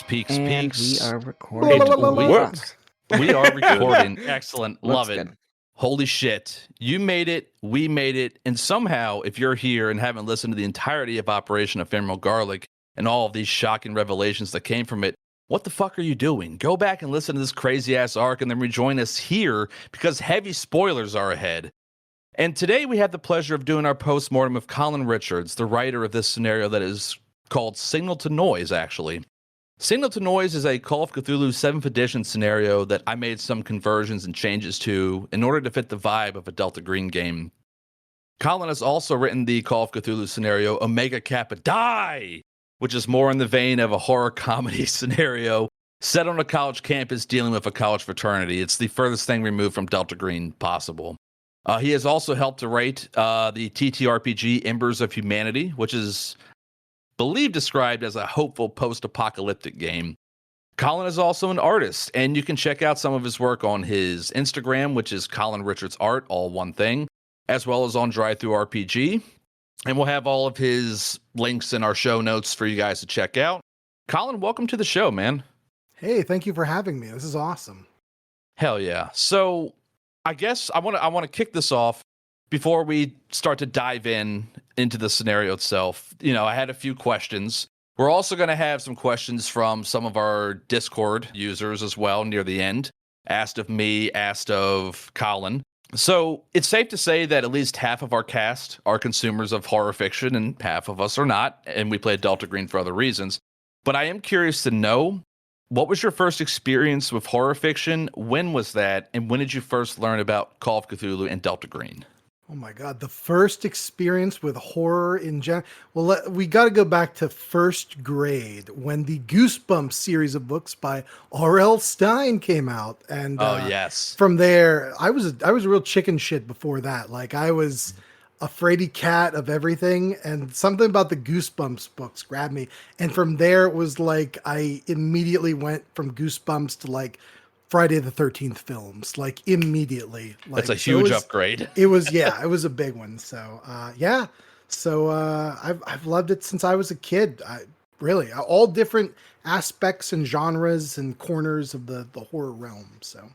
peaks. We are recording. We are recording. Excellent. Love Looks it. good. Holy shit. You made it. We made it. And somehow, if you're here and haven't listened to the entirety of Operation Ephemeral Garlic and all of these shocking revelations that came from it, what the fuck are you doing? Go back and listen to this crazy ass arc and then rejoin us here because heavy spoilers are ahead. And today we have the pleasure of doing our postmortem of Colin Richards, the writer of this scenario that is called Signal to Noise, actually. Signal to Noise is a Call of Cthulhu 7th edition scenario that I made some conversions and changes to in order to fit the vibe of a Delta Green game. Colin has also written the Call of Cthulhu scenario Omega Kappa Die, which is more in the vein of a horror comedy scenario set on a college campus dealing with a college fraternity. It's the furthest thing removed from Delta Green possible. He has also helped to write the TTRPG Embers of Humanity, which is believed described as a hopeful post-apocalyptic game. Colin is also an artist, and you can check out some of his work on his Instagram, which is Colin Richards Art, all one thing, as well as on DriveThruRPG. And we'll have all of his links in our show notes for you guys to check out. Colin, welcome to the show, man. Hey, thank you for having me. This is awesome. Hell yeah. So I guess I want to kick this off before we start to dive into the scenario itself. You know, I had a few questions. We're also going to have some questions from some of our Discord users as well near the end. Asked of me, asked of Colin. So it's safe to say that at least half of our cast are consumers of horror fiction and half of us are not. And we play Delta Green for other reasons. But I am curious to know, what was your first experience with horror fiction? When was that? And when did you first learn about Call of Cthulhu and Delta Green? Oh my God, the first experience with horror in general. Well, we got to go back to first grade when the Goosebumps series of books by R.L. Stine came out, and yes, from there, I was a real chicken shit before that. Like I was a fraidy cat of everything, and something about the Goosebumps books grabbed me, and from there it was like I immediately went from Goosebumps to like Friday the 13th films, like immediately. Like, that's a huge upgrade. It was, yeah, it was a big one. So, yeah. So, I've loved it since I was a kid. Really, all different aspects and genres and corners of the horror realm. So,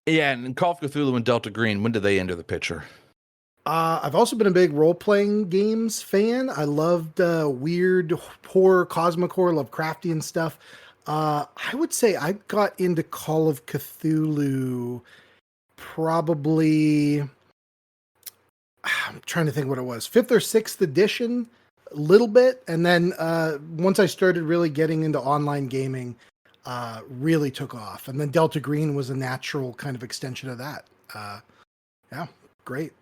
yeah. And Call of Cthulhu and Delta Green, when did they enter the picture? I've also been a big role-playing games fan. I loved weird horror, cosmic horror, Lovecraftian stuff. I would say I got into Call of Cthulhu probably, I'm trying to think what it was, 5th or 6th edition, a little bit. And then once I started really getting into online gaming, really took off. And then Delta Green was a natural kind of extension of that. Yeah, great.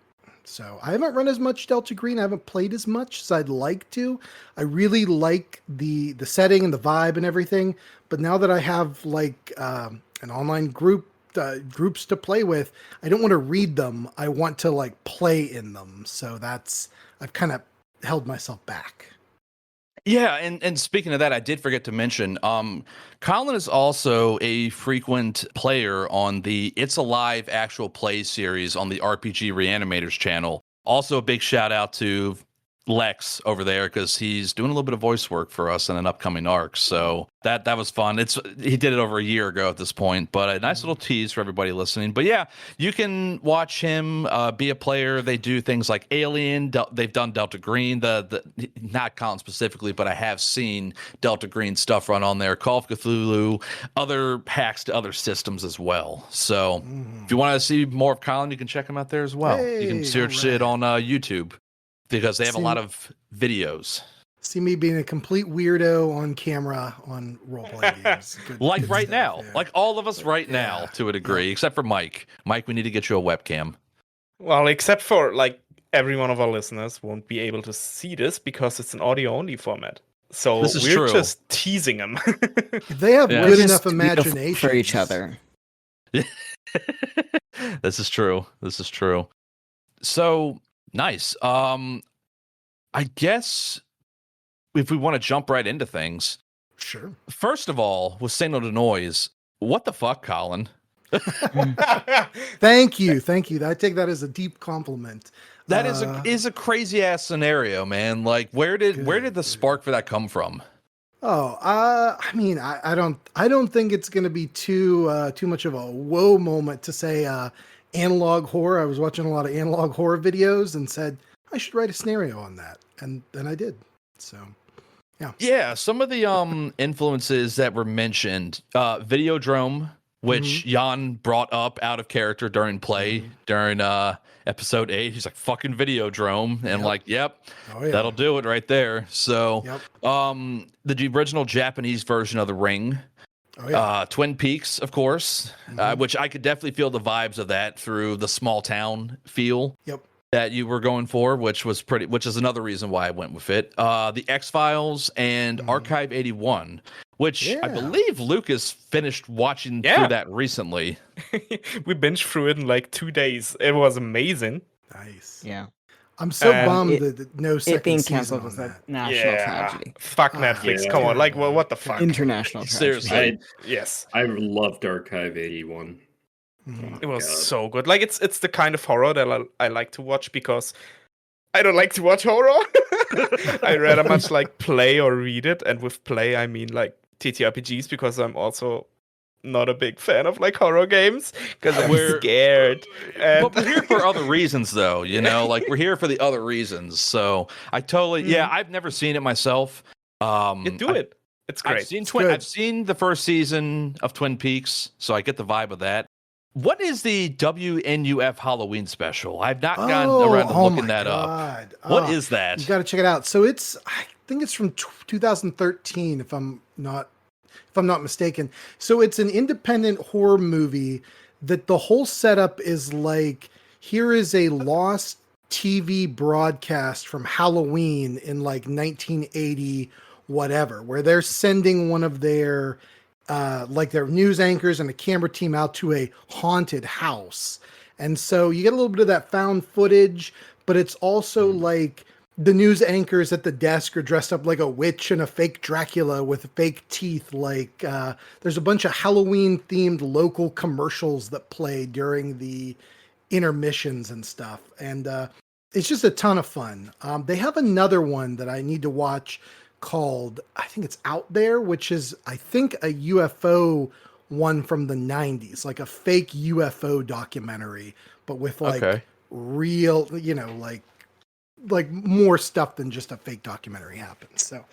So I haven't run as much Delta Green. I haven't played as much as I'd like to. I really like the setting and the vibe and everything. But now that I have like an online groups to play with, I don't want to read them. I want to like play in them. So I've kind of held myself back. Yeah, and speaking of that, I did forget to mention, Colin is also a frequent player on the It's Alive actual play series on the RPG Reanimators channel. Also a big shout out to Lex over there because he's doing a little bit of voice work for us in an upcoming arc. So that was fun. He did it over a year ago at this point, but a nice little tease for everybody listening. But yeah, you can watch him be a player. They do things like Alien. They've done Delta Green. The not Colin specifically, but I have seen Delta Green stuff run on there. Call of Cthulhu, other hacks to other systems as well. So if you want to see more of Colin, you can check him out there as well. You can search it on YouTube, because they have a lot of videos. See me being a complete weirdo on camera on role-playing games. Good right stuff, now. Yeah. Like all of us right now to a degree, except for Mike. Mike, we need to get you a webcam. Well, except for like every one of our listeners won't be able to see this because it's an audio-only format. So we're just teasing them. They have good enough imagination for each other. This is true. So nice. I guess if we want to jump right into things. Sure. First of all, with Signal to Noise, what the fuck, Colin? Thank you. I take that as a deep compliment. That is a crazy ass scenario, man. Like where did the spark for that come from? I mean, I don't think it's going to be too much of a whoa moment to say analog horror. I was watching a lot of analog horror videos and said I should write a scenario on that, and then I did. So, yeah. Yeah, some of the influences that were mentioned, Videodrome, which Jan brought up out of character during play during episode 8. He's like, fucking Videodrome, and that'll do it right there. So the original Japanese version of The Ring, Twin Peaks, of course, which I could definitely feel the vibes of that through the small town feel that you were going for, which is another reason why I went with it. The X-Files and Archive 81, which I believe Lukas finished watching through that recently. We binged through it in like 2 days. It was amazing. Nice. Yeah. I'm so bummed that no second it being season canceled on was that. a national tragedy. Fuck Netflix. Come on. Like, what the fuck? International tragedy. Seriously. Yes. I loved Archive 81. It was so good. Like, it's the kind of horror that I like to watch because I don't like to watch horror. I rather much like play or read it. And with play, I mean like TTRPGs because I'm also not a big fan of like horror games because I'm scared. But we're here for other reasons, though. You know, like we're here for the other reasons. So I totally, I've never seen it myself. You do it. It's great. I've seen the first season of Twin Peaks, so I get the vibe of that. What is the WNUF Halloween special? I've not gotten around to looking that up. What is that? You got to check it out. So I think it's from 2013, if I'm not mistaken. So it's an independent horror movie that the whole setup is like, here is a lost TV broadcast from Halloween in like 1980, whatever, where they're sending one of their like their news anchors and a camera team out to a haunted house. And so you get a little bit of that found footage, but it's also like the news anchors at the desk are dressed up like a witch and a fake Dracula with fake teeth. Like there's a bunch of Halloween themed local commercials that play during the intermissions and stuff. And it's just a ton of fun. They have another one that I need to watch called, I think it's Out There, which is, I think, a UFO one from the 90s, like a fake UFO documentary, but with like real, you know, like more stuff than just a fake documentary happens. So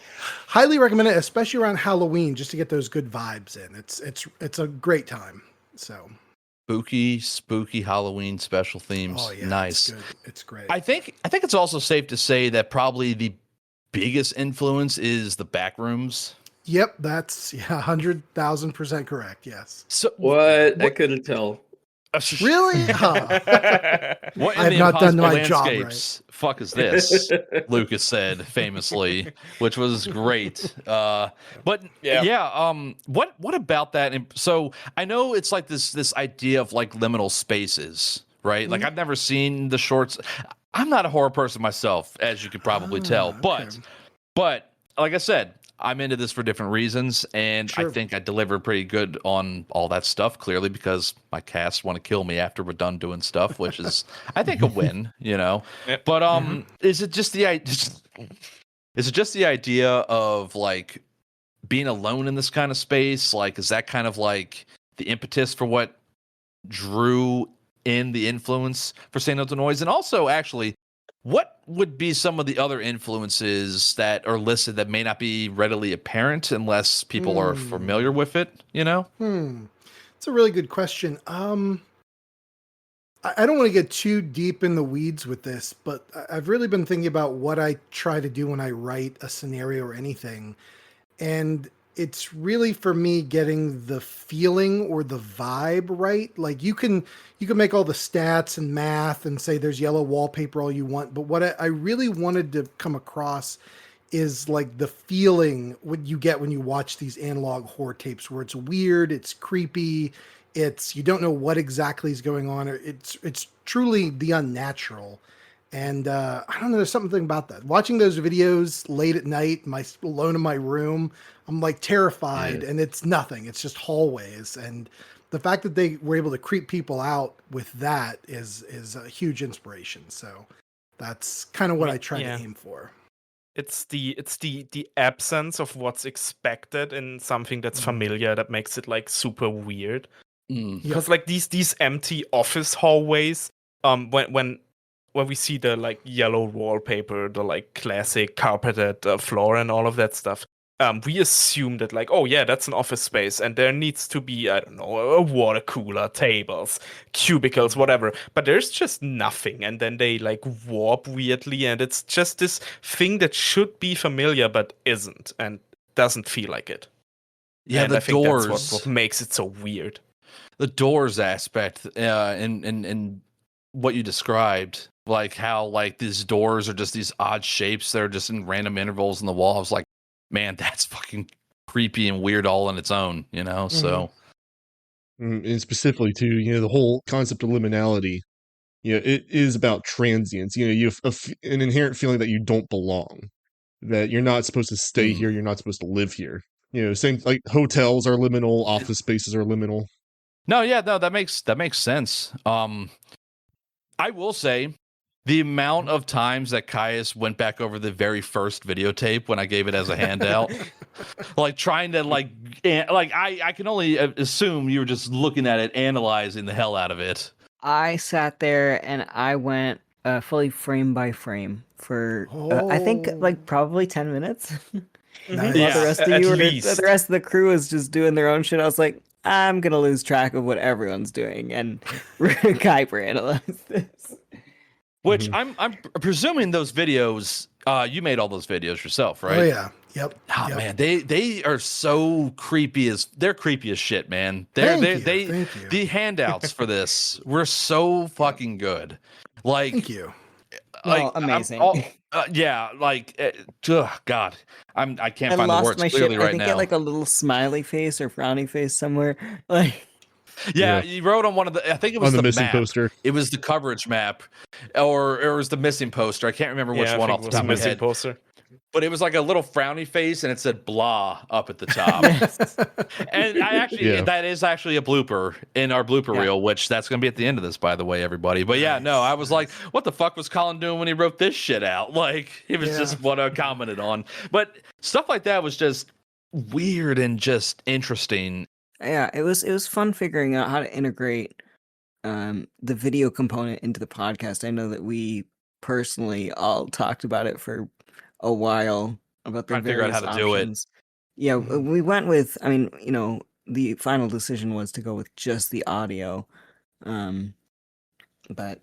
highly recommend it, especially around Halloween, just to get those good vibes in. It's a great time. So spooky Halloween special themes. Oh yeah, nice. It's good. It's great. I think it's also safe to say that probably the biggest influence is the Backrooms. Yep, that's 100,000% correct. Yes. So what? I couldn't tell. Really? What in I've the not done impossible my job landscapes fuck is this? Lukas said famously, which was great. But what about that? And so I know it's like this idea of like liminal spaces, right? Like I've never seen the shorts. I'm not a horror person myself, as you could probably tell, but like I said, I'm into this for different reasons, and I think I delivered pretty good on all that stuff, clearly, because my cast want to kill me after we're done doing stuff, which is, I think, a win, you know? Yep. But is it just the idea of, like, being alone in this kind of space? Like, is that kind of, like, the impetus for what drew in the influence for St. No to Noise? And also, actually, what would be some of the other influences that are listed that may not be readily apparent unless people are familiar with it, you know? It's a really good question. I don't want to get too deep in the weeds with this, but I've really been thinking about what I try to do when I write a scenario or anything. And it's really, for me, getting the feeling or the vibe right. Like you can make all the stats and math and say there's yellow wallpaper all you want, but what I really wanted to come across is like the feeling what you get when you watch these analog horror tapes, where it's weird, it's creepy, you don't know what exactly is going on, or it's truly the unnatural. And I don't know, there's something about that. Watching those videos late at night, alone in my room, I'm like terrified, and it's nothing. It's just hallways. And the fact that they were able to creep people out with that is a huge inspiration. So that's kind of what I try to aim for. It's the absence of what's expected in something that's familiar that makes it like super weird. Mm. Because like these empty office hallways, when we see the like yellow wallpaper, the like classic carpeted floor and all of that stuff, we assume that like, oh yeah, that's an office space and there needs to be, I don't know, a water cooler, tables, cubicles, whatever. But there's just nothing, and then they like warp weirdly, and it's just this thing that should be familiar but isn't, and doesn't feel like it. Yeah, And the I think doors. that's what makes it so weird. The doors aspect, in what you described, like how like these doors are just these odd shapes that are just in random intervals in the wall. I was like, man, that's fucking creepy and weird all on its own, you know? So And specifically too, the whole concept of liminality, it is about transience. You have an inherent feeling that you don't belong, that you're not supposed to stay here, you're not supposed to live here. Same like hotels are liminal, office spaces are liminal. no, that makes sense. I will say the amount of times that Caius went back over the very first videotape when I gave it as a handout, like trying to like I can only assume you were just looking at it, analyzing the hell out of it. I sat there and I went fully frame by frame for I think like probably 10 minutes. Nice. While the rest of at you least. the rest of the crew was just doing their own shit. I was like, I'm gonna lose track of what everyone's doing, and Kuiper analyzed this. Which I'm presuming those videos, you made all those videos yourself, right? Oh yeah. Yep. Oh Yep. man, they are so they're creepy as shit, man. Thank you. The handouts for this were so fucking good. Like, Thank you. Well, amazing. Yeah, like, God, I can't I find the lost words my clearly shit. I right think now. it had like a little smiley face or frowny face somewhere. Like, Yeah, you wrote on one of the. I think it was On the missing map. poster. It was the coverage map, or it was the missing poster. I can't remember which I one think off it the was top a of my missing head. poster. But it was like a little frowny face, and it said "blah" up at the top. yes. And I actually, that is actually a blooper in our blooper reel, which that's going to be at the end of this, by the way, everybody. But yeah, no, I was like, what the fuck was Colin doing when he wrote this shit out? Like, it was just what I commented on. But stuff like that was just weird and just interesting. Yeah, it was fun figuring out how to integrate the video component into the podcast. I know that we personally all talked about it for a while about the Trying to figure out various how to do it. options. Yeah, we went with. I mean, the final decision was to go with just the audio, but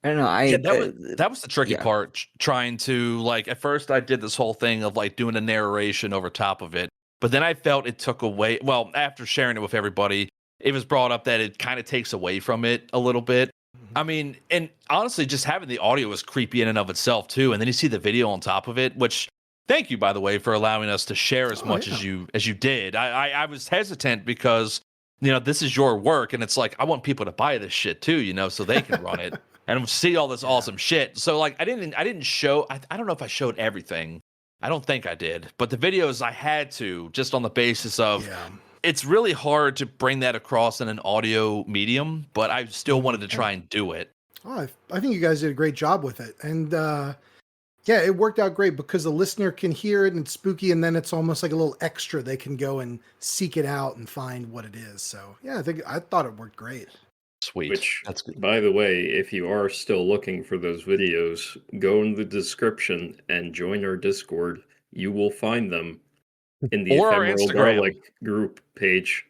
I don't know. That was the tricky part. Trying to like, at first I did this whole thing of like doing a narration over top of it, but then I felt it took away. Well, after sharing it with everybody, it was brought up that it kind of takes away from it a little bit. I mean, and honestly, just having the audio is creepy in and of itself too. And then you see the video on top of it, which thank you, by the way, for allowing us to share as much as you did. I was hesitant because, this is your work, and it's like, I want people to buy this shit too, so they can run it and see all this awesome shit. So like, I didn't show, I don't know if I showed everything. I don't think I did, but the videos I had to, just on the basis of, it's really hard to bring that across in an audio medium, but I still wanted to try and do it. Oh, I think you guys did a great job with it. And it worked out great because the listener can hear it and it's spooky, and then it's almost like a little extra. They can go and seek it out and find what it is. So yeah, I thought it worked great. Sweet. Which, that's good. By the way, if you are still looking for those videos, go in the description and join our Discord. You will find them in the Or our Ephemeral Instagram. Garlic group page.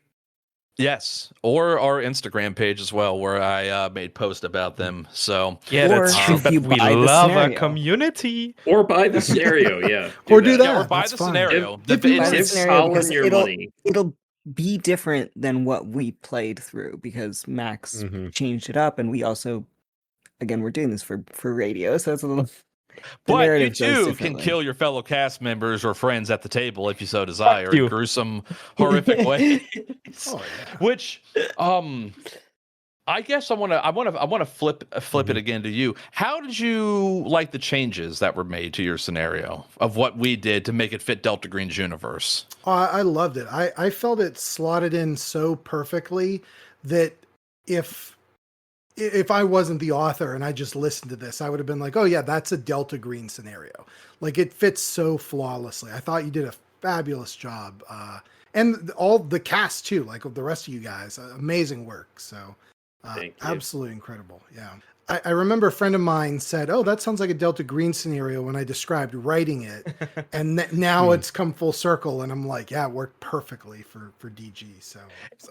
Yes, or our Instagram page as well, where I made post about them. So Yeah, that's Or true. if But you we buy the love our scenario. community. Or buy the scenario, yeah. Or do that. yeah, or buy That's the fine. scenario. Give Buy the It's- scenario Colin because your money. it'll be different than what we played through because Max changed it up, and we also, again, we're doing this for radio, so it's a little. The But you narrative goes too can differently. kill your fellow cast members or friends at the table if you so desire you. in gruesome, horrific ways. Oh yeah. Which, I guess I want to flip it again to you. How did you like the changes that were made to your scenario of what we did to make it fit Delta Green's universe? Oh, I loved it. I felt it slotted in so perfectly that if if I wasn't the author and I just listened to this, I would have been like, oh yeah, that's a Delta Green scenario. Like it fits so flawlessly. I thought you did a fabulous job. And all the cast too, like the rest of you guys, amazing work. So absolutely incredible. Yeah. I remember a friend of mine said, oh, that sounds like a Delta Green scenario when I described writing it. And now it's come full circle. And I'm like, yeah, it worked perfectly for DG. So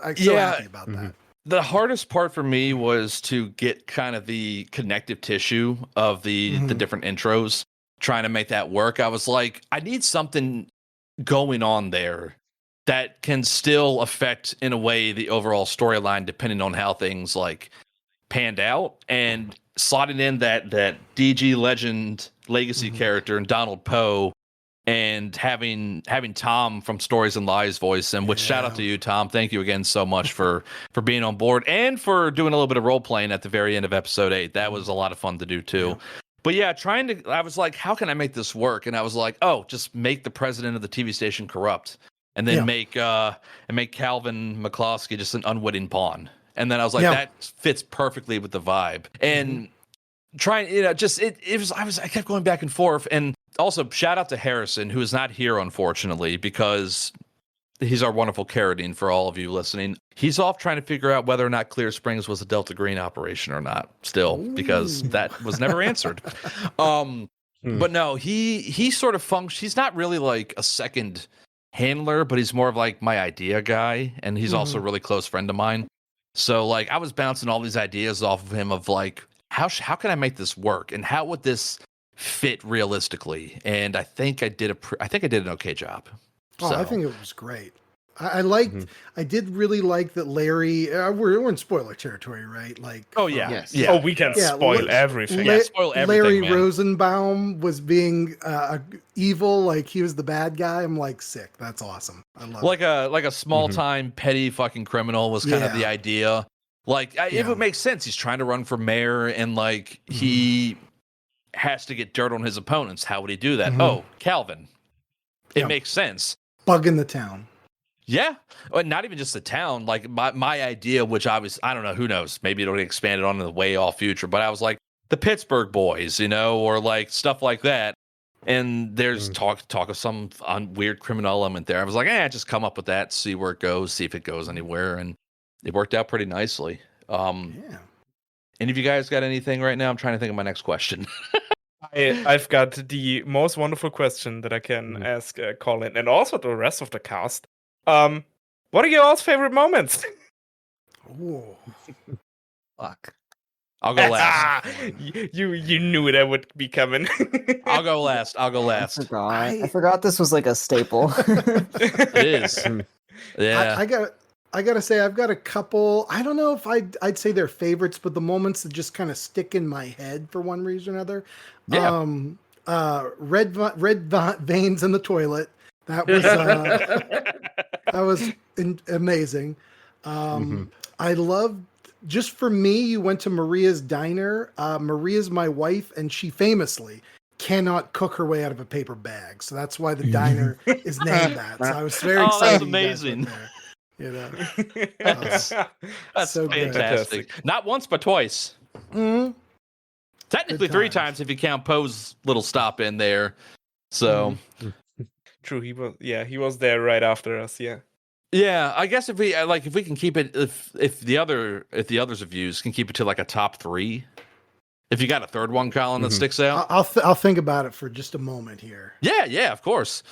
I'm so happy about that. The hardest part for me was to get kind of the connective tissue of the different intros, trying to make that work. I was like, I need something going on there that can still affect in a way the overall storyline, depending on how things like panned out, and slotting in that DG legend legacy character and Donald Poe, and having Tom from Stories and Lies voice him, which shout out to you, Tom. Thank you again so much for being on board and for doing a little bit of role playing at the very end of episode 8. That was a lot of fun to do too. Yeah. But yeah, I was like, how can I make this work? And I was like, oh, just make the president of the TV station corrupt, and then make Calvin McCloskey just an unwitting pawn. And then I was like, that fits perfectly with the vibe. And trying, I kept going back and forth. And also shout out to Harrison, who is not here, unfortunately, because he's our wonderful Carradine for all of you listening. He's off trying to figure out whether or not Clear Springs was a Delta Green operation or not still, because that was never answered. But no, he sort of functions. He's not really like a second handler, but he's more of like my idea guy. And he's also a really close friend of mine. So like I was bouncing all these ideas off of him of like, how can I make this work? And how would this fit realistically? And I think I did an okay job. Oh, I think it was great. I liked. I did really like that Larry. We're in spoiler territory, right? Like, oh yeah, Oh, we can spoil everything. Spoil everything. Larry man. Rosenbaum was being evil, like he was the bad guy. I'm like, sick. That's awesome. I love like a small time petty fucking criminal was kind of the idea. Like, it would make sense. He's trying to run for mayor, and like he has to get dirt on his opponents. How would he do that? Oh, Calvin. It makes sense. Bugging the town. Yeah, not even just the town. Like my idea, which I don't know, who knows? Maybe it'll get expanded on in the way off future. But I was like the Pittsburgh boys, or like stuff like that. And there's talk of some weird criminal element there. I was like, just come up with that, see where it goes, see if it goes anywhere, and it worked out pretty nicely. Any of you guys got anything right now? I'm trying to think of my next question. I've got the most wonderful question that I can ask Colin and also the rest of the cast. What are your all's favorite moments? Ooh. Fuck. I'll go last. You knew that would be coming. I'll go last. I forgot this was like a staple. It is. Yeah. I gotta say, I've got a couple. I don't know if I'd say they're favorites, but the moments that just kind of stick in my head for one reason or another. Yeah. Red veins in the toilet. That was amazing. I loved, just for me, you went to Maria's diner. Maria's my wife, and she famously cannot cook her way out of a paper bag. So that's why the diner is named that. So I was very excited. That's amazing. That's so fantastic. Good. Not once, but twice. Technically 3 times if you count Poe's little stop in there. So true, he was there right after us. Yeah, I guess if we can keep it, if the others of you can keep it to like a top 3. If you got a third one, Colin, that sticks out, I'll think about it for just a moment here. Yeah, of course.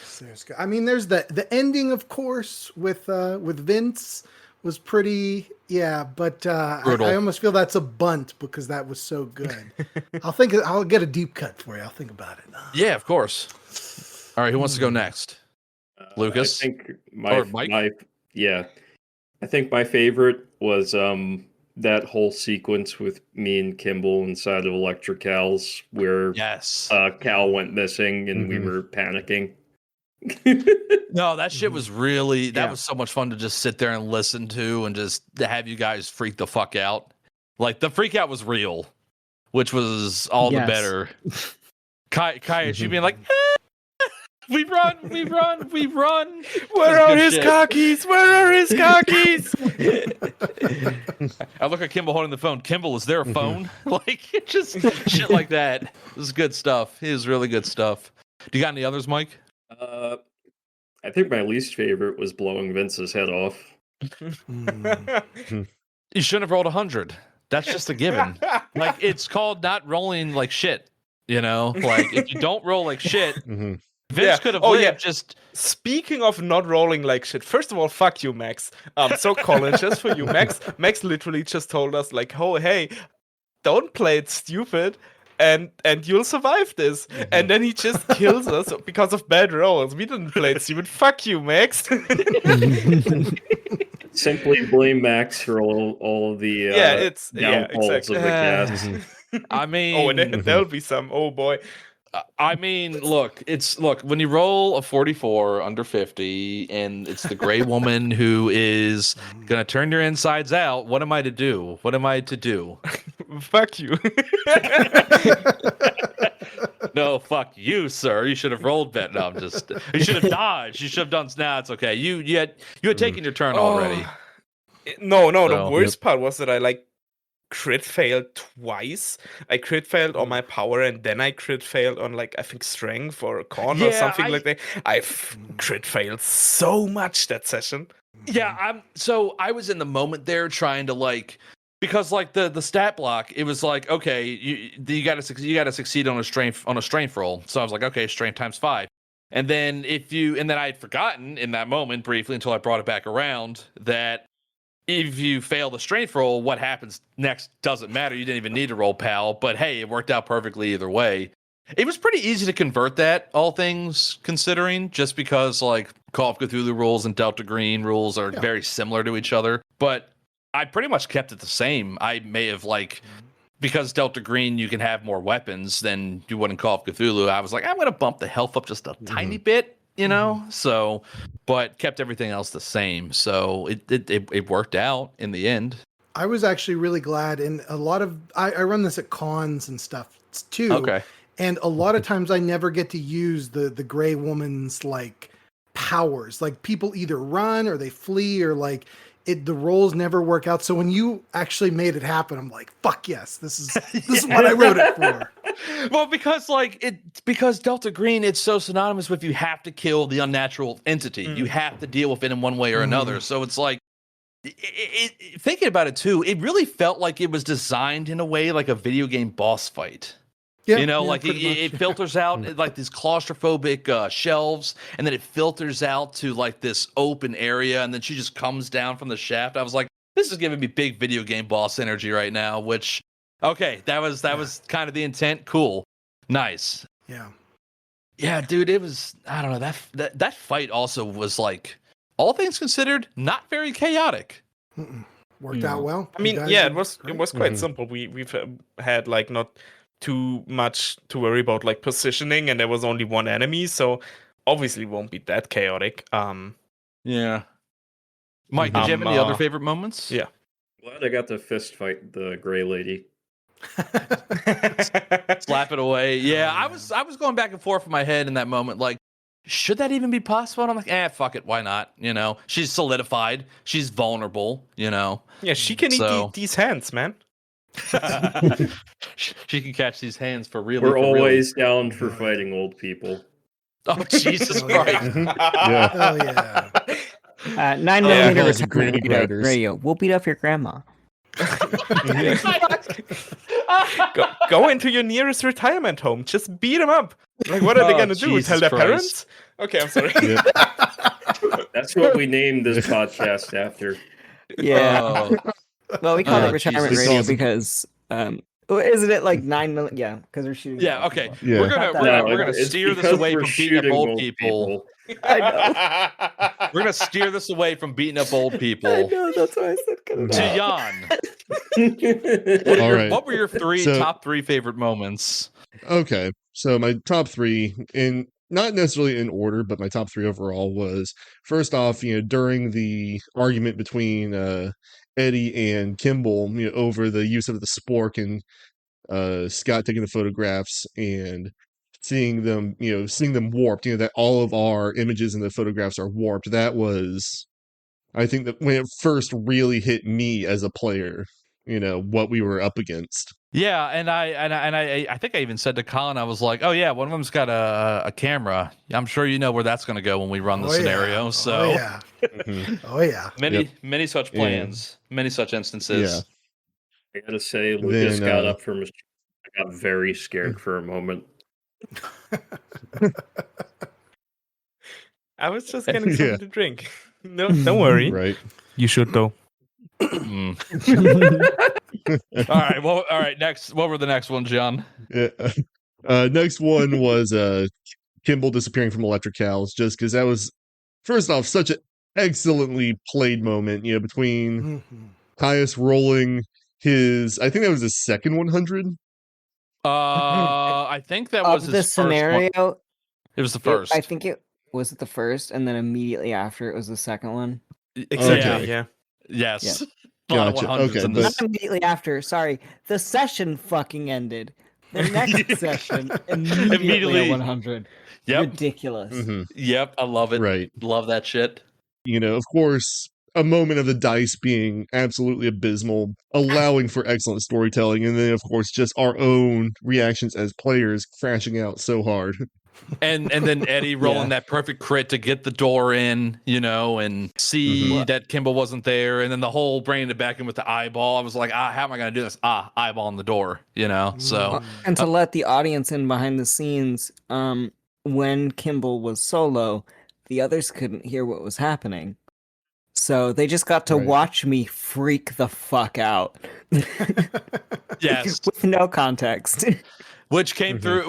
I mean, there's the ending, of course, with Vince was pretty, but I almost feel that's a bunt because that was so good. I'll get a deep cut for you. I'll think about it. Yeah, of course. All right, who wants to go next? Lucas? I think I think my favorite was that whole sequence with me and Kimball inside of Electrical's where Cal went missing and we were panicking. No, that shit was really, that was so much fun to just sit there and listen to and just to have you guys freak the fuck out. Like, the freak out was real, which was all the better. Kaya, you being like, we run. Where are his khakis? I look at Kimball holding the phone. Kimball, is there a phone? Like, just shit like that. This is good stuff. It is really good stuff. Do you got any others, Mike? I think my least favorite was blowing Vince's head off. You shouldn't have rolled 100. That's just a given. Like, it's called not rolling like shit. You know, like if you don't roll like shit, Vince could have lived just. Speaking of not rolling like shit, first of all, fuck you, Max. So Colin, just for you, Max literally just told us like, oh hey, don't play it stupid, and you'll survive this. And then he just kills us because of bad rolls. We didn't play it stupid. Fuck you, Max. Simply blame Max for all of the downfalls of the cast. I mean, and there'll be some. Oh boy. I mean, look, when you roll a 44 under 50 and it's the gray woman who is going to turn your insides out, what am I to do? Fuck you. No, fuck you, sir. You should have rolled better. No, you should have dodged. You should have done, it's okay. You had taken your turn already. No, the worst part was that I crit failed twice. I crit failed on my power, and then I crit failed on I think strength or con or something like that. I've crit failed so much that session. Yeah, I was in the moment there trying to because the stat block, it was like, okay, you got to succeed on a strength roll. So I was like, okay, strength times 5. And then I had forgotten in that moment briefly until I brought it back around that if you fail the strength roll, what happens next doesn't matter. You didn't even need to roll PAL, but hey, it worked out perfectly either way. It was pretty easy to convert that, all things considering, just because Call of Cthulhu rules and Delta Green rules are very similar to each other. But I pretty much kept it the same. I may have because Delta Green you can have more weapons than you would in Call of Cthulhu. I was like, I'm gonna bump the health up just a tiny bit. So, but kept everything else the same. So it worked out in the end. I was actually really glad. And a lot of, I run this at cons and stuff too. Okay. And a lot of times I never get to use the gray woman's powers. People either run or they flee or the rolls never work out. So when you actually made it happen, I'm like, fuck yes, this is what I wrote it for. Well, because Delta Green, it's so synonymous with you have to kill the unnatural entity. You have to deal with it in one way or another. So it's thinking about it too, it really felt like it was designed in a way like a video game boss fight. Yeah, it filters out these claustrophobic shelves, and then it filters out to this open area, and then she just comes down from the shaft. I was like, this is giving me big video game boss energy right now, which, okay, that was kind of the intent. Cool. Nice. Yeah. Yeah, dude, it was, I don't know, that fight also was all things considered, not very chaotic. Worked out well. I mean, it was quite simple. We've had not too much to worry about positioning, and there was only one enemy, so obviously won't be that chaotic. Yeah. Mike, did you have any other favorite moments? Yeah. Glad I got to fist fight the gray lady. Slap it away. Yeah, I was going back and forth in my head in that moment, should that even be possible? And I'm like, fuck it, why not? She's solidified, she's vulnerable, Yeah, she can eat these hands, man. She can catch these hands for real. We're always down for fighting old people. Oh, Jesus Christ. Yeah. Hell yeah. 9mm radio. We'll beat up your grandma. Go into your nearest retirement home. Just beat them up. What are they going to do? Jesus Tell their Christ. parents? Okay, I'm sorry. Yeah. That's what we named this podcast after. Yeah. Well, we call it retirement Jesus. radio because isn't it 9mm? Yeah, because they're shooting. Yeah, okay. Yeah. We're gonna it's steer this because away we're from beating up shooting old people. I know. We're gonna steer this away from beating up old people. I know. That's why I said cut it To out. Jan. What were your top three favorite moments? Okay, so my top 3, in not necessarily in order, but my top 3 overall was, first off, during the argument between Eddie and Kimball, over the use of the spork and Scott taking the photographs and seeing them warped, that all of our images in the photographs are warped. That was I think that when it first really hit me as a player, what we were up against. Yeah, and I think I even said to Colin, I was like, "Oh yeah, one of them's got a camera. I'm sure you know where that's going to go when we run the scenario." Yeah. So, oh yeah, oh yeah. many such plans, many such instances. I gotta say, Lukas Then, got up from his. I got very scared for a moment. I was just getting something to drink. No, don't worry. Right. You should though. All right. Well, all right. Next, what were the next ones, John? Yeah. Next one was Kimball disappearing from Electric Cows, just because that was, first off, such an excellently played moment, between Caius rolling I think that was his second 100. I think that was the his scenario. First one. It was the first. I think it was the first, and then immediately after it was the second one. Exactly. Yeah. Yes. Yeah. A lot of Gotcha. 100s Okay, in but- this. Not immediately after. Sorry, the session fucking ended. The next session immediately a 100. Yep. Ridiculous. Mhm. Yep. I love it. Right. Love that shit. Of course, a moment of the dice being absolutely abysmal, allowing for excellent storytelling, and then, of course, just our own reactions as players crashing out so hard. And then Eddie rolling that perfect crit to get the door in, and see that Kimball wasn't there, and then the whole bringing it back in with the eyeball. I was like, how am I going to do this? Eyeball in the door, So and to let the audience in behind the scenes, when Kimball was solo, the others couldn't hear what was happening. So they just got to watch me freak the fuck out. Yes. With no context. Which came through,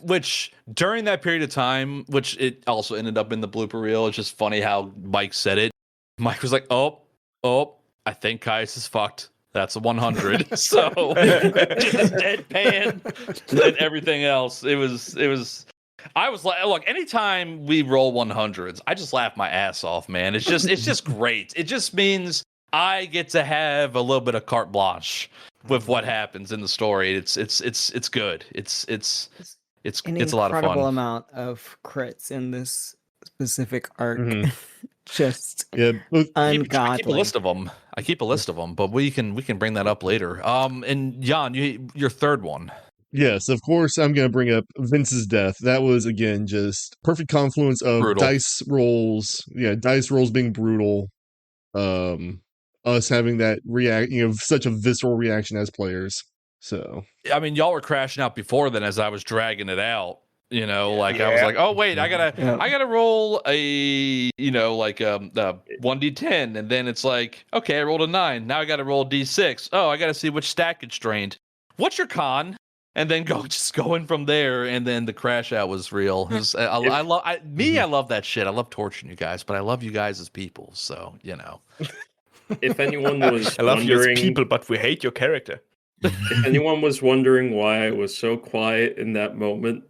which during that period of time, which it also ended up in the blooper reel. It's just funny how Mike said it. Mike was like, oh, I think Caius is fucked. That's a 100. So just deadpan and everything else. It was. I was like, look, anytime we roll 100s, I just laugh my ass off, man. It's just great. It just means I get to have a little bit of carte blanche with what happens in the story. It's good. It's a lot of fun. Incredible amount of crits in this specific arc. Just ungodly. I keep a list of them. But we can bring that up later. And Jan, your third one. Yes, of course, I'm going to bring up Vince's death. That was, again, just perfect confluence of Brutal. dice rolls. Yeah, dice rolls being brutal. Us having that such a visceral reaction as players. So, I mean, y'all were crashing out before then as I was dragging it out. I was like, oh wait, I gotta roll a 1d10, and then it's like, okay, I rolled a 9. Now I gotta roll a d6. Oh, I gotta see which stack gets drained. What's your con? And then going from there, and then the crash out was real. I love that shit. I love torturing you guys, but I love you guys as people. So If anyone was I love you wondering, as people, but we hate your character. If anyone was wondering why I was so quiet in that moment,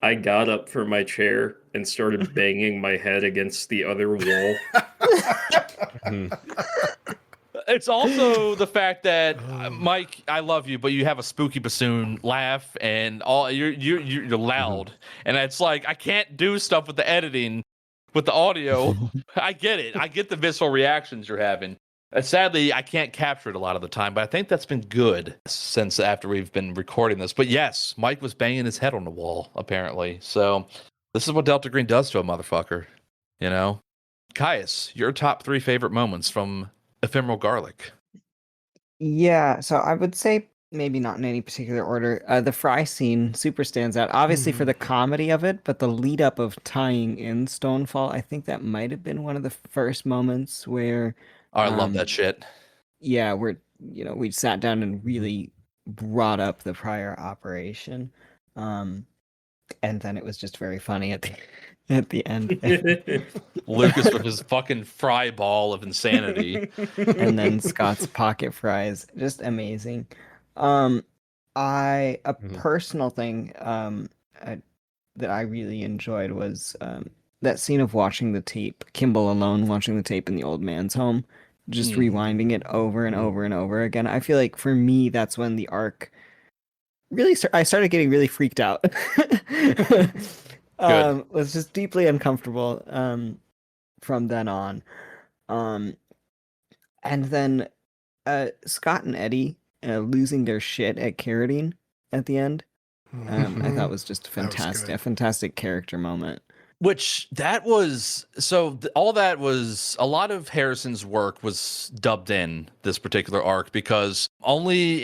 I got up from my chair and started banging my head against the other wall. It's also the fact that Mike, I love you, but you have a spooky bassoon laugh, and you're loud, and it's like I can't do stuff with the editing, with the audio. I get it. I get the visceral reactions you're having. Sadly, I can't capture it a lot of the time, but I think that's been good since after we've been recording this. But yes, Mike was banging his head on the wall, apparently. So this is what Delta Green does to a motherfucker, Caius, your top 3 favorite moments from Ephemeral Garlic. Yeah, so I would say maybe not in any particular order. The fry scene super stands out, obviously for the comedy of it, but the lead up of tying in Stonefall, I think that might have been one of the first moments where I love that shit. Yeah, where we sat down and really brought up the prior operation, and then it was just very funny at the end. Lukas with his fucking fry ball of insanity, and then Scott's pocket fries, just amazing. Personal thing that I really enjoyed was that scene of watching the tape, Kimball alone watching the tape in the old man's home. Just rewinding it over and over and over again. I feel like for me, that's when the arc really I started getting really freaked out. Was just deeply uncomfortable from then on. And then Scott and Eddie losing their shit at Carradine at the end. I thought was just a fantastic character moment. Which that was all that was a lot of Harrison's work was dubbed in this particular arc because only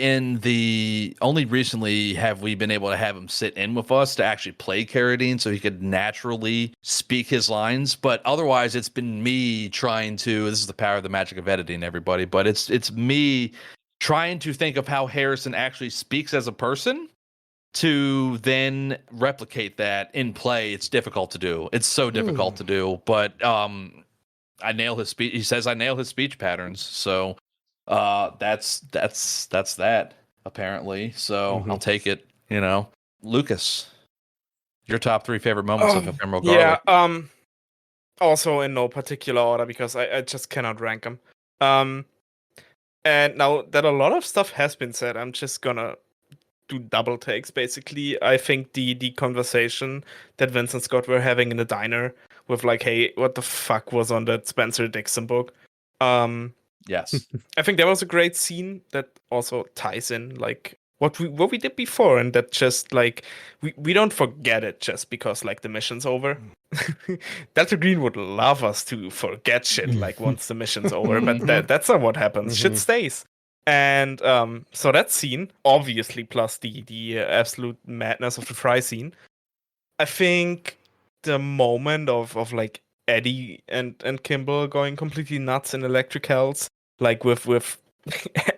recently have we been able to have him sit in with us to actually play Carradine so he could naturally speak his lines. But otherwise, it's been me trying to. This is the power of the magic of editing, everybody. But it's me trying to think of how Harrison actually speaks as a person. To then replicate that in play, it's difficult to do. It's so difficult to do. But I nail his speech. He says I nail his speech patterns. So that's that apparently. So I'll take it. You know, Lukas, your top 3 favorite moments of Ephemeral Garlic. Yeah. Also in no particular order because I just cannot rank them. And now that a lot of stuff has been said, I'm just gonna do double takes basically. I think the conversation that Vince and Scott were having in the diner with like, hey, what the fuck was on that Spencer Dixon book? Yes. I think that was a great scene that also ties in like what we did before, and that just like we don't forget it just because like the mission's over. Delta Green would love us to forget shit like once the mission's over, but that's not what happens. Shit stays. And so that scene, obviously, plus the absolute madness of the fry scene, I think the moment of like Eddie and Kimball going completely nuts in Electric Hells, like with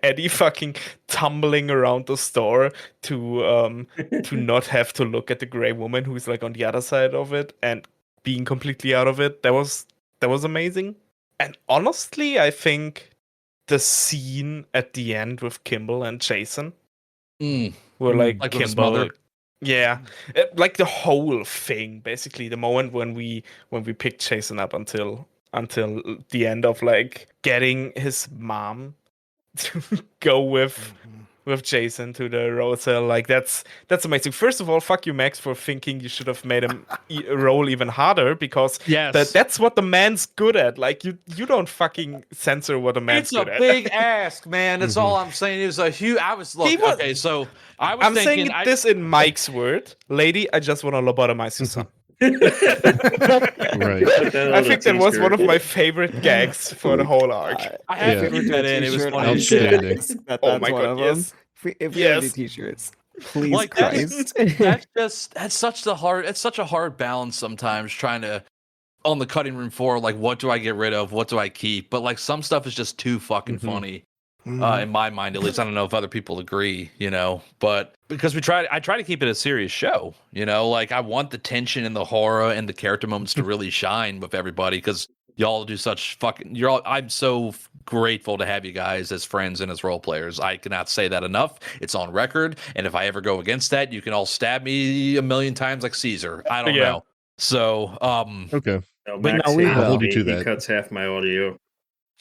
Eddie fucking tumbling around the store to not have to look at the gray woman who's like on the other side of it and being completely out of it. That was amazing. And honestly, I think the scene at the end with Kimball and Jason, where like Kimball, yeah, like the whole thing, basically the moment when we picked Jason up until the end of like getting his mom to go with Jason to the Rosa, like that's amazing. First of all, fuck you, Max, for thinking you should have made him roll even harder because that's what the man's good at. Like you don't fucking censor what a man's good at. It's a big ask, man. That's all I'm saying. It was a huge. I'm saying this in Mike's word, lady. I just want to lobotomize your son. Right. I think that was one of my favorite gags for the whole arc. I have to put that in. It was funny. Outstanding. Oh my god, yes. If we have any t-shirts, please, like, Christ. That's such a hard balance sometimes trying to on the cutting room floor. Like, what do I get rid of? What do I keep? But like some stuff is just too fucking funny. In my mind, at least. I don't know if other people agree, you know, but because I try to keep it a serious show, you know, like I want the tension and the horror and the character moments to really shine with everybody because y'all do such fucking. I'm so grateful to have you guys as friends and as role players. I cannot say that enough. It's on record, and if I ever go against that, you can all stab me a million times like Caesar. I don't know. So, okay, no, but Max, I'll hold you to that. He cuts half my audio.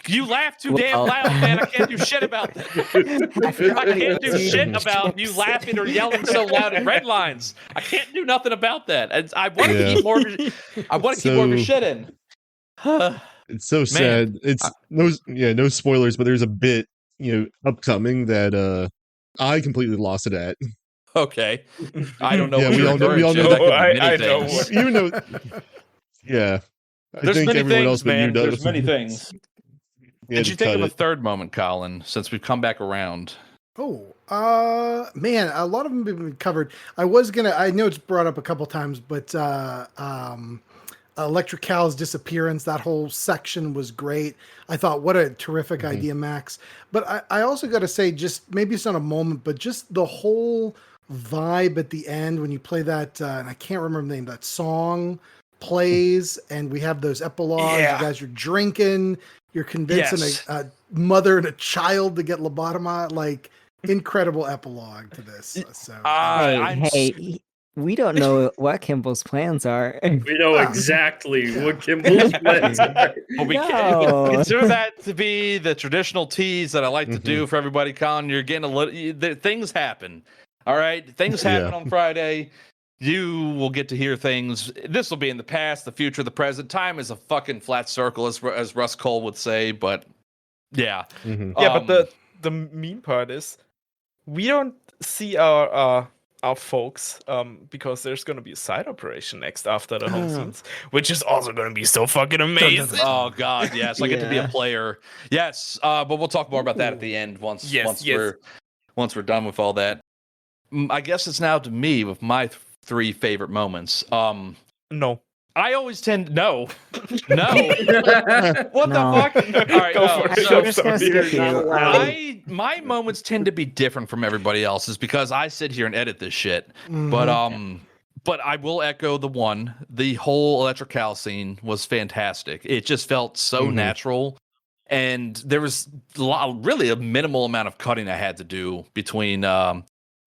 You laugh too damn loud, man. I can't do shit about that. I can't do shit about you laughing or yelling so loud in red lines. I can't do nothing about that. I want to keep more. I want to keep more of your shit in. It's so sad. It's no spoilers, but there's a bit upcoming that I completely lost it at. Okay, I don't know. Yeah, what we all know. I know. You know. Yeah, there's think many everyone things, else but man. you knows. There's many things. Yeah, Did you think of a third moment, Colin, since we've come back around? Man, a lot of them have been covered. I know it's brought up a couple times, but Electric Cal's disappearance, that whole section was great. I thought, what a terrific idea, Max. But I also got to say, just maybe it's not a moment, but just the whole vibe at the end when you play that, and I can't remember the name, that song plays, and we have those epilogues. You guys are drinking. You're convincing a mother and a child to get lobotomized. Like, incredible epilogue to this. So, hey, we don't know what Kimball's plans are. We know exactly what Kimball's plans are. Well, we consider that to be the traditional tease that I like to do for everybody, Colin. You're getting a little. Things happen. All right, things happen on Friday. You will get to hear things. This will be in the past, the future, the present. Time is a fucking flat circle, as Russ Cole would say. But Yeah. Yeah, but the mean part is we don't see our folks because there's gonna be a side operation next after the home scenes, which is also gonna be so fucking amazing. Oh god, yes, I get to be a player. Yes, but we'll talk more about that at the end once we're done with all that. I guess it's now to me with my 3 favorite moments. No. I always tend no. What the fuck? All right, Go for it. I'm just gonna skip you. My moments tend to be different from everybody else's because I sit here and edit this shit. But I will echo the whole electrical scene was fantastic. It just felt so natural, and there was really a minimal amount of cutting I had to do between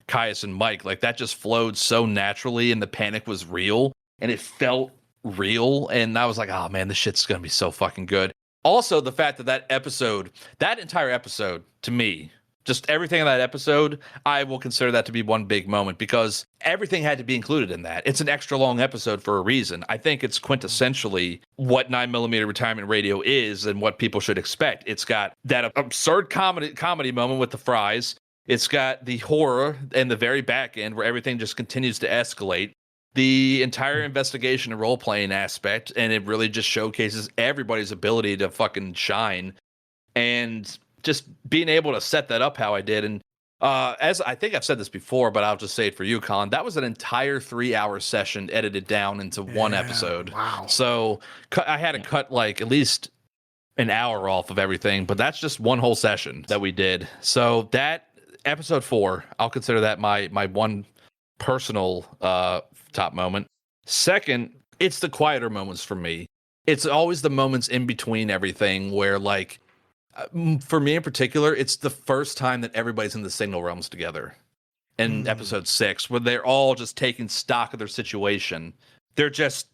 Caius and Mike. Like that just flowed so naturally, and the panic was real, and it felt real, and I was like, oh man, this shit's gonna be so fucking good. Also, the fact that that entire episode, to me, just everything in that episode, I will consider that to be one big moment because everything had to be included in that. It's an extra long episode for a reason. I think it's quintessentially what 9mm retirement radio is and what people should expect. It's got that absurd comedy moment with the fries. It's got the horror and the very back end where everything just continues to escalate. The entire investigation and role-playing aspect, and it really just showcases everybody's ability to fucking shine. And just being able to set that up how I did. And as I think I've said this before, but I'll just say it for you, Colin, that was an entire 3-hour session edited down into one episode. Wow. So I had to cut like at least an hour off of everything, but that's just one whole session that we did. So that episode 4, I'll consider that my one personal top moment. Second, it's the quieter moments for me. It's always the moments in between everything where, like, for me in particular, it's the first time that everybody's in the Signal Realms together in episode 6, where they're all just taking stock of their situation. They're just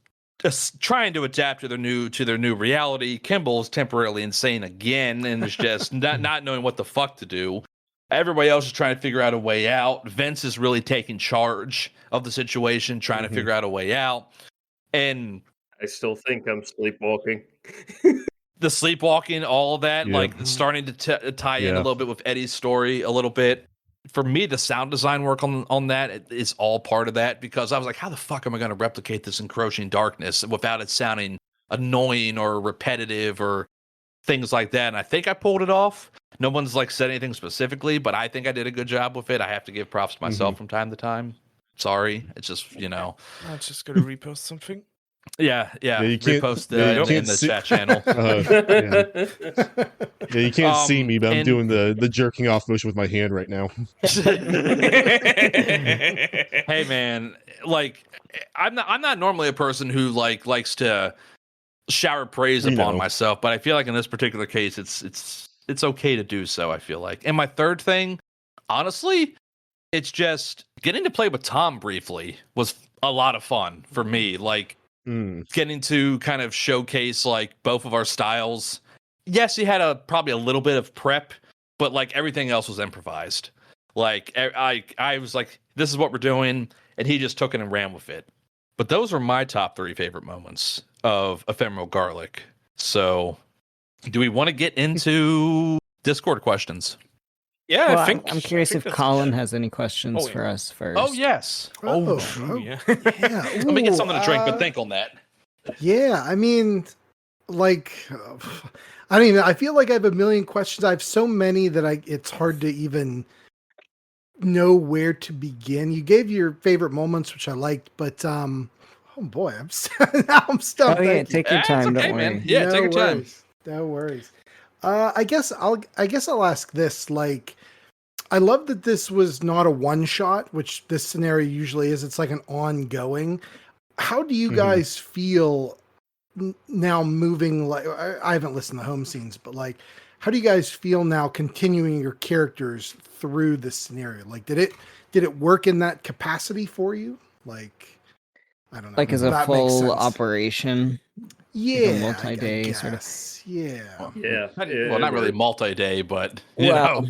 trying to adapt to their new reality. Kimball's temporarily insane again and is just not knowing what the fuck to do. Everybody else is trying to figure out a way out. Vince is really taking charge of the situation, trying to figure out a way out. And I still think I'm sleepwalking. The sleepwalking, all of that, like starting to tie in a little bit with Eddie's story a little bit. For me, the sound design work on that is all part of that, because I was like, how the fuck am I going to replicate this encroaching darkness without it sounding annoying or repetitive or things like that? And I think I pulled it off. No one's like said anything specifically, but I think I did a good job with it. I have to give props to myself from time to time. Sorry. It's just, I'm just going to repost something. Yeah. You can't, repost in the chat channel. You can't see me, but I'm doing the jerking off motion with my hand right now. Hey man, like I'm not normally a person who likes to shower praise upon myself, but I feel like in this particular case, it's okay to do so. I feel like. And my third thing, honestly, it's just getting to play with Tom briefly was a lot of fun for me. Like. Getting to kind of showcase like both of our styles. Yes, he had probably a little bit of prep, but like everything else was improvised. Like I was like, this is what we're doing, and he just took it and ran with it. But those were my top 3 favorite moments of Ephemeral Garlic. So, do we want to get into Discord questions? Yeah, well, I'm curious if Colin has any questions for us first. Oh, yes. Yeah. Let me get something to drink, but think on that. Yeah, I mean, like, I don't even, I feel like I have a million questions. I have so many that it's hard to even know where to begin. You gave your favorite moments, which I liked, but, oh boy, I'm stumped. Oh, yeah, take your time, don't worry. Man. Yeah, take your time. No worries. I guess I'll ask this. Like, I love that this was not a one shot, which this scenario usually is. It's like an ongoing. How do you guys feel now moving? Like, I haven't listened to home scenes, but like, how do you guys feel now continuing your characters through this scenario? Like, did it work in that capacity for you? Like, I don't know. Like as a full operation. Yeah, multi-day sort of. Yeah. Well, not really multi-day, but yeah,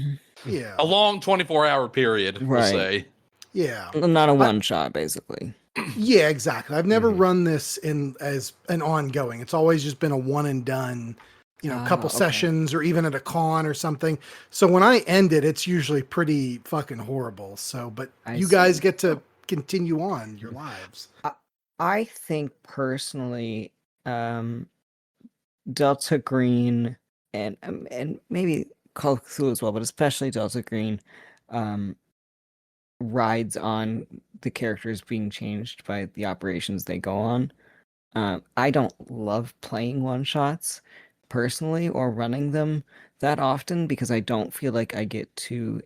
a long 24-hour period, we'll say. Yeah, not a one shot, basically. Yeah, exactly. I've never run this as an ongoing. It's always just been a one and done couple okay. sessions or even at a con or something. So when I end it, it's usually pretty fucking horrible. So, but you guys get to continue on your lives. I think personally, Delta Green and maybe Call of Cthulhu as well, but especially Delta Green, rides on the characters being changed by the operations they go on. I don't love playing one-shots personally or running them that often because I don't feel like I get to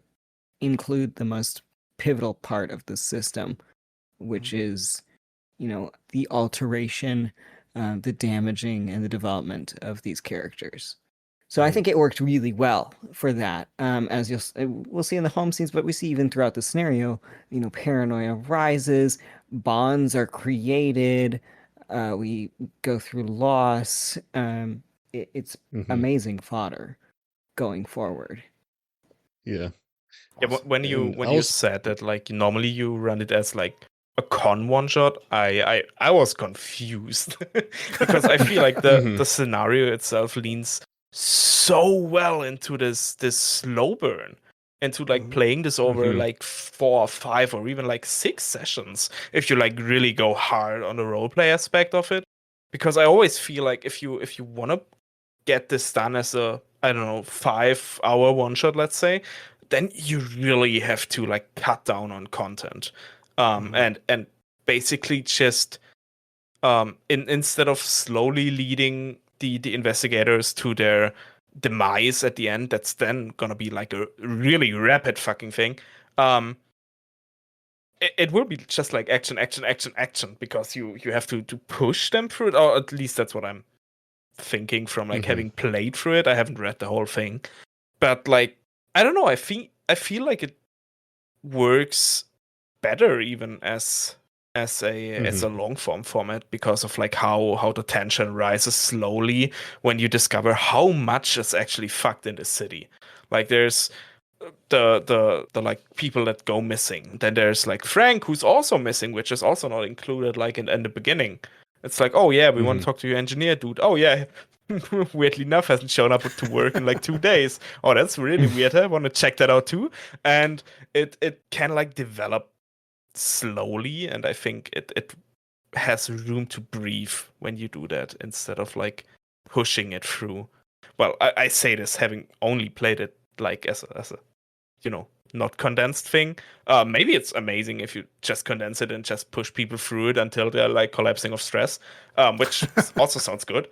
include the most pivotal part of the system, which is, the alteration, the damaging, and the development of these characters. So I think it worked really well for that. As we'll see in the home scenes, but we see even throughout the scenario, paranoia rises, bonds are created, we go through loss. It's amazing fodder going forward. Yeah. Yeah, when you said that, like, normally you run it as like a con one shot, I was confused because I feel like the scenario itself leans so well into this slow burn, into like playing this over like 4 or 5 or even like 6 sessions if you like really go hard on the roleplay aspect of it. Because I always feel like if you want to get this done as a, I don't know, 5-hour one shot, let's say, then you really have to like cut down on content, and basically just instead of slowly leading the investigators to their demise at the end, that's then gonna be like a really rapid fucking thing. It will be just like action, because you have to push them through it, or at least that's what I'm thinking from like having played through it. I haven't read the whole thing, but like, I don't know. I feel like it works better even as a long form format because of like how the tension rises slowly when you discover how much is actually fucked in the city. Like there's the like people that go missing. Then there's like Frank, who's also missing, which is also not included like in the beginning. It's like, oh yeah, we want to talk to your engineer dude. Oh yeah, weirdly enough, hasn't shown up to work in like 2 days. Oh, that's really weird. I want to check that out too. And it can like develop slowly, and I think it has room to breathe when you do that instead of like pushing it through. Well, I say this having only played it like as a not condensed thing. Maybe it's amazing if you just condense it and just push people through it until they're like collapsing of stress, which also sounds good.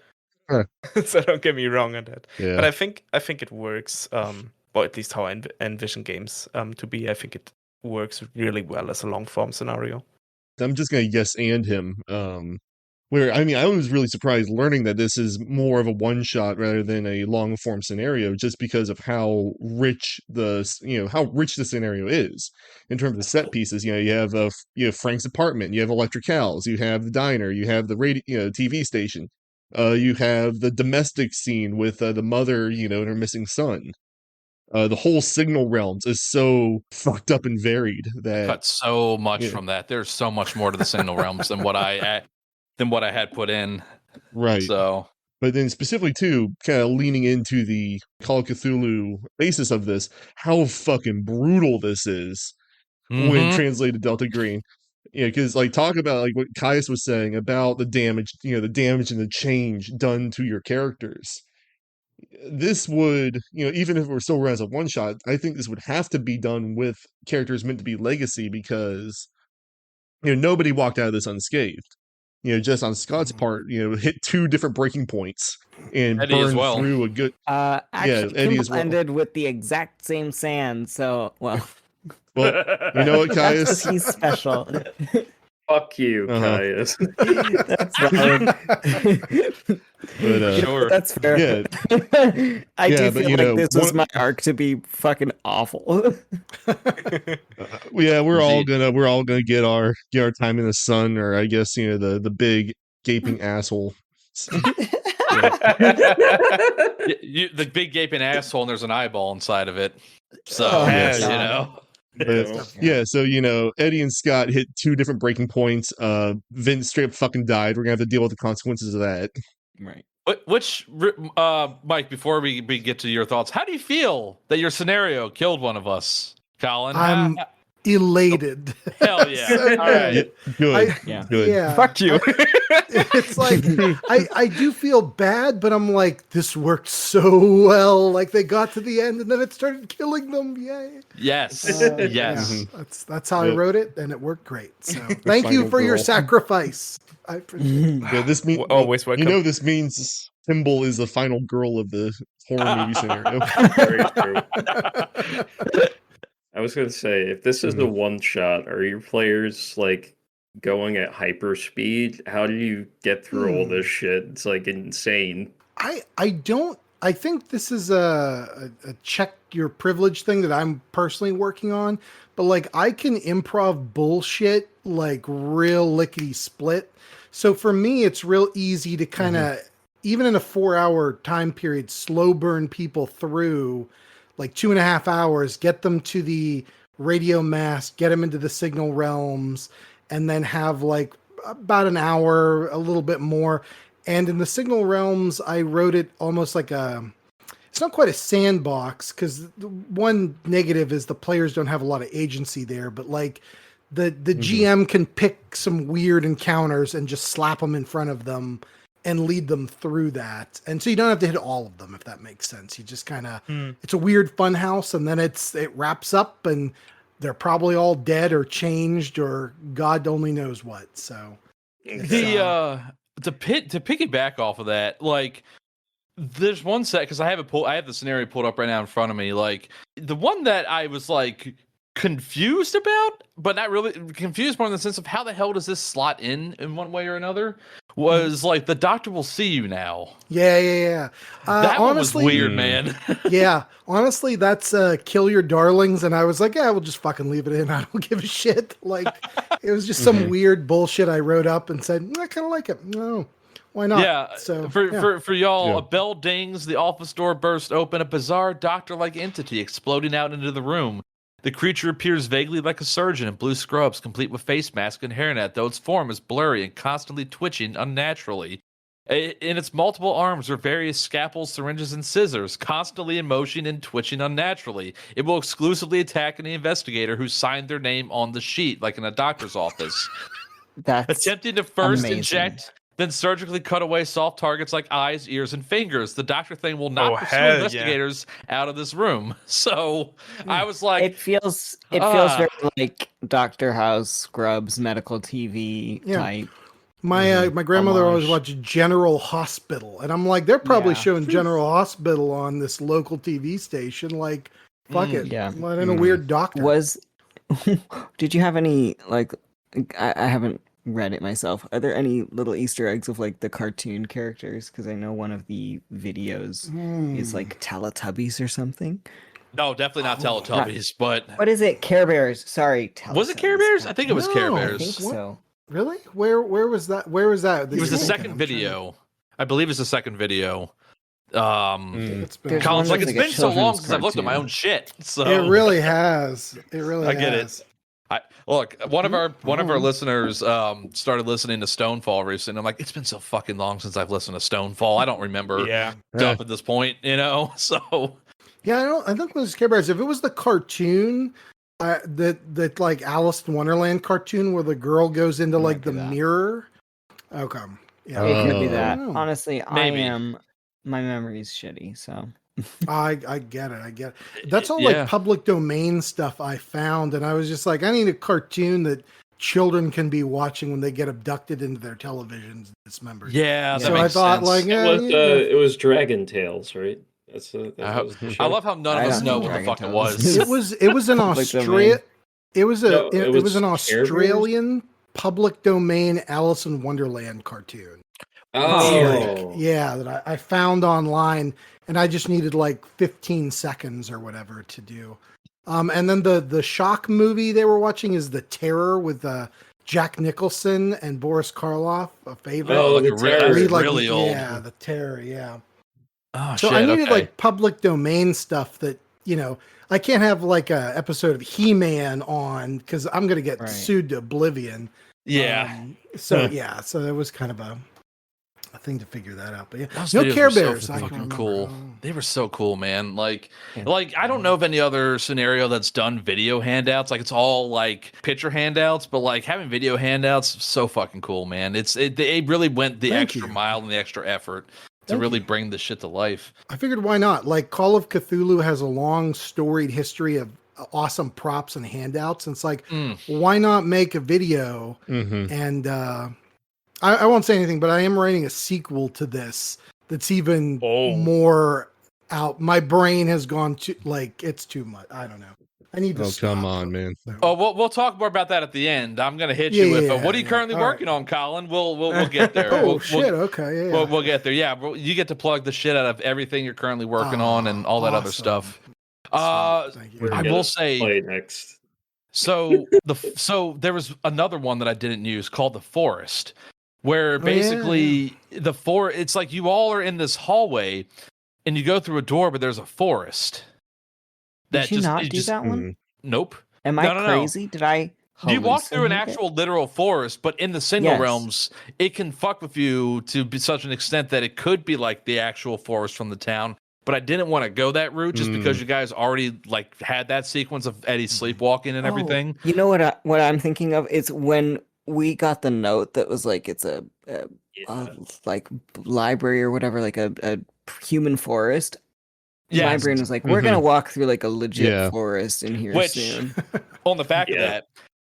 So don't get me wrong on that. Yeah. But I think it works. Or at least how I envision games to be. I think it works really well as a long form scenario. I'm just gonna yes and him. Where I mean, I was really surprised learning that this is more of a one shot rather than a long form scenario, just because of how rich the scenario is in terms of set pieces. You have Frank's apartment, you have electric cows, you have the diner, you have the radio, TV station, you have the domestic scene with the mother, and her missing son. The whole Signal Realms is so fucked up and varied that I cut so much from that. There's so much more to the Signal Realms than what I had put in. Right. So, but then specifically too, kind of leaning into the Call of Cthulhu basis of this, how fucking brutal this is when translated to Delta Green. Because like talk about like what Caius was saying about the damage, the damage and the change done to your characters. This would, even if it were still run as a one shot, I think this would have to be done with characters meant to be legacy because, nobody walked out of this unscathed. Just on Scott's part, hit 2 different breaking points and Eddie as burned well. through a good. Actually, Eddie Kimball as well. ended with the exact same sand, so well. Well, you know what, Caius? That's 'cause he's special. Fuck you, Caius. That's fine. But, sure. That's fair. Yeah. I do but, feel like this was my arc to be fucking awful. We're all gonna get our time in the sun, or I guess the big gaping asshole. The big gaping asshole, and there's an eyeball inside of it. So so Eddie and Scott hit 2 different breaking points. Vince straight up fucking died. We're gonna have to deal with the consequences of that. Right. Which, Mike, before we get to your thoughts, how do you feel that your scenario killed one of us, Colin? I'm elated. Hell yeah. So All right. Good. Good. Yeah. Fuck you. It's like I do feel bad, but I'm like, this worked so well. Like they got to the end and then it started killing them. Yay. Yes. Yeah, that's how I wrote it, and it worked great. So thank you for your sacrifice. I appreciate it. Yeah, this means Always welcome. this means Kimball is the final girl of the horror movie scenario. Very true. I was gonna say, if this is a one shot, are your players like going at hyper speed? How do you get through all this shit? It's like insane. I think this is a check your privilege thing that I'm personally working on, but like I can improv bullshit like real lickety split. So for me, it's real easy to kind of, even in a 4-hour time period, slow burn people through like 2.5 hours, get them to the radio mast, get them into the signal realms, and then have like about an hour, a little bit more. And in the signal realms, I wrote it almost like it's not quite a sandbox, because one negative is the players don't have a lot of agency there, but like the GM can pick some weird encounters and just slap them in front of them and lead them through that. And so you don't have to hit all of them, if that makes sense. You just kind of, it's a weird fun house, and then it wraps up and they're probably all dead or changed or God only knows what. So to piggyback off of that, like there's one set, because I have the scenario pulled up right now in front of me. Like the one that I was like confused about, but not really confused, more in the sense of how the hell does this slot in one way or another, was like the doctor will see you now. Yeah. That one was honestly, weird, man. Yeah, honestly, that's kill your darlings, and I was like, yeah, we'll just fucking leave it in. I don't give a shit. Like, it was just some weird bullshit I wrote up and said, I kind of like it. No, why not? Yeah. So for y'all, a bell dings, the office door bursts open, a bizarre doctor-like entity exploding out into the room. The creature appears vaguely like a surgeon in blue scrubs, complete with face mask and hairnet, though its form is blurry and constantly twitching unnaturally. In its multiple arms are various scalpels, syringes, and scissors, constantly in motion and twitching unnaturally. It will exclusively attack any investigator who signed their name on the sheet, like in a doctor's office. That's attempting to first amazing. Inject, then surgically cut away soft targets like eyes, ears, and fingers. The doctor thing will not pursue investigators out of this room. So I was like, it feels very like Dr. House, Scrubs, medical TV type. My grandmother always watched General Hospital, and I'm like, they're probably showing General Hospital on this local TV station. Like, fuck it, let in a weird doctor. Did you have any like? I haven't read it myself. Are there any little Easter eggs of like the cartoon characters? Because I know one of the videos is like Teletubbies or something. No, definitely not Teletubbies, but what is it? Care Bears. Sorry, was it Care Bears? I think it was Care Bears. I think so. Really? Where was that? Where was that? It was the second video. I believe it's the second video. Colin's like, it's been so long since I've looked at my own shit. So it really has. I get it. Look, one of our listeners started listening to Stonefall recently. I'm like, it's been so fucking long since I've listened to Stonefall. I don't remember stuff at this point, So yeah, I think it was Care Bears. If it was the cartoon, that like Alice in Wonderland cartoon where the girl goes into like the mirror. Okay, yeah, it could be that. Honestly, my memory's shitty, so. I get it. That's all like public domain stuff I found, and I was just like, I need a cartoon that children can be watching when they get abducted into their televisions and dismembered. Yeah, so I thought sense. like it was Dragon Tales, right? I love how none of us know what the fuck it was. It was an Australia. It was an Australian public domain Alice in Wonderland cartoon. Oh, yeah, that I found online, and I just needed like 15 seconds or whatever to do. And then the shock movie they were watching is The Terror with Jack Nicholson and Boris Karloff, a favorite. Oh, The Terror. Really old. Yeah, The Terror, yeah. Oh, so shit, I needed like public domain stuff that, I can't have like a episode of He-Man on because I'm going to get sued to oblivion. Yeah. So it was kind of a thing to figure that out. But yeah, Those no videos Care were so Bears. I can fucking remember. cool. Oh. They were so cool, man. Like Yeah. I don't know of any other scenario that's done video handouts. Like it's all like picture handouts, but like having video handouts, so fucking cool, man. They really went the Thank extra you. mile and the extra effort to Thank really you. bring this shit to life. I figured why not? Like Call of Cthulhu has a long storied history of awesome props and handouts. And it's like, why not make a video? Mm-hmm. And I won't say anything, but I am writing a sequel to this that's even more out. My brain has gone to like, it's too much. I don't know. I need to Oh, stop. come on, man. So- Oh, we'll talk more about that at the end. I'm gonna hit Yeah, you with yeah, what are you yeah. currently All right. working on, Colin? We'll get there. Oh We'll- shit! Okay, yeah. We'll get there. Yeah, you get to plug the shit out of everything you're currently working on and all that other awesome. stuff. Sweet. Thank you. We're I gonna will say, play next. so there was another one that I didn't use called The Forest, where yeah. basically it's like you all are in this hallway and you go through a door, but there's a forest. Did you not do that one? Mm. Nope. Am I No. crazy? Did I? You walk through an hallucinate it? actual literal forest, but in the Signal Yes. realms, it can fuck with you to be such an extent that it could be like the actual forest from the town. But I didn't want to go that route just because you guys already like had that sequence of Eddie sleepwalking and everything. You know what I'm thinking of? It's when we got the note that was like it's a like library or whatever, like a human forest. My Yes. brain was like, we're gonna walk through like a legit Yeah. forest in here Which- soon. On the back of Yeah. that,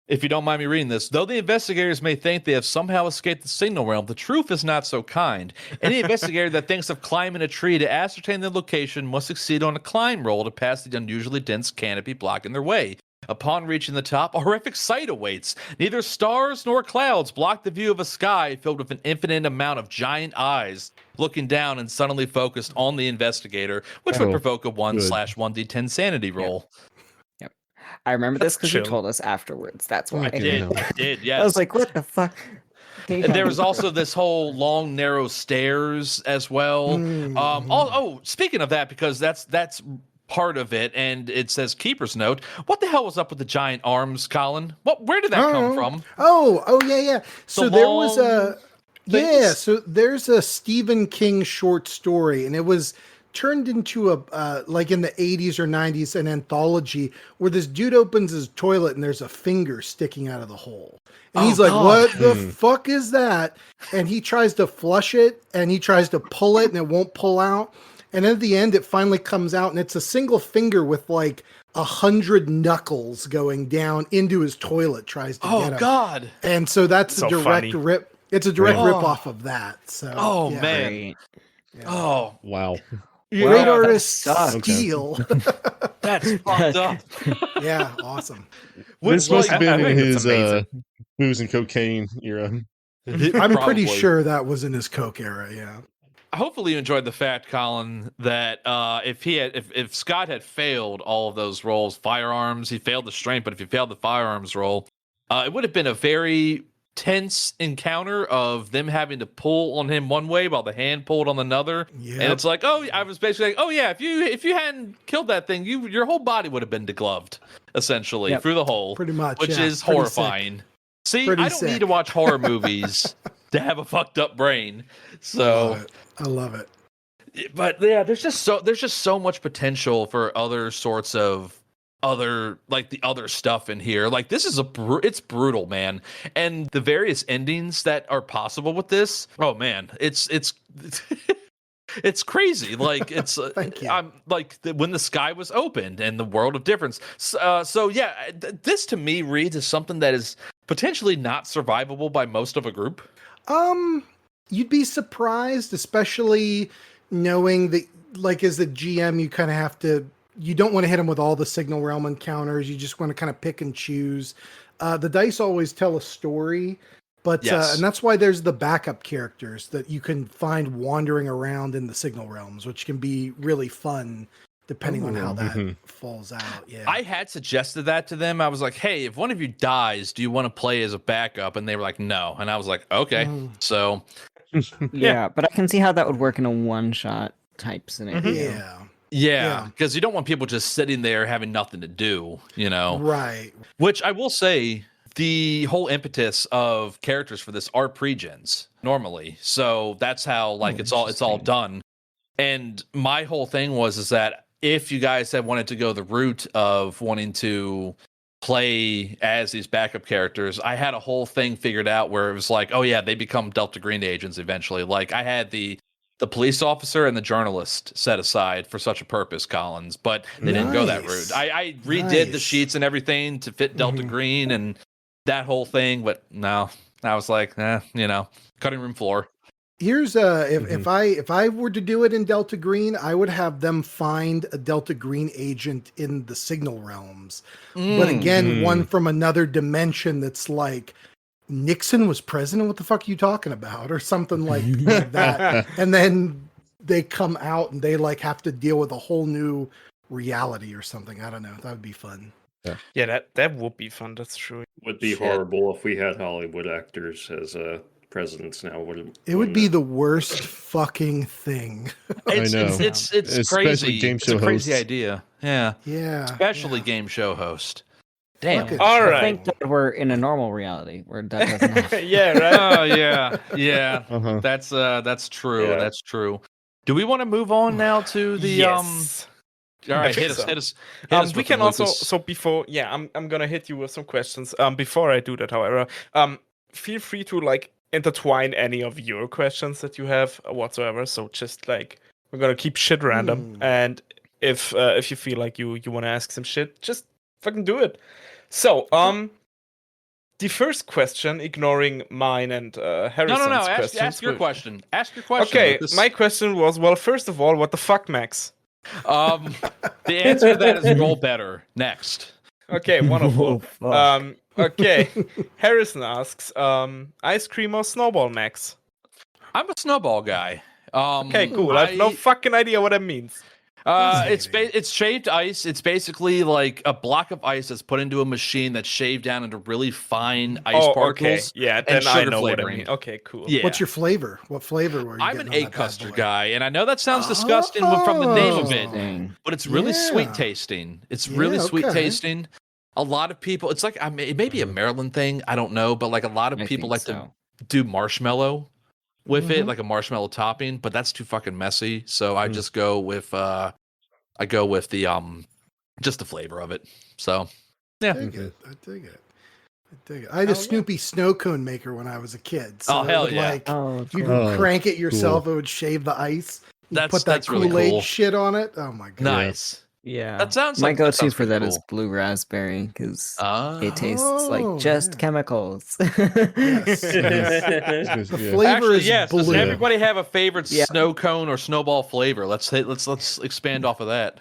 if you don't mind me reading this, though the investigators may think they have somehow escaped the Signal realm, the truth is not so kind. Any investigator that thinks of climbing a tree to ascertain the location must succeed on a climb roll to pass the unusually dense canopy blocking their way. Upon reaching the top, a horrific sight awaits. Neither stars nor clouds block the view of a sky filled with an infinite amount of giant eyes looking down and suddenly focused on the investigator, which would Oh, provoke a 1 good. / 1d10 sanity roll. I remember this because you chill. told us afterwards. That's why. Okay. It did, yes. I was like, what the fuck? Can you And tell there me? was also this whole long, narrow stairs as well. Speaking of that, because that's part of it, and it says keeper's note. What the hell was up with the giant arms, Colin? Where did that come from? Oh, yeah. So there was a things? So there's a Stephen King short story, and it was turned into a like in the 80s or 90s an anthology where this dude opens his toilet and there's a finger sticking out of the hole. And he's like, God. what the fuck is that? And he tries to flush it and he tries to pull it and it won't pull out. And at the end, it finally comes out and it's a single finger with like 100 knuckles going down into his toilet, tries to get Oh him. God! And so that's So a direct funny. rip. It's a direct Oh. rip off of that. So Oh yeah. man! Great. Yeah. Oh, Wow. Great yeah, artist sucks. Steele. that's fucked up. Yeah, awesome. This Like, must have been I in think that's his amazing. booze and cocaine era. I'm Probably. pretty sure that was in his Coke era. Yeah. Hopefully you enjoyed the fact, Colin, that if Scott had failed all of those rolls, firearms, he failed the strength, but if he failed the firearms roll, it would have been a very tense encounter of them having to pull on him one way while the hand pulled on another. Yep. And it's like, I was basically like, oh yeah, if you hadn't killed that thing, your whole body would have been degloved, essentially, Yep. through the hole. Pretty much. Which yeah. is Pretty horrifying. See, Pretty I don't need sick. to watch horror movies to have a fucked up brain. sick. So I love it. but yeah, there's just so much potential for other sorts of other stuff in here. Like this is it's brutal, man. And the various endings that are possible with this, oh man, it's it's crazy. Like it's Thank you. I'm like when the sky was opened and the world of difference. So yeah, this to me reads as something that is potentially not survivable by most of a group. You'd be surprised, especially knowing that, like, as the GM, you kind of have to. You don't want to hit them with all the Signal Realm encounters. You just want to kind of pick and choose. The dice always tell a story, but Yes. and that's why there's the backup characters that you can find wandering around in the Signal Realms, which can be really fun depending on how that falls out. Yeah, I had suggested that to them. I was like, hey, if one of you dies, do you want to play as a backup? And they were like, no. And I was like, okay. So Yeah, but I can see how that would work in a one-shot type scenario. yeah, yeah, because you don't want people just sitting there having nothing to do, you know? right. Which I will say, the whole impetus of characters for this are pre-gens normally. So that's how like it's all done. And my whole thing is that if you guys had wanted to go the route of wanting to play as these backup characters, I had a whole thing figured out where it was like, oh yeah, they become Delta Green agents eventually. Like I had the police officer and the journalist set aside for such a purpose, Collins, but they didn't go that route. I redid the sheets and everything to fit Delta Green and that whole thing, but no, I was like, cutting room floor. Here's if I were to do it in Delta Green, I would have them find a Delta Green agent in the Signal Realms. But again, one from another dimension that's like Nixon was president. What the fuck are you talking about? Or something like that. And then they come out and they like have to deal with a whole new reality or something. I don't know. That would be fun. Yeah, that would be fun. That's true. Would be horrible if we had Hollywood actors as presidents now. It would be the worst fucking thing. It's Especially crazy. game It's show a crazy hosts. idea. Yeah. Yeah. Especially game show host. Damn. All I right. think that we're in a normal reality where that doesn't happen. Yeah, right. Oh yeah. Uh-huh. That's true. Yeah. That's true. Do we want to move on now to the Yes. All right, think hit us, so. hit us. We can also before I'm gonna hit you with some questions. Before I do that, however, feel free to like intertwine any of your questions that you have whatsoever. So just like we're gonna keep shit random, and if you feel like you want to ask some shit, just fucking do it. So the first question, ignoring mine and Harrison's No. questions. Ask your question. Ask your question. Okay, Lucas. my question was, well, first of all, what the fuck, Max? The answer to that is roll better. Next. Okay, wonderful. Oh, fuck. Okay. Harrison asks, ice cream or snowball, Max? I'm a snowball guy. Okay, cool. I have no fucking idea what that means. It's shaved ice. It's basically like a block of ice that's put into a machine that's shaved down into really fine ice particles. Okay. Yeah, and then I sugar know flavoring. what I mean. Okay, cool. Yeah. What's your flavor? What flavor were you I'm getting an on egg that bad custard boy? guy, and I know that sounds disgusting from the name of it, Interesting. but it's really Yeah. sweet tasting. It's really sweet okay. tasting. A lot of people, it's like it may be a Maryland thing, I don't know, but like a lot of I people think like to do marshmallow with it, like a marshmallow topping, but that's too fucking messy. So I just go with the just the flavor of it. So I dig it. I had a Snoopy snow cone maker when I was a kid. So Oh, hell it would, yeah. like, Oh, you cool. could crank it yourself, it would shave the ice. You That's- put that that's really Kool-Aid cool. shit on it. Oh my god. nice. Yeah. That sounds My like go-to for pretty that is cool. blue raspberry because it tastes Oh, like just yeah. chemicals. Yes. Yeah. The flavor is yes. blue. Does everybody have a favorite Yeah. snow cone or snowball flavor? Let's expand off of that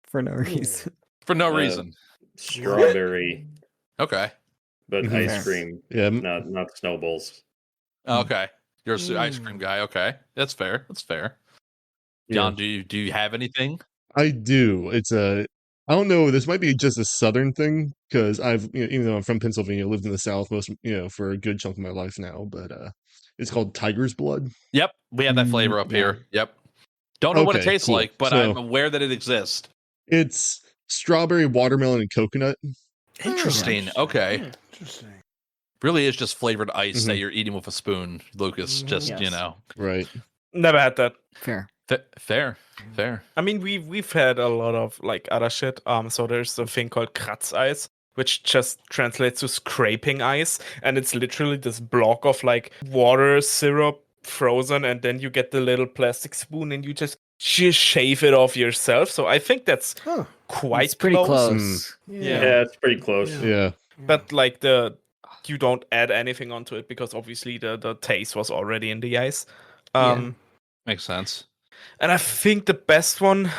For no reason. for no reason. Strawberry, Okay. but Mhm. ice Fair. cream, Yeah. not snowballs. Okay. You're a ice cream guy. Okay. That's fair. That's fair. John, do you have anything? I do. I don't know. This might be just a southern thing because even though I'm from Pennsylvania, lived in the South for a good chunk of my life now. But it's called Tiger's Blood. Yep. We have that flavor up here. Yep. Don't know what it Okay, tastes cool. like, but So- I'm aware that it exists. It's strawberry, watermelon, and coconut. Interesting. Okay. Interesting. Really is just flavored ice that you're eating with a spoon, Lucas. Just, Yes. Right. Never had that. Fair. Fair. I mean, we've had a lot of like other shit. So there's a thing called Kratzeis, which just translates to scraping ice, and it's literally this block of like water syrup frozen, and then you get the little plastic spoon and you just shave it off yourself. So I think that's Huh. quite It's pretty close. Yeah. Yeah, it's pretty close. Yeah. But like you don't add anything onto it because obviously the taste was already in the ice. Makes sense. And I think the best one,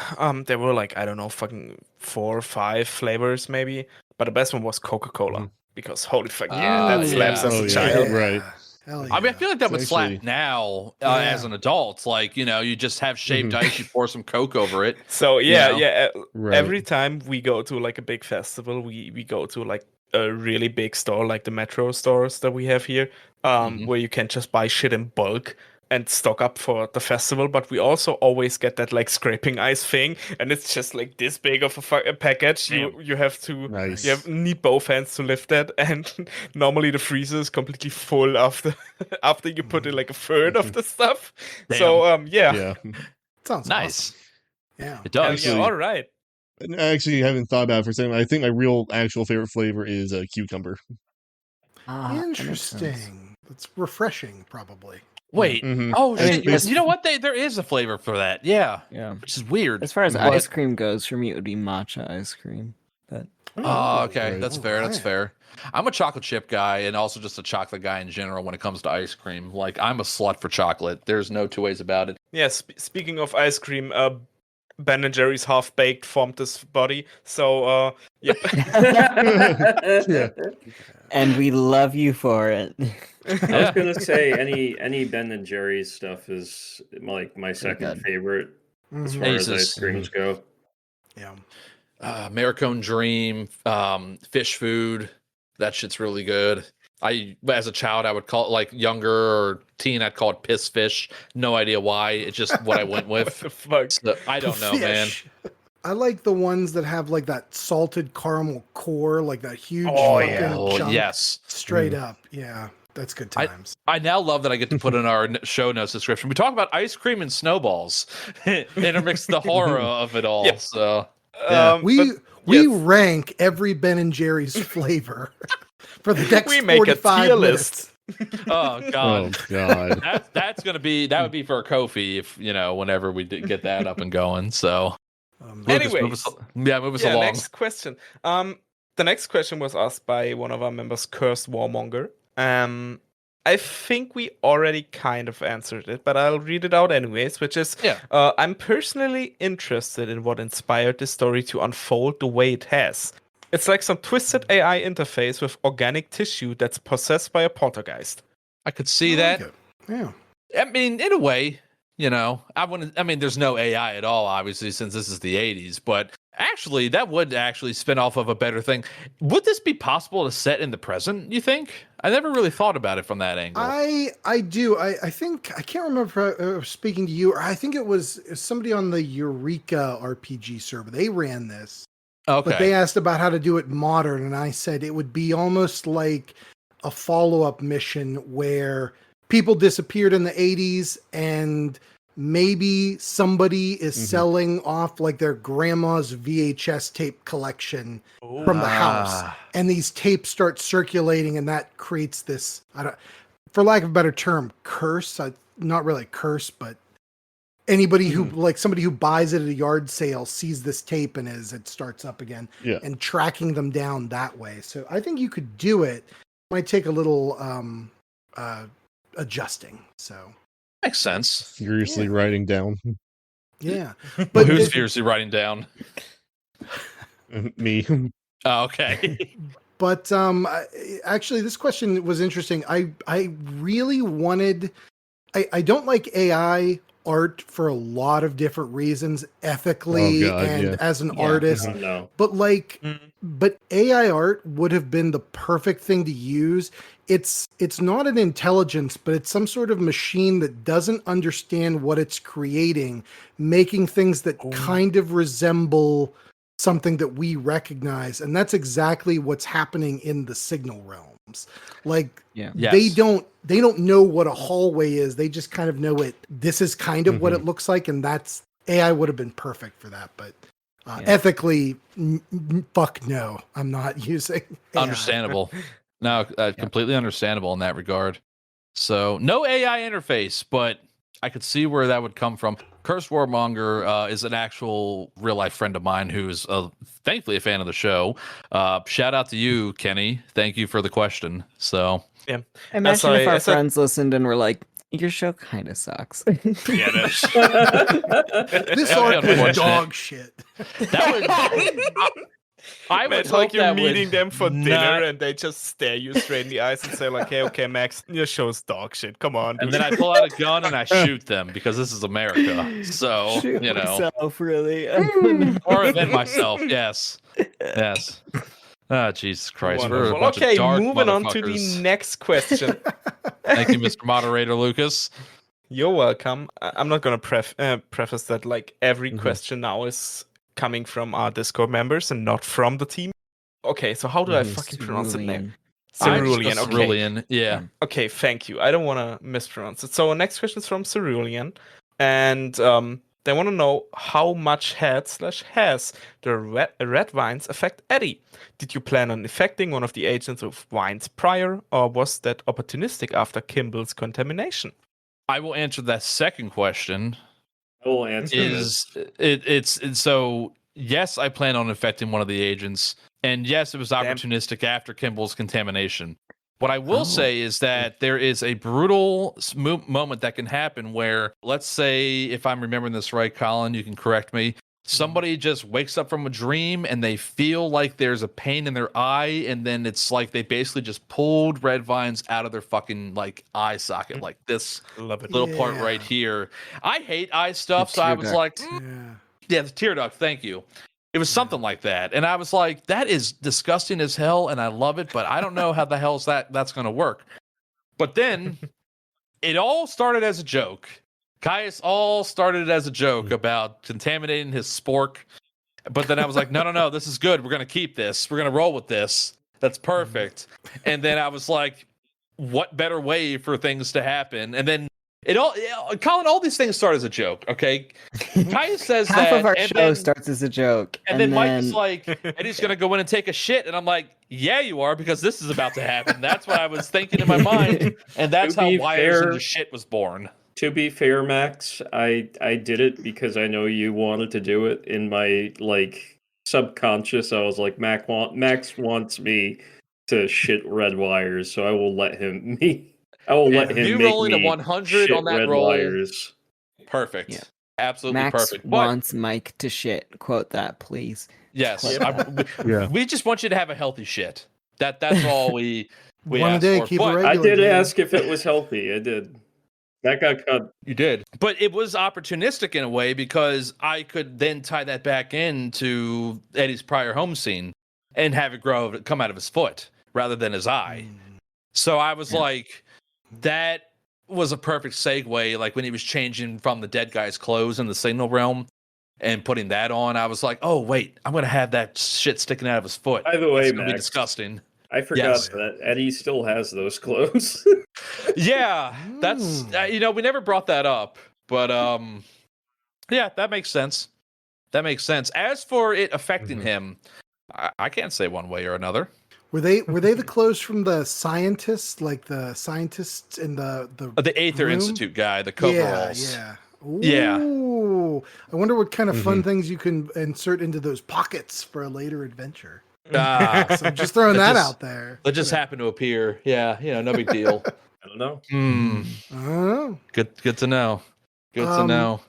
there were like, I don't know, fucking 4 or 5 flavors maybe. But the best one was Coca-Cola. Because holy fuck, that slaps as Oh, a yeah. child. Right. Hell yeah. I mean, I feel like that It's would actually- slap now Yeah. as an adult. Like, you just have shaved ice, you pour some Coke over it. So Right. every time we go to like a big festival, we go to like a really big store, like the Metro stores that we have here, where you can just buy shit in bulk. and stock up for the festival, but we also always get that like scraping ice thing, and it's just like this big of a package. You have to Nice. need both hands to lift it, and normally the freezer is completely full after you put in like a third of the stuff. Damn. So Yeah. Sounds Nice. awesome. Yeah. It hell does. yeah, Actually- all right. I actually haven't thought about it for a second. I think my real actual favorite flavor is cucumber. That makes sense. Interesting. That's refreshing, probably. Wait. Mhm. Oh, That's shit. basi- You know what? There is a flavor for that. Yeah. Yeah. Which is weird. As far as But- ice cream goes, for me it would be matcha ice cream. But Oh, okay. Right. That's fair. That's Alright. fair. I'm a chocolate chip guy and also just a chocolate guy in general when it comes to ice cream. Like, I'm a slut for chocolate. There's no two ways about it. Yeah, speaking of ice cream, Ben and Jerry's Half Baked formed this body. So, yep. Yeah. and we love you for it. I was gonna say any Ben and Jerry's stuff is like my second good. favorite as Mhm. far as Aces. ice creams go. Yeah. Americone Dream, fish food. That shit's really good. As a child, I would call it, like younger or teen, I'd call it piss fish. No idea why. It's just what I went What with. the fuck? So, I don't know, man. Fish. I like the ones that have like that salted caramel core, like that huge Oh, fucking yeah. Oh, chunk yes. straight up. Yeah, that's good times. I now love that I get to put in our show notes description. We talk about ice cream and snowballs, intermix the horror of it all. Yep. So Yeah. we but we yes. rank every Ben and Jerry's flavor for the next We make a 45 tier minutes. list. oh Oh god, God. that would be for Kofi if whenever we get that up and going. So Anyways. move us Yeah, along. next question. The next question was asked by one of our members, Cursed Warmonger. I think we already kind of answered it, but I'll read it out anyways, which is, Yeah. I'm personally interested in what inspired this story to unfold the way it has. It's like some twisted AI interface with organic tissue that's possessed by a poltergeist. I could see I that. like it. Yeah. I mean, in a way, I mean, there's no AI at all, obviously, since this is the 80s, but actually, that would actually spin off of a better thing. Would this be possible to set in the present, you think? I never really thought about it from that angle. I do. I think I can't remember speaking to you, or I think it was somebody on the Eureka RPG server. They ran this, Okay. but they asked about how to do it modern, and I said it would be almost like a follow-up mission where people disappeared in the 80s and maybe somebody is selling off like their grandma's VHS tape collection from the house, and these tapes start circulating, and that creates this, for lack of a better term, curse. Not really curse, but anybody who like somebody who buys it at a yard sale sees this tape and it starts up again, Yeah. and tracking them down that way. So I think you could do it. Might take a little adjusting. So Makes sense. Furiously writing down yeah, But but who's it- fiercely writing down? me. Oh, okay. But actually, this question was interesting. I really wanted. I don't like AI art for a lot of different reasons, ethically Oh, God, and yeah. as an Yeah. artist. Oh, no. But like, Mm. but AI art would have been the perfect thing to use. It's not an intelligence, but it's some sort of machine that doesn't understand what it's creating, making things that kind of resemble something that we recognize, and that's exactly what's happening in the Signal realms. Like, Yeah. they Yes. don't know what a hallway is. They just kind of know it. This is kind of what it looks like, and that's AI would have been perfect for that. But ethically, fuck no, I'm not using AI. Understandable. No, completely understandable in that regard. So no AI interface, but I could see where that would come from. Cursed Warmonger is an actual real life friend of mine who's thankfully a fan of the show. Shout out to you, Kenny. Thank you for the question. So Yeah. Imagine if our as I- friends listened and were like, "Your show kind of sucks." yeah, that's- This That'd art be was unfortunate. dog shit. that would. I would Imagine like hope you're that would meeting them for not- dinner and they just stare you straight in the eyes and say like, "Hey, okay, Max, your show's dog shit. Come on." And dude." then I pull out a gun and I shoot them because this is America. So Shoot you know, myself, really. or then myself. Yes, yes. Ah, Jesus Christ. We're a Wonderful. bunch of Okay, dark moving on to the motherfuckers. next question. Thank you, Mr. Moderator Lucas. You're welcome. I'm not gonna preface that like every Mhm. question now is coming from our Discord members and not from the team. Okay, so how do I Mhm. fucking pronounce the name? Cerulean. Cerulean. Okay. Cerulean. Yeah. Okay, thank you. I don't want to mispronounce it. So, our next question is from Cerulean, and they want to know how much has the red vines affect Eddie? Did you plan on affecting one of the agents of vines prior, or was that opportunistic after Kimball's contamination? I will answer that second question. I will answer It's so yes, I plan on infecting one of the agents, and yes, it was Damn. opportunistic after Kimball's contamination. What I will Oh. say is that there is a brutal moment that can happen where, let's say, if I'm remembering this right, Colin, you can correct me. Somebody just wakes up from a dream and they feel like there's a pain in their eye, and then it's like they basically just pulled red vines out of their fucking like eye socket, like this Love it. little part right here. I hate eye stuff, so I tear was duct. like, Yeah. the tear duct. Thank you. It was something like that, and I was like, that is disgusting as hell, and I love it, but I don't know how the hell's that's going to work. But then it all started as a joke. Caius all started as a joke about contaminating his spork. But then I was like, no, this is good. We're going to keep this. We're going to roll with this. That's perfect. And then I was like, what better way for things to happen? And then Colin, all these things start as a joke, okay? Caius says Half that. of our and show then, starts as a joke. and then Mike is like, Eddie's going to go in and take a shit. And I'm like, yeah, you are, because this is about to happen. That's what I was thinking in my mind. And that's To how be Wires fair- into Shit was born. To be fair, Max, I did it because I know you wanted to do it. In my like subconscious, I was like, Max wants me to shit red wires, so I will let him I will let him You make rolling a me 100 shit on that red roll. wires. Perfect. Yeah. Absolutely Max perfect. But wants Mike to shit. Quote that, please. yes, Clip Yeah. we just want you to have a healthy shit. That's all we One a ask day, for. keep it But regular. I did baby. ask if it was healthy. I did. That got cut. you did. But it was opportunistic in a way because I could then tie that back into Eddie's prior home scene and have it come out of his foot rather than his eye. So I was Yeah. like, that was a perfect segue. Like when he was changing from the dead guy's clothes in the signal realm and putting that on, I was like, oh, wait, I'm going to have that shit sticking out of his foot. By the way, That's going to be Max, disgusting. I forgot Yes. that Eddie still has those clothes. Yeah, that's, we never brought that up. But yeah, that makes sense. That makes sense. As for it affecting him, I can't say one way or another. Were they the clothes from the scientists, like the scientists in the The Aether room? Institute guy, the coveralls. Yeah. Yeah. Ooh. I wonder what kind of fun things you can insert into those pockets for a later adventure. So I'm just throwing that out there. That just happened to appear. Yeah, no big deal. I don't know. Oh. Good to know. Good to know.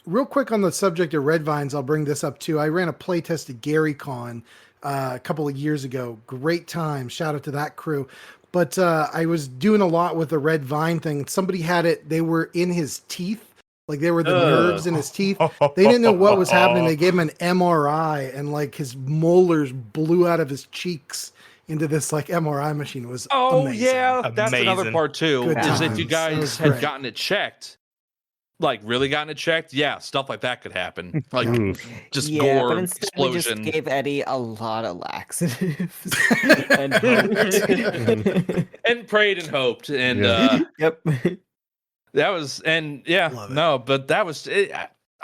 Real quick on the subject of red vines, I'll bring this up too. I ran a playtest at GaryCon a couple of years ago. Great time. Shout out to that crew. But I was doing a lot with the red vine thing. Somebody had it. They were in his teeth. Like they were the nerves in his teeth. They didn't know what was happening. They gave him an MRI and like his molars blew out of his cheeks into this like MRI machine. It was amazing. Yeah, that's another Amazing. part too. Good Is if times. you That guys was had great. gotten it checked, like really gotten it checked, yeah, stuff like that could happen. Like just gore, but instead explosion. we just gave Eddie a lot of laxatives and hoped. And prayed and hoped. And Yep. that was, and yeah, Love it. no, but that was it.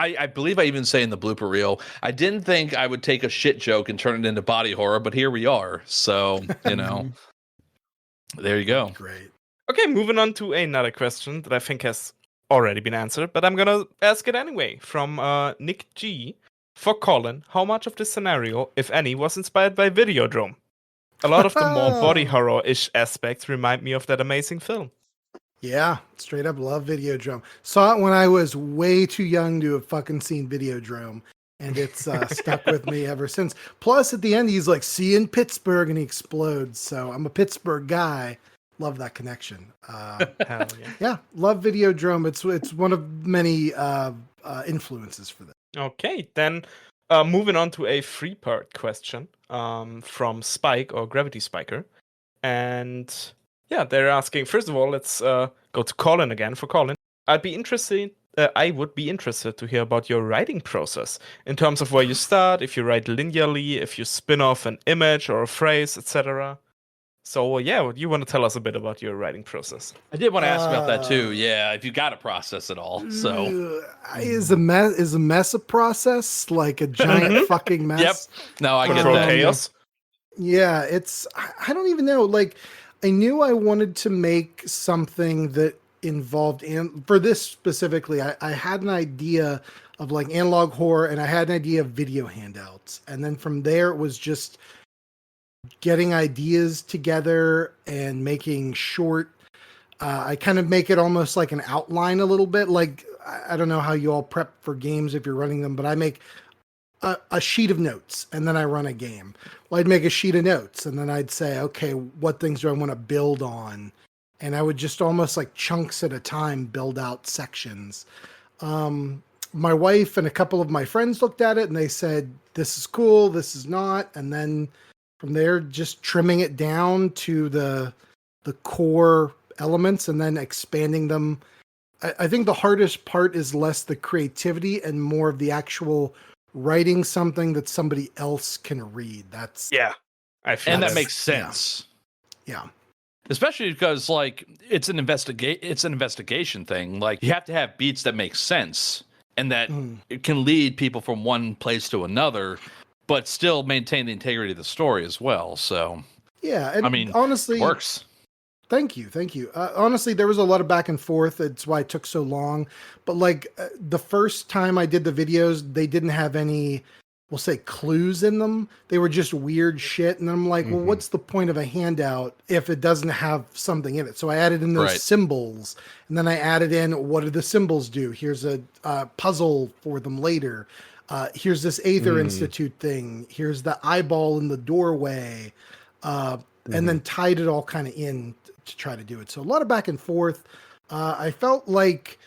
I believe I even say in the blooper reel, I didn't think I would take a shit joke and turn it into body horror, but here we are. So, there you go. Great. Okay, moving on to another question that I think has already been answered, but I'm gonna ask it anyway. From Nick G. For Colin, how much of this scenario, if any, was inspired by Videodrome? A lot of the more body horror-ish aspects remind me of that amazing film. Yeah, straight up love Videodrome. Saw it when I was way too young to have fucking seen Videodrome. And it's stuck with me ever since. Plus, at the end, he's like, see you in Pittsburgh, and he explodes. So I'm a Pittsburgh guy. Love that connection. Hell yeah. Yeah, love Videodrome. It's one of many influences for this. Okay, then moving on to a three-part question from Spike or Gravity Spiker. And yeah, they're asking, first of all, let's go to Colin again. For Colin, I'd be interested. I would be interested to hear about your writing process in terms of where you start, if you write linearly, if you spin off an image or a phrase, etc. So yeah, you want to tell us a bit about your writing process? I did want to ask about that too. Yeah, if you got a process at all. So Is a mess a process, like a giant fucking mess? Yep. No, I get Control that. chaos. Yeah, I don't even know. Like, I knew I wanted to make something that involved, and for this specifically, I had an idea of like analog horror, and I had an idea of video handouts, and then from there it was just getting ideas together and making short. I kind of make it almost like an outline a little bit. Like, I don't know how you all prep for games if you're running them, but I make a sheet of notes and then I run a game. Well, I'd make a sheet of notes and then I'd say, okay, what things do I want to build on? And I would just almost like chunks at a time build out sections. My wife and a couple of my friends looked at it and they said, this is cool, this is not. And then from there, just trimming it down to the core elements and then expanding them. I think the hardest part is less the creativity and more of the actual writing something that somebody else can read. That's I feel And that this. makes sense. yeah. Especially because like it's an investigation thing. Like you have to have beats that make sense and that it can lead people from one place to another, but still maintain the integrity of the story as well. So Yeah, and I mean, honestly, it works. Thank you. Honestly, there was a lot of back and forth. That's why it took so long. But like the first time I did the videos, they didn't have any, we'll say, clues in them. They were just weird shit. And I'm like, well, what's the point of a handout if it doesn't have something in it? So I added in those symbols, and then I added in, what do the symbols do? Here's a puzzle for them later. Here's this Aether Institute thing. Here's the eyeball in the doorway. And then tied it all kind of in to try to do it. So a lot of back and forth. I felt like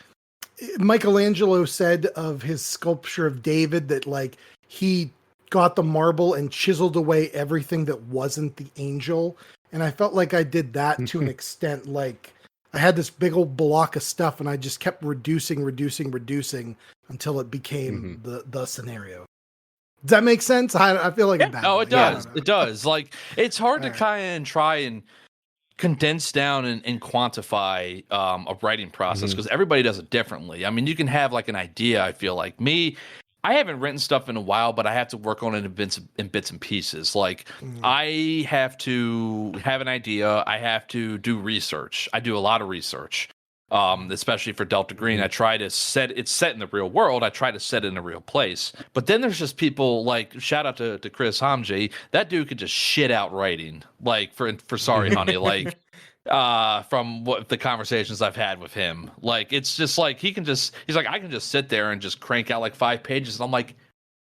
Michelangelo said of his sculpture of David that like he got the marble and chiseled away everything that wasn't the angel. And I felt like I did that to an extent. Like I had this big old block of stuff and I just kept reducing until it became the scenario. Does that make sense? I feel like it does. No, it does. It does. Like it's hard to kind of try and condense down and quantify a writing process because everybody does it differently. I mean, you can have like an idea. I feel like I haven't written stuff in a while, but I have to work on it in bits and pieces. Like I have to have an idea. I have to do research. I do a lot of research. Especially for Delta Green, I try to it's set in the real world. I try to set it in a real place. But then there's just people like, shout out to Chris Hamji. That dude could just shit out writing. Like for Sorry Honey, like from what the conversations I've had with him. Like it's just like he's like, I can just sit there and just crank out like 5 pages. And I'm like,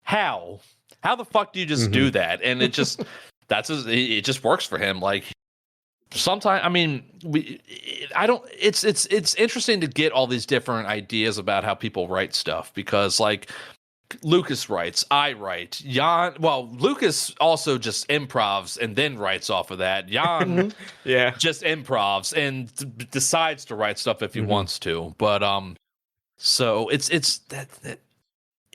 how the fuck do you just do that? And it just it just works for him. Like sometimes, I mean, it's interesting to get all these different ideas about how people write stuff because like Lukas writes, I write, Lukas also just improvs and then writes off of that. Jan just improvs and decides to write stuff if he wants to. But so it's that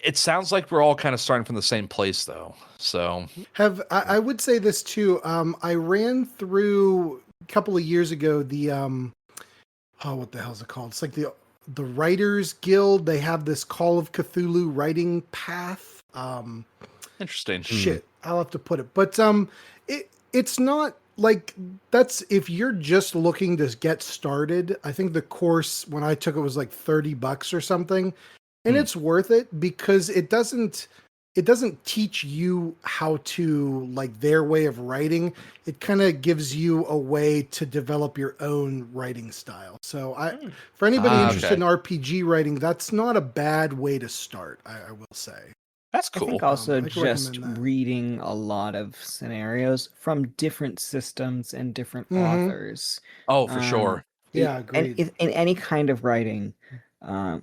it sounds like we're all kind of starting from the same place though. So I would say this too. I ran through a couple of years ago the what the hell is it called? It's like the Writers Guild. They have this Call of Cthulhu writing path. Interesting. Shit, I'll have to put it. But it's not like that's if you're just looking to get started. I think the course when I took it was like $30 or something. And it's worth it because it doesn't teach you how to like their way of writing. It kind of gives you a way to develop your own writing style. So for anybody interested in RPG writing, that's not a bad way to start. I will say. That's cool. I think also I can just recommend that. reading a lot of scenarios from different systems and different authors. Oh, for sure. Yeah, And agreed. in any kind of writing,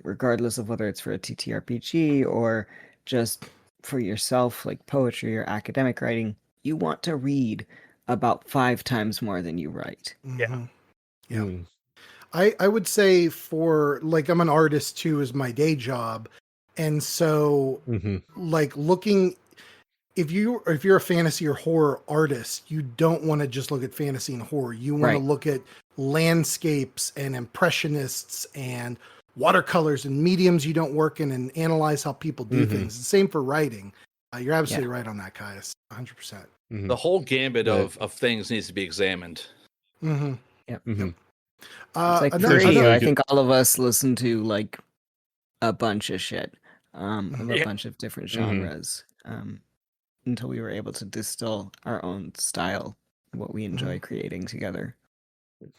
regardless of whether it's for a TTRPG or just for yourself, like poetry or academic writing, you want to read about 5 times more than you write. Yeah. I would say for like I'm an artist too is my day job, and so like looking if you're a fantasy or horror artist, you don't want to just look at fantasy and horror. You want to look at landscapes and impressionists and watercolors and mediums you don't work in and analyze how people do things. The same for writing. You're absolutely right on that, Caius. 100%. The whole gambit of things needs to be examined. Yep. Yep. It's like for you, I think all of us listen to like a bunch of shit, of a bunch of different genres, until we were able to distill our own style, what we enjoy creating together.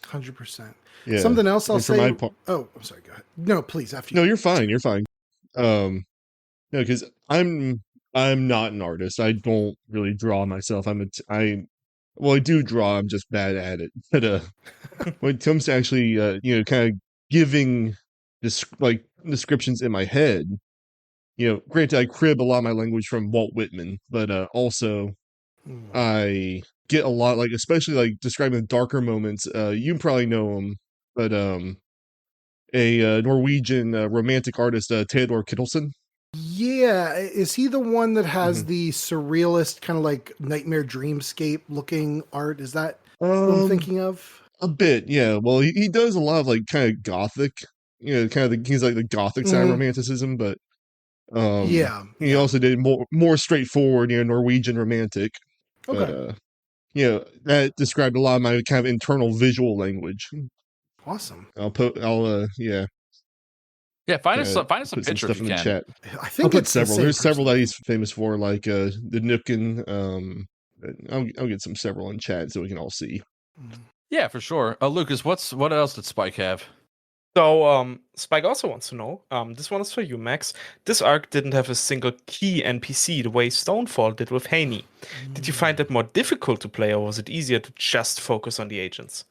100%. Yeah. Something else I'll And for say. my part- Oh, I'm sorry. Go ahead. No, please. After No, you. you're fine. You're fine. No, because I'm not an artist. I don't really draw myself. I do draw. I'm just bad at it. But when it comes to actually, kind of giving descriptions in my head, granted, I crib a lot of my language from Walt Whitman, but also I get a lot, like especially like describing the darker moments. You probably know him, but a Norwegian romantic artist, Theodor Kittelsen. Yeah, is he the one that has the surrealist kind of like nightmare dreamscape looking art? Is that what I'm thinking of? A bit, yeah. Well, he does a lot of like kind of gothic, he's like the gothic side of romanticism, but he also did more straightforward, Norwegian romantic. Okay. But that described a lot of my kind of internal visual language. Awesome. Yeah, find us some pictures stuff if in you the can. chat. I think I'll put it's several. The There's same several that person. he's famous for, like the Nookin. I'll get some several in chat so we can all see. Yeah, for sure. Lucas, what else did Spike have? So, Spike also wants to know, this one is for you, Max. This arc didn't have a single key NPC the way Stonefall did with Haney. Did you find it more difficult to play, or was it easier to just focus on the agents?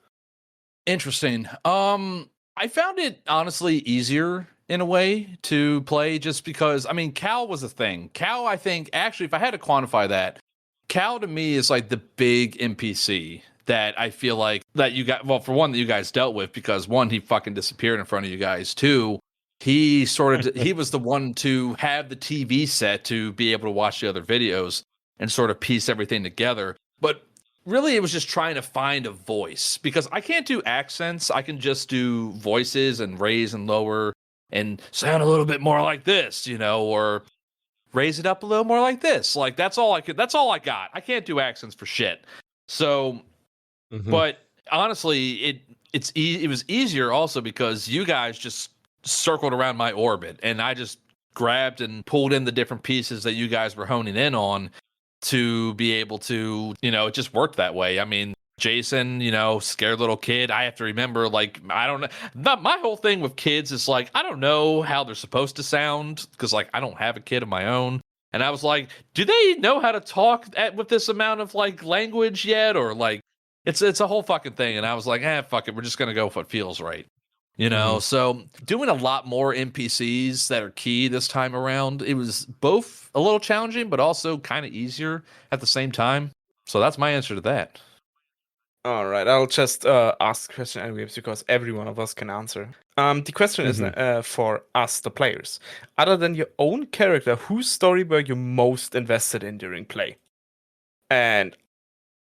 Interesting. I found it honestly easier in a way to play just because, I mean, Cal was a thing. Cal, I think, actually, if I had to quantify that, Cal to me is like the big NPC that I feel like that you got, well, for one, that you guys dealt with, because one, he fucking disappeared in front of you guys. Two, he was the one to have the TV set to be able to watch the other videos and sort of piece everything together. But really, it was just trying to find a voice, because I can't do accents. I can just do voices and raise and lower and sound a little bit more like this, or raise it up a little more like this. Like that's all I got. I can't do accents for shit. So, but honestly, it was easier also because you guys just circled around my orbit and I just grabbed and pulled in the different pieces that you guys were honing in on to be able to, it just worked that way. I mean, Jason, scared little kid. I have to remember, like, I don't know. My whole thing with kids is like, I don't know how they're supposed to sound because, like, I don't have a kid of my own. And I was like, do they know how to talk with this amount of like language yet? Or like, it's a whole fucking thing. And I was like, fuck it. We're just going to go with what feels right. So doing a lot more NPCs that are key this time around, it was both a little challenging, but also kind of easier at the same time. So that's my answer to that. All right, I'll just ask the question anyways because every one of us can answer. The question is for us, the players. Other than your own character, whose story were you most invested in during play? And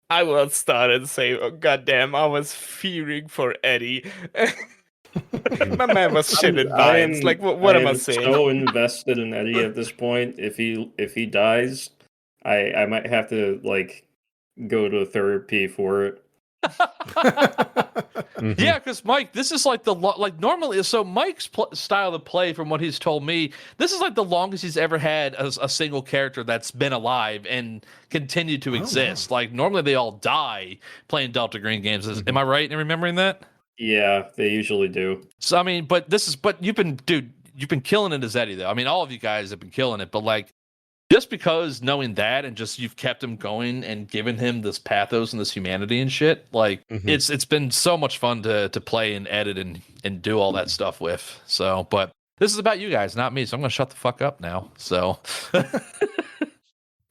I will start and say, oh, goddamn, I was fearing for Eddie. My man was shit in vines. Like, what am I saying? I'm so invested in Eddie at this point. If he dies, I might have to like go to therapy for it. Yeah, because Mike, this is like normally. So Mike's style of play, from what he's told me, this is like the longest he's ever had a single character that's been alive and continued to exist. Like normally they all die playing Delta Green games. Am I right in remembering that? Yeah, they usually do. So I mean, but you've been killing it as Eddie though. I mean, all of you guys have been killing it, but like, just because knowing that and just you've kept him going and given him this pathos and this humanity and shit, like it's been so much fun to play and edit and do all that stuff with. So, but this is about you guys, not me. So I'm gonna shut the fuck up now. So,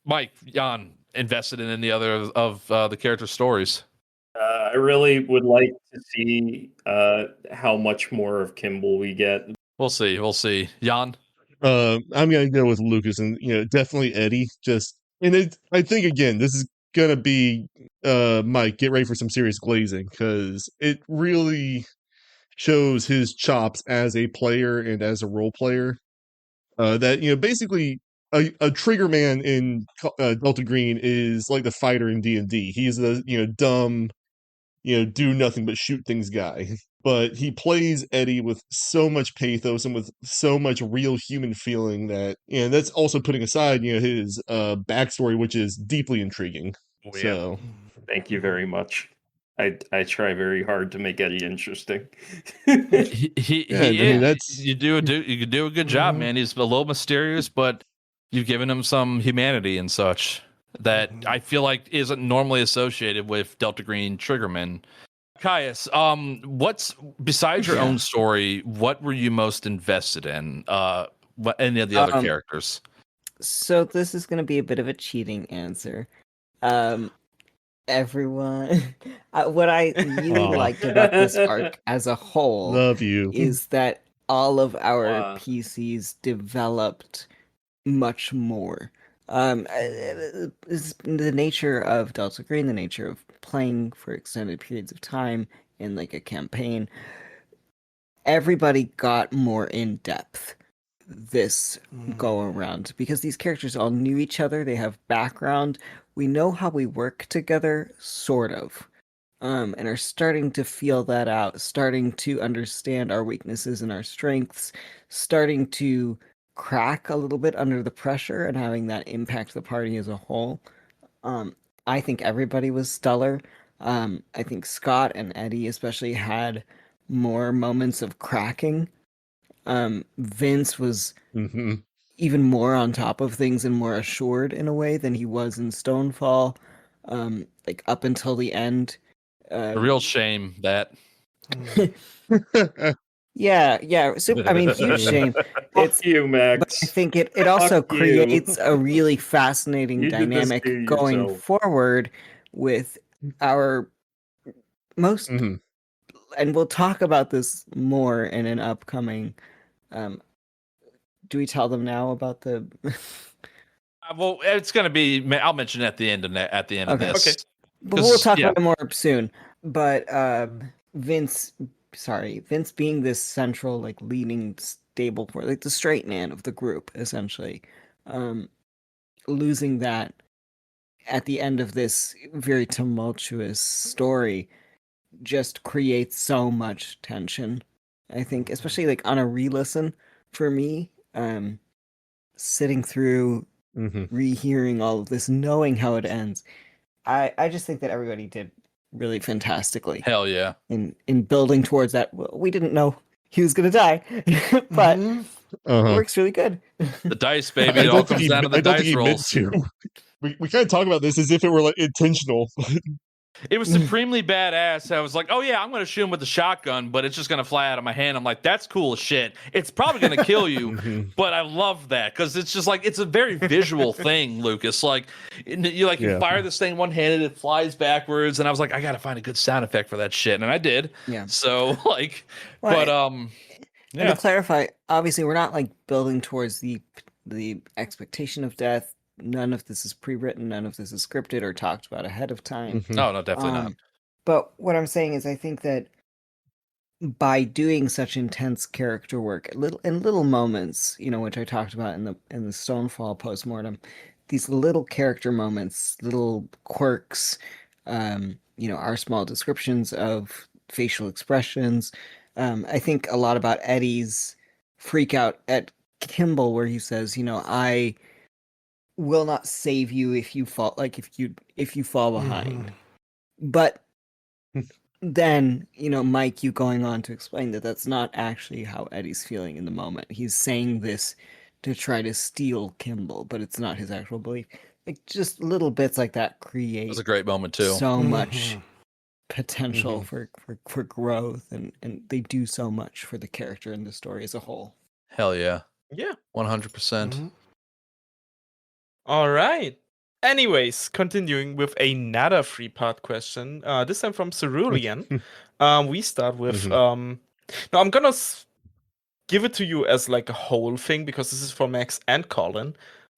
Mike, Jan, invested in any other of the character stories? I I really would like to see how much more of Kimball we get. We'll see. We'll see. Jan? I'm gonna go with Lucas, and definitely Eddie. I think again, this is gonna be Mike. Get ready for some serious glazing because it really shows his chops as a player and as a role player. That basically a trigger man in Delta Green is like the fighter in D&D. He's the dumb, do nothing but shoot things guy. But he plays Eddie with so much pathos and with so much real human feeling and that's also putting aside, his backstory, which is deeply intriguing. Oh, yeah. So Thank you very much. I try very hard to make Eddie interesting. You do a good job, man. He's a little mysterious, but you've given him some humanity and such that I feel like isn't normally associated with Delta Green Triggermen. Caius, what's besides your own story, what were you most invested in? What any of the other characters? So this is going to be a bit of a cheating answer. Everyone, what I really liked about this arc as a whole love you is that all of our PCs developed much more. The nature of Delta Green, the nature of playing for extended periods of time in like a campaign, everybody got more in depth this go around because these characters all knew each other. They have background. We know how we work together, sort of, and are starting to feel that out, starting to understand our weaknesses and our strengths, starting to crack a little bit under the pressure and having that impact the party as a whole. I think everybody was stellar. I think Scott and Eddie especially had more moments of cracking. Vince was even more on top of things and more assured in a way than he was in Stonefall, like up until the end. A real shame that. Yeah. I mean, huge shame. It's you, Max. But I think it also creates a really fascinating dynamic going yourself. forward with our most, and we'll talk about this more in an upcoming. Do we tell them now about the? Well, it's going to be. I'll mention it at the end of of this. Okay. But we'll talk about it more soon. But Vince being this central, like leading stable for like the straight man of the group, essentially, losing that at the end of this very tumultuous story just creates so much tension. I think, especially like on a re-listen for me, sitting through, rehearing all of this, knowing how it ends. I just think that everybody did really fantastically. Hell yeah. In building towards that. We didn't know he was going to die, but it works really good. The dice, baby. It all comes down to the dice rolls. We kind of talk about this as if it were like intentional. It was supremely badass. I was like, oh yeah, I'm going to shoot him with the shotgun, but it's just going to fly out of my hand. I'm like, that's cool as shit. It's probably going to kill you, but I love that because it's just like, it's a very visual thing, Lucas. Like, you fire this thing one-handed, it flies backwards, and I was like, I got to find a good sound effect for that shit, and I did. Yeah. So, like, And to clarify, obviously, we're not like building towards the expectation of death. None of this is pre-written. None of this is scripted or talked about ahead of time. No, definitely not. But what I'm saying is, I think that by doing such intense character work, in little moments, which I talked about in the Stonefall postmortem, these little character moments, little quirks, our small descriptions of facial expressions. I think a lot about Eddie's freak out at Kimball, where he says, I will not save you if you fall, like if you fall behind. But then, Mike, you going on to explain that that's not actually how Eddie's feeling in the moment. He's saying this to try to steal Kimball, but it's not his actual belief. Like, just little bits like that create. It was a great moment too. So much potential for growth, and they do so much for the character and the story as a whole. Hell yeah. Yeah. 100%. All right. Anyways, continuing with another 3-part question. This time from Cerulean. We start with now I'm gonna give it to you as like a whole thing because this is for Max and Colin.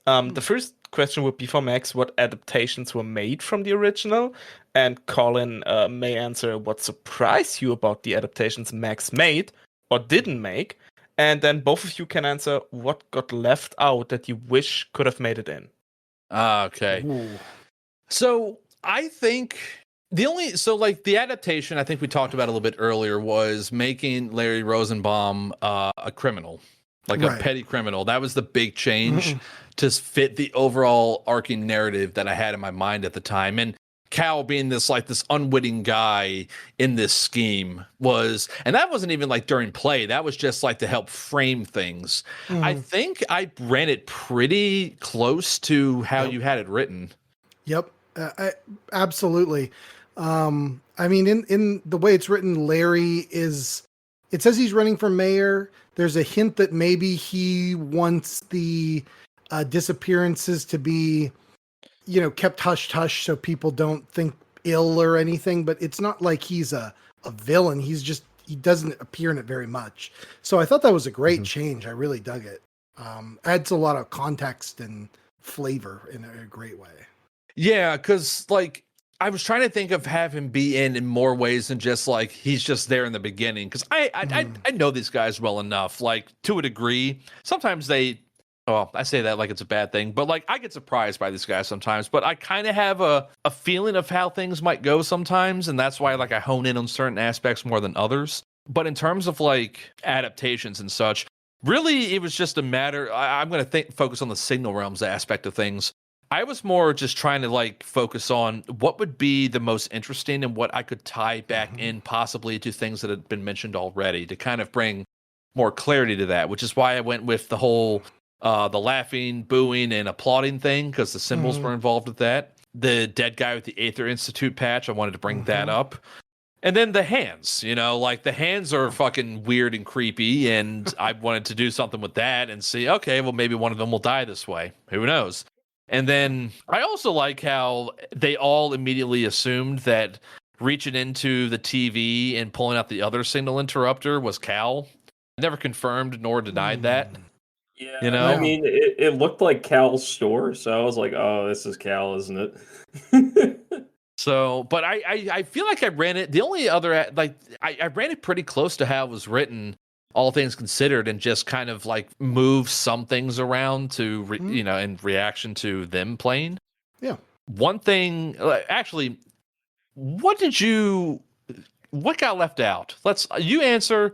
The first question would be for Max: what adaptations were made from the original? And Colin may answer what surprised you about the adaptations Max made or didn't make. And then both of you can answer what got left out that you wish could have made it in. Okay. Ooh. So I think the adaptation I think we talked about a little bit earlier was making Larry Rosenbaum a criminal, like a Right. petty criminal. That was the big change to fit the overall arcing narrative that I had in my mind at the time. And Cal being this unwitting guy in this scheme and that wasn't even like during play. That was just like to help frame things. I think I ran it pretty close to how you had it written. Yep, absolutely. I mean, in the way it's written, Larry it says he's running for mayor. There's a hint that maybe he wants the disappearances to be, kept hush-hush so people don't think ill or anything, but it's not like he's a villain. He doesn't appear in it very much. So I thought that was a great change. I really dug it. Adds a lot of context and flavor in a great way. Yeah, because I was trying to think of have him be in more ways than just like he's just there in the beginning. Because I know these guys well enough, like to a degree. Sometimes I say that like it's a bad thing, but like I get surprised by these guys sometimes. But I kind of have a feeling of how things might go sometimes, and that's why like I hone in on certain aspects more than others. But in terms of like adaptations and such, really it was just a matter. I'm going to focus on the Signal Realms aspect of things. I was more just trying to like focus on what would be the most interesting and what I could tie back in possibly to things that had been mentioned already to kind of bring more clarity to that, which is why I went with the whole the laughing, booing, and applauding thing because the symbols were involved with that. The dead guy with the Aether Institute patch, I wanted to bring that up. And then the hands, like the hands are fucking weird and creepy, and I wanted to do something with that and see, okay, well, maybe one of them will die this way. Who knows? And then I also like how they all immediately assumed that reaching into the TV and pulling out the other signal interrupter was Cal. I never confirmed nor denied that. Yeah, I mean, it looked like Cal's store, so I was like, oh, this is Cal, isn't it? So, but I feel like I ran it. The only other, I ran it pretty close to how it was written, all things considered, and just kind of like move some things around to, in reaction to them playing. Yeah. One thing, actually, what got left out? You answer,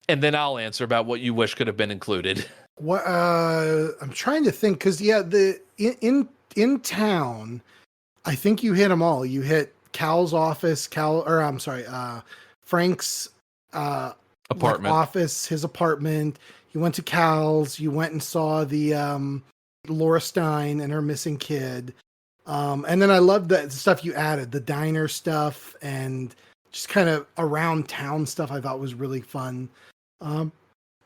and then I'll answer about what you wish could have been included. What I'm trying to think because in town, I think you hit them all. You hit Cal's office, Frank's apartment, office, his apartment. You went to Cal's. You went and saw the Laura Stein and her missing kid. And then I loved the stuff you added, the diner stuff and just kind of around town stuff. I thought was really fun.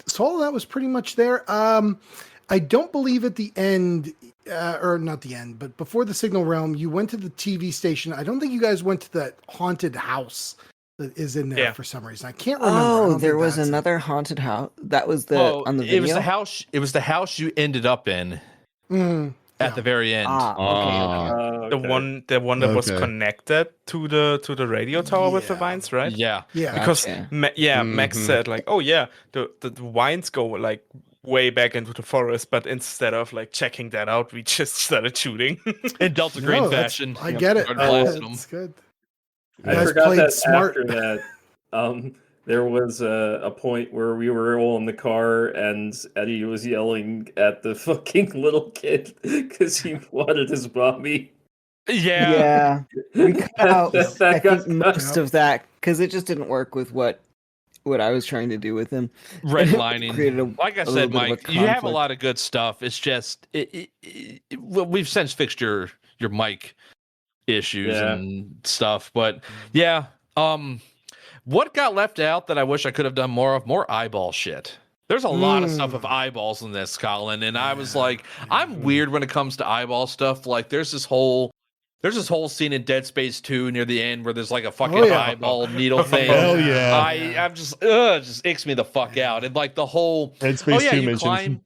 So all of that was pretty much there. I don't believe at the end, or not the end, but before the Signal Realm, you went to the TV station. I don't think you guys went to that haunted house that is in there for some reason. I can't remember. Oh, there was another haunted house. That was on the video? It was the house you ended up in at the very end. Okay. The one that was connected to the radio tower with the vines, right? Yeah. Because Max said like, oh yeah, the vines go like way back into the forest, but instead of like checking that out, we just started shooting in Delta Green fashion. I get it. That's good. I forgot that smart. After that, there was a point where we were all in the car and Eddie was yelling at the fucking little kid because he wanted his mommy. Yeah. We cut out I think most of that because it just didn't work with what I was trying to do with him. Redlining. Like I said, Mike, you have a lot of good stuff. It's just we've since fixed your mic issues and stuff, but what got left out that I wish I could have done more of? More eyeball shit. There's a lot of stuff with eyeballs in this, Colin, and I was like, I'm weird when it comes to eyeball stuff. Like, there's this whole scene in Dead Space 2 near the end where there's like a fucking eyeball needle thing. Hell yeah. I'm just, just icks me the fuck out. And like the whole, Dead Space 2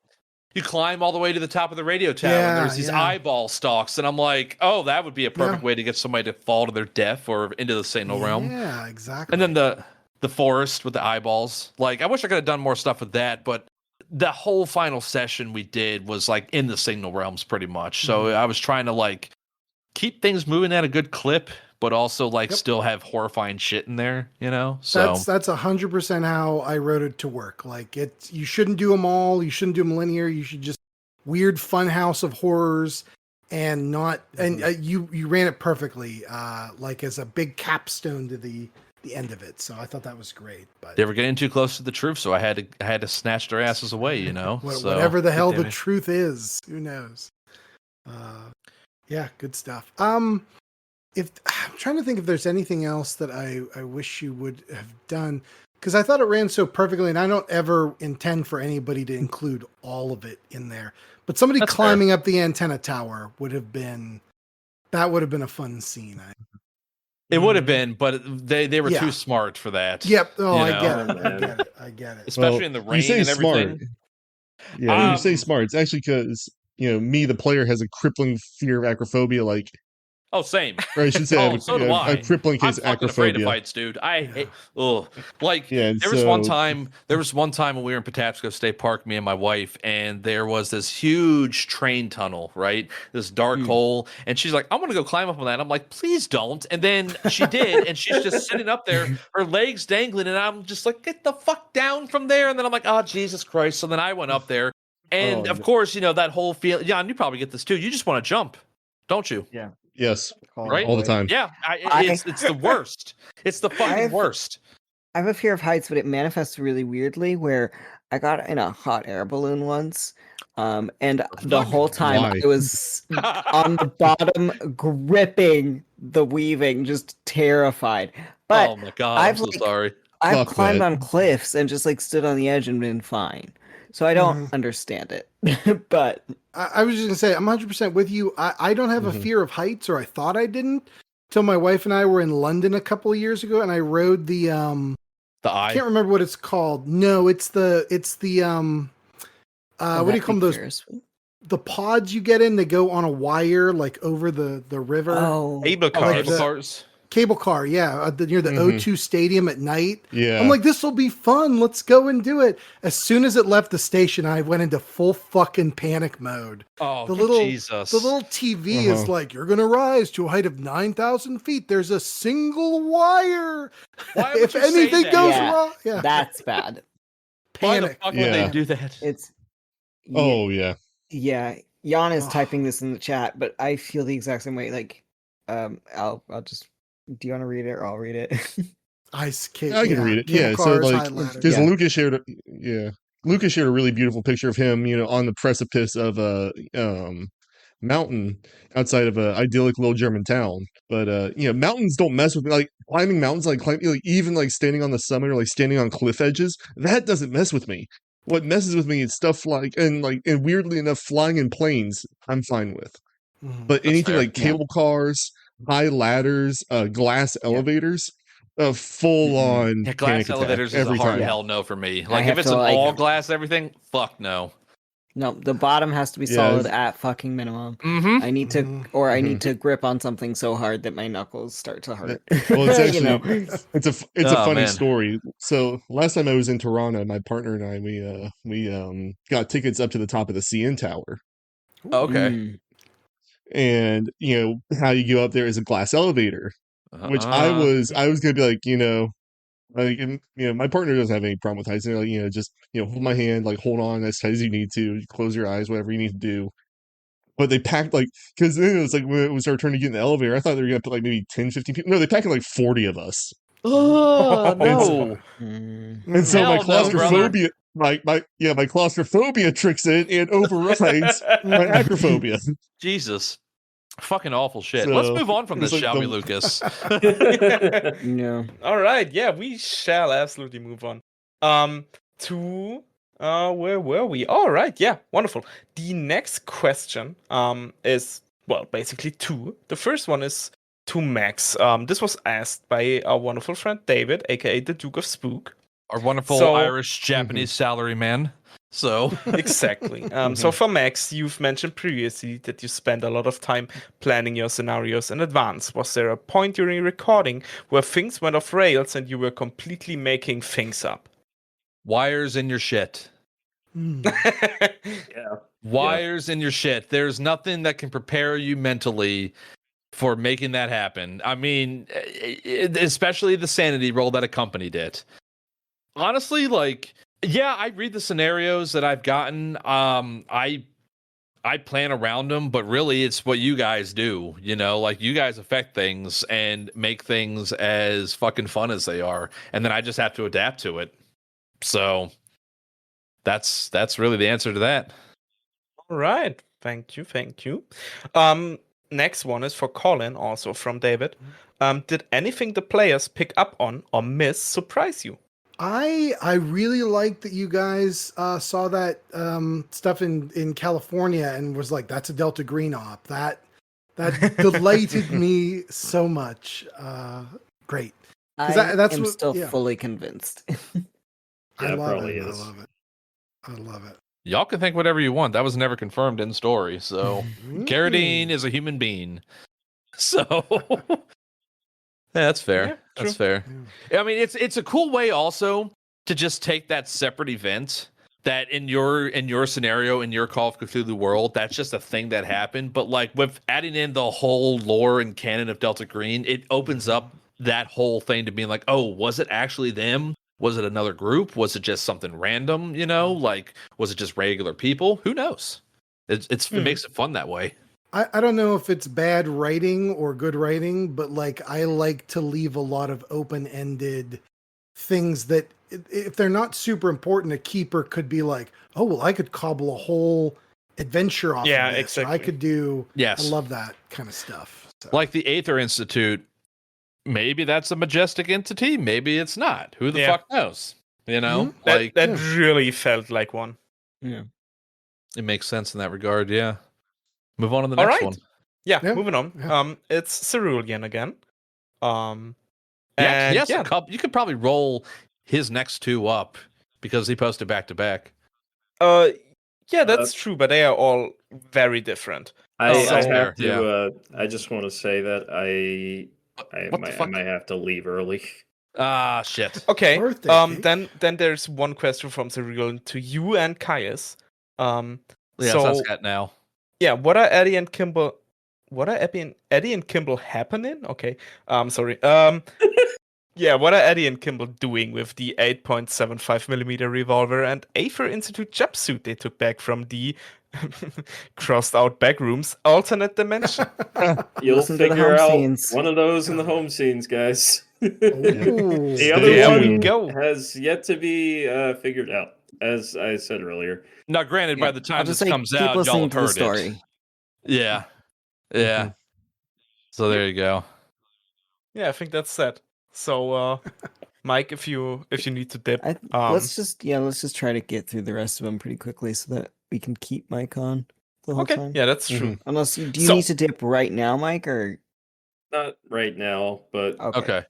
you climb all the way to the top of the radio tower, and there's these eyeball stalks, and I'm like, oh, that would be a perfect way to get somebody to fall to their death or into the signal realm. Yeah, exactly. And then the forest with the eyeballs. Like, I wish I could have done more stuff with that, but the whole final session we did was like in the signal realms pretty much. So I was trying to like keep things moving at a good clip, but also like still have horrifying shit in there, you know? So that's 100% how I wrote it to work. Like, you shouldn't do them all. You shouldn't do them linear. You should just weird fun house of horrors and not, and you ran it perfectly, like as a big capstone to the end of it. So I thought that was great. But they were getting too close to the truth, so I had to snatch their asses away, you know? Whatever the hell the truth is, who knows? Yeah, good stuff. If I'm trying to think if there's anything else that I wish you would have done, because I thought it ran so perfectly, and I don't ever intend for anybody to include all of it in there. But somebody climbing up the antenna tower would have been a fun scene. It would have been, but they were too smart for that. Yep. Oh, I get it. Especially in the rain and everything. Smart. Yeah, when you say smart, it's actually because, me, the player, has a crippling fear of acrophobia, like... Oh, same. Or I should say, so do I. a crippling case I'm of fucking afraid of acrophobia. heights, dude. I hate. Ugh. Like Yeah, there was one time when we were in Patapsco State Park, me and my wife, and there was this huge train tunnel, right? This dark hole, and she's like, "I'm gonna go climb up on that." I'm like, "Please don't." And then she did, and she's just sitting up there, her legs dangling, and I'm just like, "Get the fuck down from there!" And then I'm like, "Oh Jesus Christ!" So then I went up there, and of course, that whole feel. Yeah, and you probably get this too. You just want to jump, don't you? Yeah. Yes, right? All the time. Yeah, it's the worst. It's the fucking worst. I have a fear of heights, but it manifests really weirdly. Where I got in a hot air balloon once, and the whole time I was on the bottom, gripping the weaving, just terrified. But oh my god, I'm so sorry. I've climbed on cliffs and just like stood on the edge and been fine. So I don't understand it. But I was just gonna say, I'm 100% with you. I don't have a fear of heights, or I thought I didn't, till my wife and I were in London a couple of years ago, and I rode the eye. I can't remember what it's called. No, it's the what do you call them, those? The pods you get in, they go on a wire like over the river. Oh, cable cars. Cable car, yeah, near the O2 Stadium at night. Yeah, I'm like, this will be fun. Let's go and do it. As soon as it left the station, I went into full fucking panic mode. Oh, Jesus! The little TV is like, you're gonna rise to a height of 9,000 feet. There's a single wire. Why would if you anything say that? goes wrong, that's bad. Panic. Why the fuck would they do that? It's yeah. Jan is typing this in the chat, but I feel the exact same way. Like, I'll just. Do you want to read it, or I'll read it? I can read it. Yeah, so like, because Lukas shared a really beautiful picture of him, on the precipice of a mountain outside of a idyllic little German town. But mountains don't mess with me. Like climbing mountains, even like standing on the summit or like standing on cliff edges, that doesn't mess with me. What messes with me is stuff and weirdly enough, flying in planes, I'm fine with. But anything like cable cars, high ladders, glass elevators, full on glass elevators is a hard hell no for me. Like if it's all glass everything, fuck no. No, the bottom has to be solid at fucking minimum. I need to, or I need to grip on something so hard that my knuckles start to hurt. Well, it's actually it's a funny story. So last time I was in Toronto, my partner and I we got tickets up to the top of the CN Tower. Okay. And how you go up there is a glass elevator, which I was gonna be like, my partner doesn't have any problem with heights. And they're like, just hold my hand, like hold on as tight as you need to, close your eyes, whatever you need to do. But they packed because then it was like when it was our turn to get in the elevator, I thought they were gonna put like maybe 10, 15 people. No, they packed like 40 of us. Oh no! And so my claustrophobia. My claustrophobia tricks in and overrides my acrophobia. Jesus. Fucking awful shit. Let's move on from this, shall we, Lukas? No. All right. Yeah, we shall absolutely move on. To Where were we? All right, yeah, wonderful. The next question is, well, basically two. The first one is to Max. This was asked by our wonderful friend David, aka the Duke of Spook. Our wonderful So- Irish Japanese salary man. So Exactly. So for Max, you've mentioned previously that you spend a lot of time planning your scenarios in advance. Was there a point during recording where things went off rails and you were completely making things up? wires in your shit. Yeah. Wires in your shit. There's nothing that can prepare you mentally for making that happen. I mean, especially the sanity roll that accompanied it. Honestly, like, yeah, I read the scenarios that I've gotten. I plan around them, but really it's what you guys do, you know, like you guys affect things and make things as fucking fun as they are. And then I just have to adapt to it. So that's really the answer to that. All right. Thank you. Next one is for Colin, also from David. Did anything the players pick up on or miss surprise you? I really like that you guys saw that stuff in California and was like, that's a Delta Green op. That delighted me so much. Great. That's I'm what- still yeah. fully convinced. I Yeah, love probably it. is. I love it. Y'all can think whatever you want. That was never confirmed in story. So Carradine is a human being. So yeah, that's fair. Yeah, That's true. fair. I mean, it's a cool way also to just take that separate event that in your scenario, in your Call of Cthulhu world, that's just a thing that happened. But like with adding in the whole lore and canon of Delta Green, it opens up that whole thing to being like, oh, was it actually them? Was it another group? Was it just something random? You know, like was it just regular people? Who knows? It makes it fun that way. I don't know if it's bad writing or good writing, but like I like to leave a lot of open-ended things that if they're not super important, a keeper could be like, oh, well, I could cobble a whole adventure off Yeah, of this. Or I exactly. could do, Yes. I love that kind of stuff. So. Like the Aether Institute, maybe that's a majestic entity. Maybe it's not. Who the Yeah. fuck knows? You know, Mhm. like That yeah. really felt like one. Yeah. it makes sense in that regard. Yeah. Move on to the All next right. one. Yeah, Yeah, moving on. yeah. It's Cerulean again. Yeah, And yes, yeah, a couple. You could probably roll his next two up because he posted back to back. yeah, that's true, but they are all very different. I that's have fair, to. I just want to say that What the I fuck? might have to leave early. Ah, shit. Okay. Birthday cake. Then there's one question from Cerulean to you and Caius. Yeah, So so Scott now. yeah, what are Eddie and Kimball? What are Eddie and Kimball happening? Okay. Sorry. Yeah, what are Eddie and Kimball doing with the 8.75mm revolver and Aether Institute jumpsuit they took back from the crossed out back rooms alternate dimension? You'll Listen to the figure home out scenes. one of those in the home scenes, guys. Ooh. The other There we one go. has yet to be figured out, as I said earlier. Now, granted, by Yeah, the I'll time just this say comes keep out, y'all listening have to the heard story. it. Yeah. Yeah. Mhm. So there you go. Yeah, I think that's set. So, Mike, if you need to dip, Let's just try to get through the rest of them pretty quickly so that we can keep Mike on the whole okay, time. yeah, that's true. Unless do you So- need to dip right now, Mike, or Not right now, but Okay.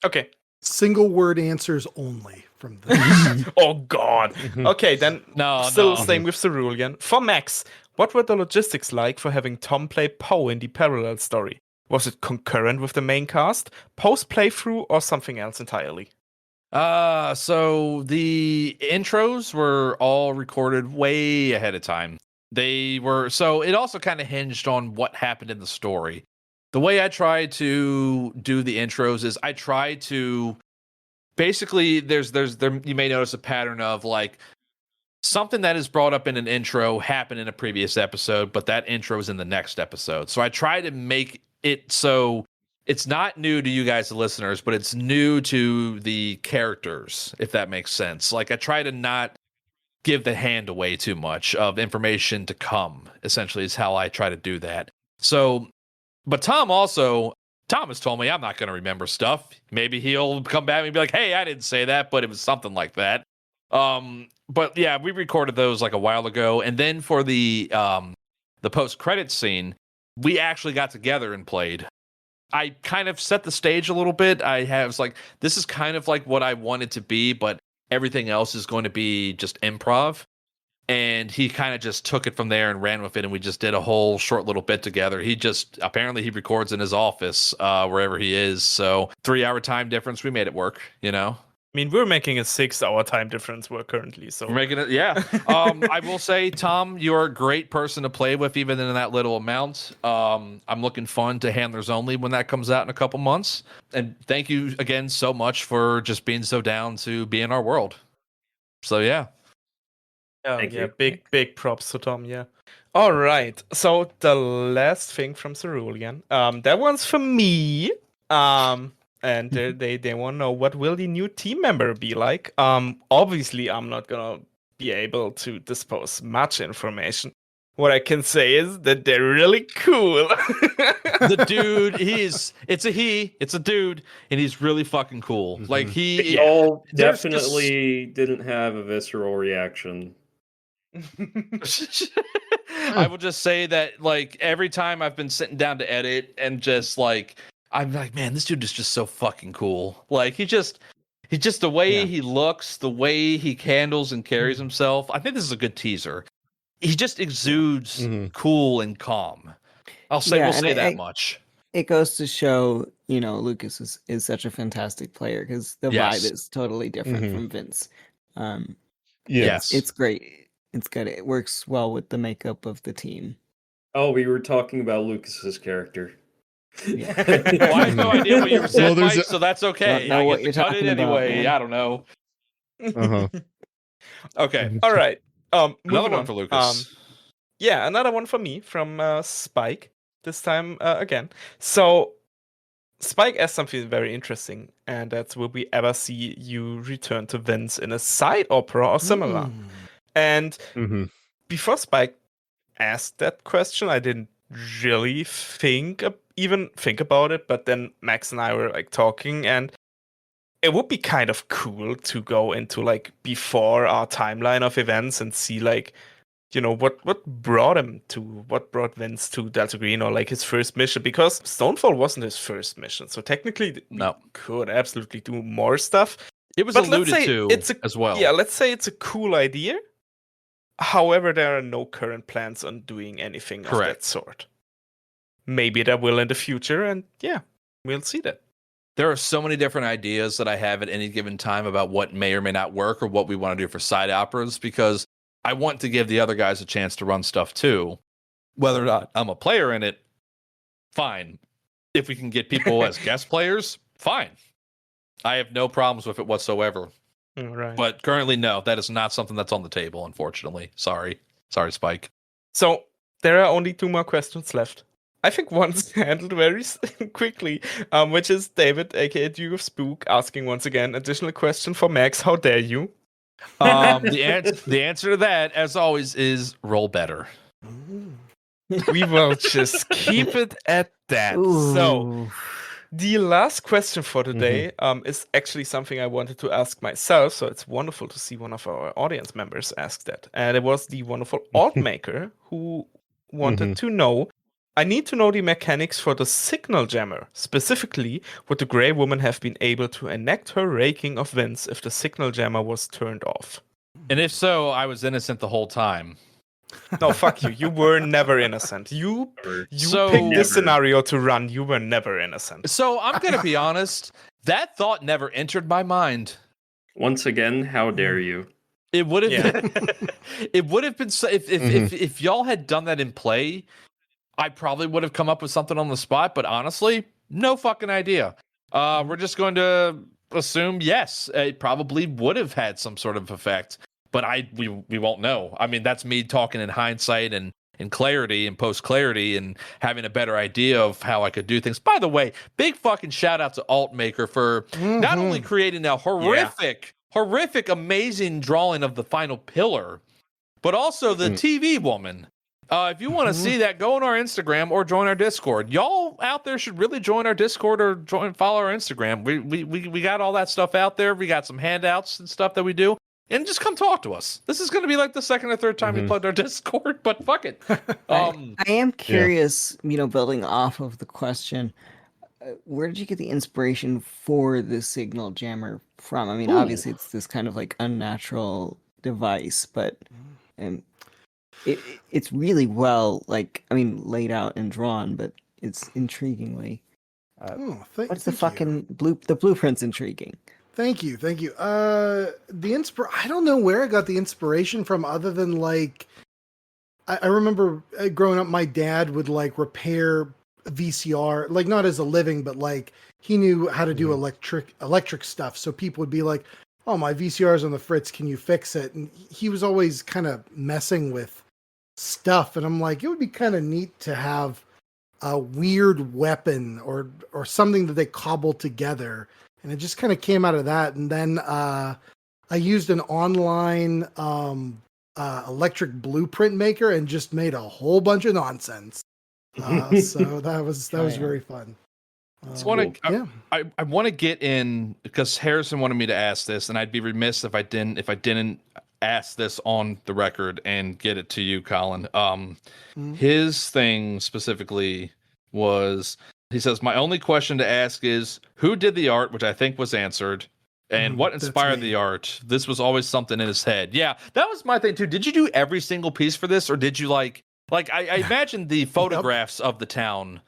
Okay. Single word answers only from this. Oh God. Mhm. Okay, then No, still no. staying with Cerulean. For Max, what were the logistics like for having Tom play Poe in the parallel story? Was it concurrent with the main cast, post playthrough, or something else entirely? So the intros were all recorded way ahead of time. They were, so it also kind of hinged on what happened in the story. The way I try to do the intros is I try to basically there you may notice a pattern of like something that is brought up in an intro happened in a previous episode, but that intro is in the next episode. So I try to make it so it's not new to you guys, the listeners, but it's new to the characters, if that makes sense. Like I try to not give the hand away too much of information to come, essentially, is how I try to do that. So, but Tom has told me I'm not going to remember stuff. Maybe he'll come back and be like, hey, I didn't say that, but it was something like that. But yeah, we recorded those like a while ago, and then for the post-credit scene, we actually got together and played. I kind of set the stage a little bit. Was like, this is kind of like what I wanted to be, but everything else is going to be just improv. And he kind of just took it from there and ran with it, and we just did a whole short little bit together. Apparently he records in his office, wherever he is. So 3-hour time difference, we made it work, you know? I mean, we're making a 6-hour time difference work currently, so We're making it, yeah. I will say, Tom, you're a great person to play with, even in that little amount. I'm looking forward to Handlers Only when that comes out in a couple months. And thank you again so much for just being so down to be in our world. So yeah. Thank you. Big props to Tom. Yeah. All right. So the last thing from Cerulean, that one's for me. And they want to know, what will the new team member be like? Obviously, I'm not gonna be able to disclose much information. What I can say is that they're really cool. The dude, it's a dude, and he's really fucking cool. Mhm. Like Y'all there's definitely didn't have a visceral reaction. I will just say that, like, every time I've been sitting down to edit and just like, I'm like, man, this dude is just so fucking cool. Like, he just the way he looks, the way he handles and carries himself. I think this is a good teaser. He just exudes cool and calm. We'll say that much. It goes to show, Lukas is such a fantastic player, because the vibe is totally different from Vince. Yes. It's great. It's good. It works well with the makeup of the team. Oh, we were talking about Lucas's character. Yeah. Well, I have no idea what you were saying, Well, Mike, so that's okay. Don't know I what get you're to cut it talking about, anyway. man. I don't know. Uh-huh. Okay. All right. Another Moving one on. for Lukas. Yeah, another one for me from Spike. This time again. So Spike asked something very interesting, and that's, will we ever see you return to Vince in a side opera or similar? And before Spike asked that question, I didn't really even think about it, but then Max and I were like talking, and it would be kind of cool to go into like before our timeline of events and see, like, what brought Vince to Delta Green, or like his first mission, because Stonefall wasn't his first mission, so technically we could absolutely do more stuff. It was But alluded to as well. Yeah, let's say it's a cool idea. However, there are no current plans on doing anything of that sort. Maybe there will in the future, and yeah, we'll see that. There are so many different ideas that I have at any given time about what may or may not work, or what we want to do for side operas, because I want to give the other guys a chance to run stuff too. Whether or not I'm a player in it, fine. If we can get people as guest players, fine. I have no problems with it whatsoever. Right. But currently, no, that is not something that's on the table, unfortunately. Sorry, Spike. So there are only 2 more questions left. I think one's handled very quickly, which is David, aka Duke of Spook, asking once again, additional question for Max. How dare you? The answer to that, as always, is roll better. We will just keep it at that. So the last question for today is actually something I wanted to ask myself, so it's wonderful to see one of our audience members ask that. And it was the wonderful Altmaker who wanted to know, I need to know the mechanics for the Signal Jammer. Specifically, would the Grey Woman have been able to enact her raking of Vince if the Signal Jammer was turned off? And if so, I was innocent the whole time. No, fuck you. You were never innocent. You So- picked this scenario to run. You were never innocent. So I'm going to be honest, that thought never entered my mind. Once again, how dare you? It would have been, it would have been if y'all had done that in play, I probably would have come up with something on the spot, but honestly, no fucking idea. We're just going to assume yes, it probably would have had some sort of effect, but we won't know. I mean, that's me talking in hindsight and in clarity and post clarity and having a better idea of how I could do things. By the way, big fucking shout out to Altmaker for not only creating a horrific, amazing drawing of the final pillar, but also the TV woman. If you want to see that, go on our Instagram or join our Discord. Y'all out there should really join our Discord or follow our Instagram. We got all that stuff out there. We got some handouts and stuff that we do. and just come talk to us. This is going to be like the second or third time we plugged our Discord, but fuck it. I am curious, building off of the question, where did you get the inspiration for the signal jammer from? I mean, obviously it's this kind of like unnatural device, but it's really well, laid out and drawn, but it's intriguingly. What's the fucking the blueprint's intriguing? Thank you. I don't know where I got the inspiration from, other than I remember growing up, my dad would repair VCR, not as a living, but he knew how to do electric stuff. So people would be like, "Oh, my VCR's on the fritz, can you fix it?" And he was always kind of messing with stuff, and I'm like, it would be kind of neat to have a weird weapon or something that they cobbled together. And it just kind of came out of that. And then I used an online electric blueprint maker and just made a whole bunch of nonsense. So that was very fun. I want to get in, because Harrison wanted me to ask this, and I'd be remiss if I didn't ask this on the record and get it to you, Colin. His thing specifically was, he says, my only question to ask is, who did the art, which I think was answered, and what inspired the art? This was always something in his head. Yeah, that was my thing too. Did you do every single piece for this, or did you I imagine the photographs of the town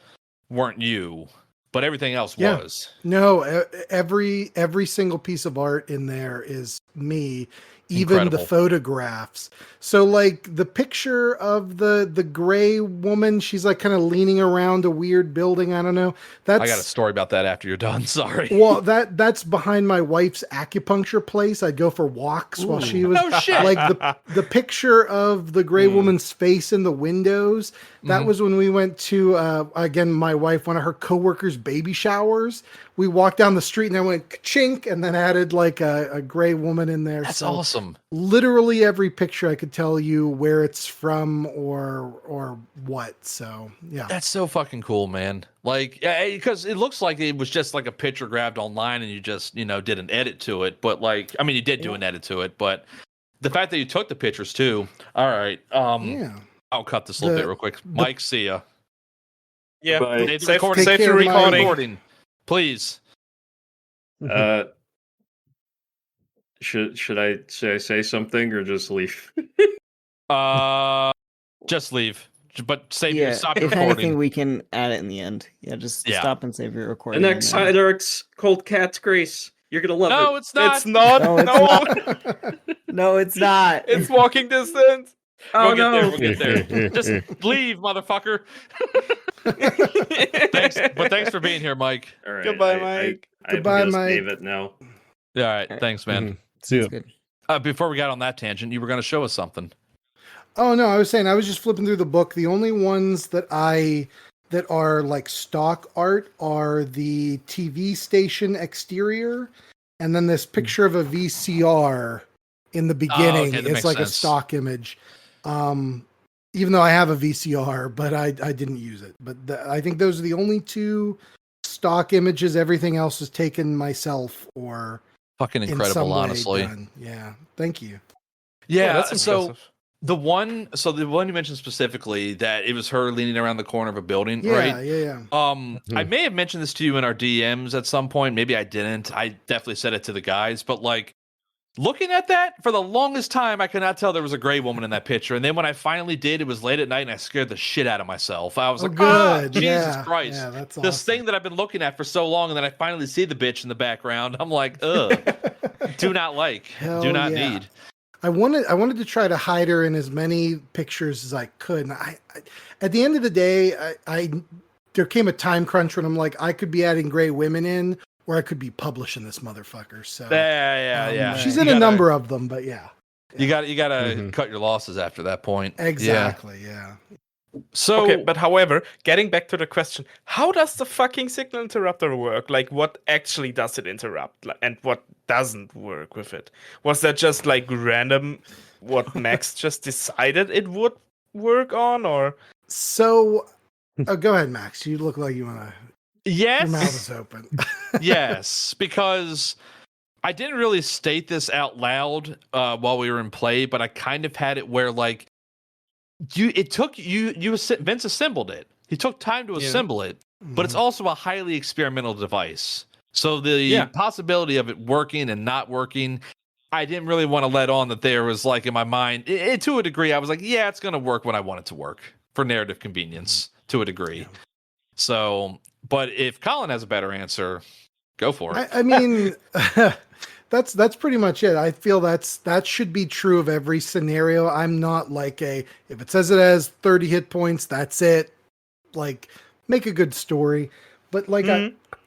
weren't you, but everything else was. No, every single piece of art in there is me. Even Incredible. The photographs. So the picture of the gray woman, she's kind of leaning around a weird building. I don't know. I got a story about that after you're done. Sorry. Well, that's behind my wife's acupuncture place. I'd go for walks while she was the picture of the gray woman's face in the windows. That was when we went to again, my wife, one of her coworkers' baby showers. We walked down the street and I went ka-chink, and then added a gray woman in there. That's awesome. Literally every picture I could tell you where it's from or what. So yeah. That's so fucking cool, man. Because it looks like it was just a picture grabbed online and you just, did an edit to it. But you did do an edit to it, but the fact that you took the pictures too. All right. I'll cut this a little bit real quick. Mike, see ya. Yeah. Bye. Safe Take care, recording. Please. Should I say something or just leave? Just leave. But stop if recording. anything, we can add it in the end. Just stop and save your recording. The next side arc's called Cat's Grace. You're gonna love it. No, it's not. It's not. No, it's not. No, it's not. It's walking distance. Oh We'll get there. Just leave, motherfucker. Thanks for being here, Mike. All right. Goodbye, Mike. Goodbye, just Mike. Leave it now. All right. Thanks, man. See ya. Good. Before we got on that tangent, you were going to show us something. Oh no, I was saying I was just flipping through the book. The only ones that are stock art are the TV station exterior, and then this picture of a VCR in the beginning. Okay, that it's makes a sense. stock image. Even though I have a VCR, but I didn't use it. But I think those are the only two stock images. Everything else is taken myself or Fucking in some incredible, way honestly. done. Yeah, thank you. Yeah, that's so impressive. the one you mentioned specifically, that it was her leaning around the corner of a building, Yeah, right? yeah. I may have mentioned this to you in our DMs at some point. Maybe I didn't. I definitely said it to the guys, but looking at that, for the longest time, I could not tell there was a gray woman in that picture. And then when I finally did, it was late at night, and I scared the shit out of myself. I was Good. Jesus Yeah. Christ. Yeah, that's This awesome. thing that I've been looking at for so long, and then I finally see the bitch in the background. I'm like, ugh. Do not like. Hell Do not yeah. need. I wanted to try to hide her in as many pictures as I could. And I at the end of the day, there came a time crunch when I'm like, I could be adding gray women in, or I could be publishing this motherfucker. So Yeah. she's You in a gotta- number of them, but yeah. You gotta cut your losses after that point. Exactly. Yeah. So Okay, but however, getting back to the question, how does the fucking signal interrupter work? What actually does it interrupt, and what doesn't work with it? Was that just random, what Max just decided it would work on, or? So, go ahead, Max. You look like you want to. Your mouth yes, is open. yes, because I didn't really state this out loud while we were in play, but I kind of had it where like Vince assembled it. He took time to assemble it, but it's also a highly experimental device. So the possibility of it working and not working, I didn't really want to let on that there was like in my mind, to a degree, I was like, yeah, it's going to work when I want it to work for narrative convenience to a degree. Yeah. So, but if Colin has a better answer, go for it. I mean, that's pretty much it. I feel that should be true of every scenario. I'm not like if it says it has 30 hit points, that's it. Like, make a good story. But like,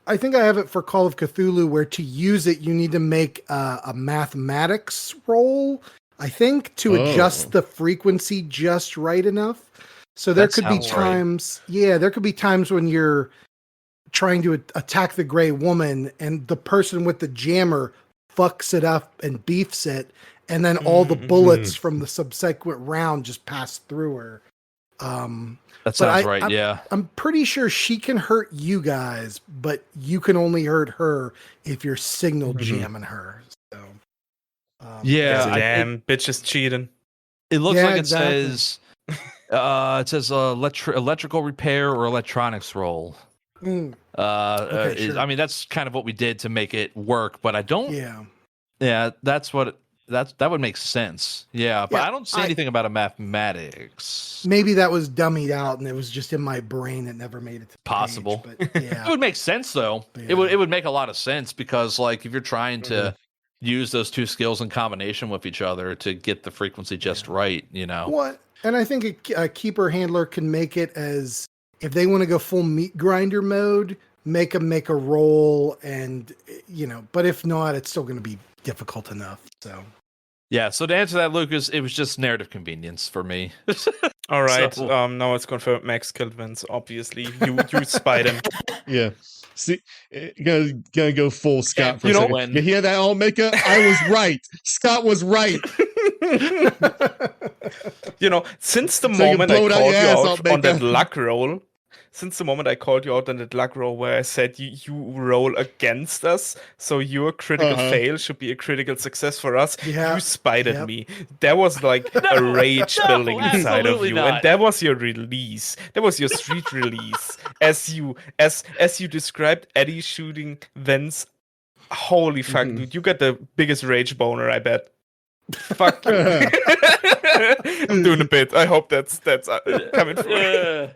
I think I have it for Call of Cthulhu, where to use it, you need to make a mathematics roll, I think, to adjust the frequency just right enough. So there could be times, there could be times when you're trying to attack the gray woman and the person with the jammer fucks it up and beefs it, and then all the bullets from the subsequent round just pass through her. That sounds right. I'm pretty sure she can hurt you guys, but you can only hurt her if you're signal jamming her. So, damn, bitch is cheating. It looks like it says electrical repair or electronics roll. Sure. I mean, that's kind of what we did to make it work, but I don't. Yeah, that's what. That would make sense. Yeah, but I don't see anything about a mathematics. Maybe that was dummied out and it was just in my brain. It never made it to possible. Page, but it would make sense though. It would make a lot of sense because like if you're trying to use those two skills in combination with each other to get the frequency just right, you know. What? And I think a keeper handler can make it as if they want to go full meat grinder mode, make them make a roll, and but if not, it's still going to be difficult enough. So. Yeah, so to answer that, Lucas, it was just narrative convenience for me. All right, now it's confirmed Max killed Vince, obviously. You spied him. Yeah. See, gonna go full Scott for a second. You hear that, Allmaker? I was right. Scott was right. Since the moment I called you out on that luck roll, where I said you roll against us, so your critical fail should be a critical success for us, you spied at me. There was like a rage building inside of you, and that was your release. That was your street release. As you described Eddie shooting Vince. Holy fuck, dude! You got the biggest rage boner, I bet. Fuck. I'm doing a bit. I hope that's coming through.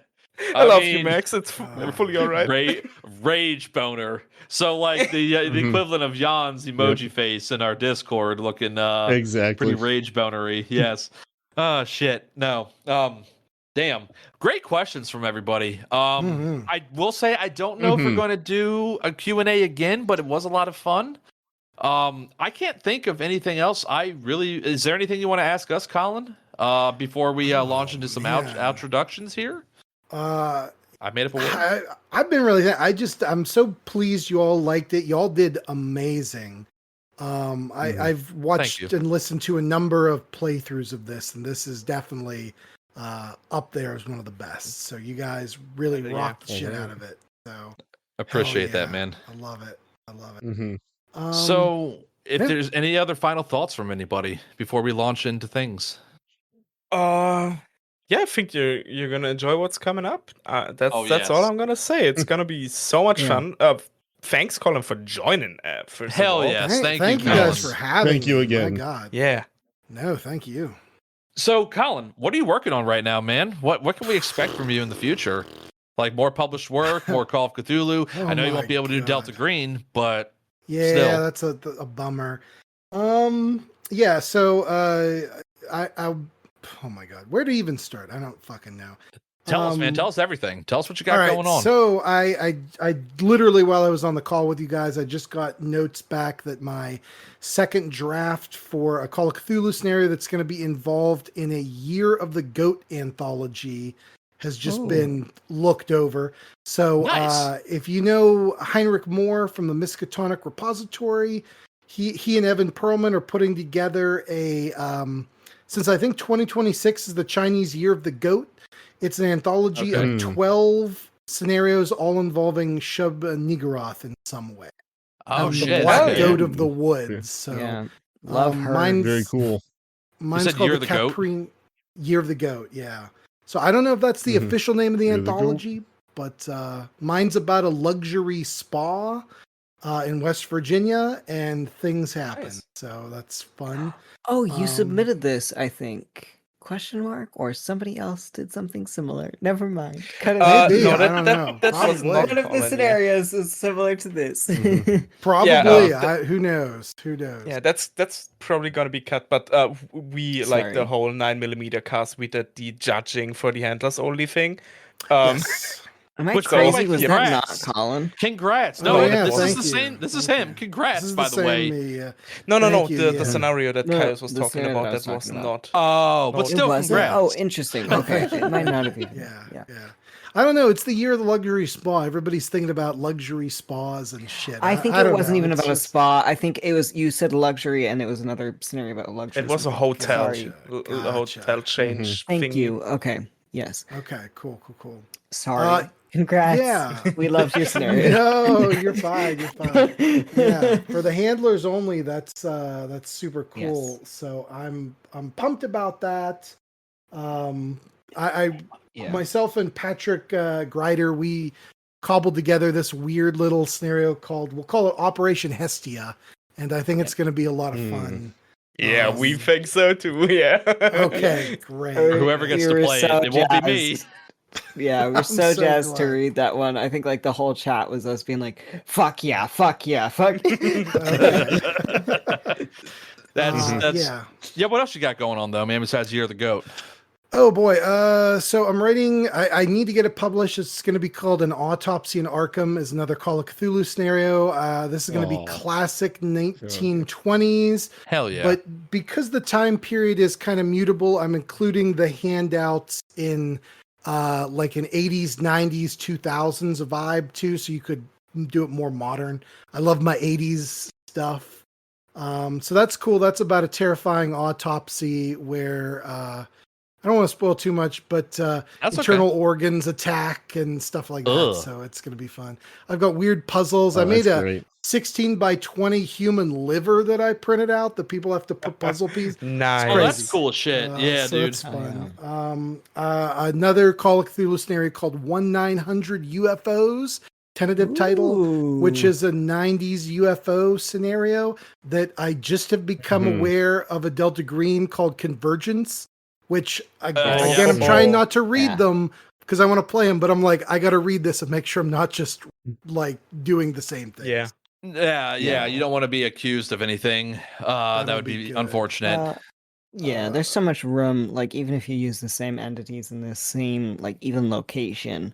I love you, Max. It's fully all right. Rage boner. So, like the equivalent of Jan's emoji face in our Discord, looking pretty rage bonery. Yes. Oh shit. No. Damn. Great questions from everybody. I will say I don't know if we're going to do a Q&A again, but it was a lot of fun. I can't think of anything else. Is there anything you want to ask us, Colin? Before we launch into some introductions here? I made up a word. I've been really. I'm so pleased you all liked it. Y'all did amazing. I've watched and listened to a number of playthroughs of this, and this is definitely up there as one of the best. So you guys really rocked the shit out of it. So appreciate that, man. I love it. So if there's any other final thoughts from anybody before we launch into things. Yeah, I think you're gonna enjoy what's coming up. That's all I'm gonna say. It's gonna be so much fun. Thanks, Colin, for joining. Hell yes, thank you guys for having me. Thank you again. My God. Yeah. No, thank you. So, Colin, what are you working on right now, man? What can we expect from you in the future? Like more published work, more Call of Cthulhu. I know you won't be able to do Delta Green, but still. That's a bummer. Yeah. So oh my God, where to even start? I don't fucking know. Tell us, man. Tell us everything. Tell us what you got going on. So I literally, while I was on the call with you guys, I just got notes back that my second draft for a Call of Cthulhu scenario that's going to be involved in a Year of the Goat anthology has just been looked over. So nice. If you know Heinrich Moore from the Miskatonic Repository, he and Evan Perlman are putting together a since I think 2026 is the Chinese Year of the Goat, it's an anthology of 12 scenarios, all involving Shub Niggurath in some way. Oh the shit! Black okay. Goat of the Woods. So Yeah, love her. mine's Very cool. Mine's said called Year the of the Goat? Caprine Year of the Goat. Yeah. So I don't know if that's the Mhm. official name of the Year of the Goat. anthology, but mine's about a luxury spa in West Virginia, and things happen. Nice. So that's fun. Oh, you Um, submitted this, I think. Question mark? Or somebody else did something similar. Never mind. Cut it out. Maybe, No, I don't know. that was Probably. not One of the Colin, yeah. scenarios is similar to this. Mhm. Probably. Yeah, Who knows? Who knows? Yeah, that's probably gonna be cut. But we like the Sorry. whole 9mm cast. We did the judging for the handlers only thing. Um, Yes. Am I Which, by the crazy? way, Was that not congrats. Colin? Congrats! Oh, No, yeah, this is thank the you. same. This is Okay. him. Congrats, This is by the the way. same. no, Thank you, the yeah. scenario that No, Kaios was the talking scenario about that I that was was talking about. not. Oh, No, but it still, Was it? congrats. Oh, interesting. Okay, it might not have even. Yeah. I don't know. It's the year of the luxury spa. Everybody's thinking about luxury spas and shit. I think I it don't wasn't know. even It's about a just- spa. I think it was, you said luxury and it was another scenario about luxury. It was a something. hotel, Sorry. a hotel change. Thank thingy. you. Okay. Yes. Okay. Cool. Sorry. Congrats. yeah. We loved your scenario. No, you're fine. You're fine. Yeah, for the handlers only. That's super cool. Yes. So I'm pumped about that. I Yeah. myself and Patrick Greider, we cobbled together this weird little scenario we'll call it Operation Hestia, and I think it's going to be a lot of fun. Yeah, we think so too. Yeah. Okay, great. Whoever gets We to were play so it won't be me. jazzed. Yeah, we're I'm so so jazzed to glad. read that one. I think like the whole chat was us being like, "Fuck yeah, fuck yeah, fuck." Okay. That's yeah. yeah. What else you got going on though, man? Besides Year of the Goat. Oh boy. So I'm writing. I need to get it published. It's going to be called An Autopsy in Arkham. Is another Call of Cthulhu scenario. This is going to be classic 1920s. Hell yeah. But because the time period is kind of mutable, I'm including the handouts in like an 80s, 90s, 2000s vibe too, so you could do it more modern. I love my 80s stuff. So that's cool. That's about a terrifying autopsy where I don't want to spoil too much, but internal organs attack and stuff like that. Ugh. So it's going to be fun. I've got weird puzzles. Oh, I made that's a great. 16 by 20 human liver that I printed out that people have to put puzzle pieces. Nice. Oh, that's cool as shit. Yeah, So dude. it's fun. Another Call of Cthulhu scenario called 1900 UFOs, tentative title, which is a 90s UFO scenario that I just have become aware of a Delta Green called Convergence, which again, I'm trying not to read them because I want to play them, but I'm like, I got to read this and make sure I'm not just like doing the same thing. Yeah. Yeah. You don't want to be accused of anything. That would be good. unfortunate. Yeah, there's so much room. Like even if you use the same entities in the same like even location,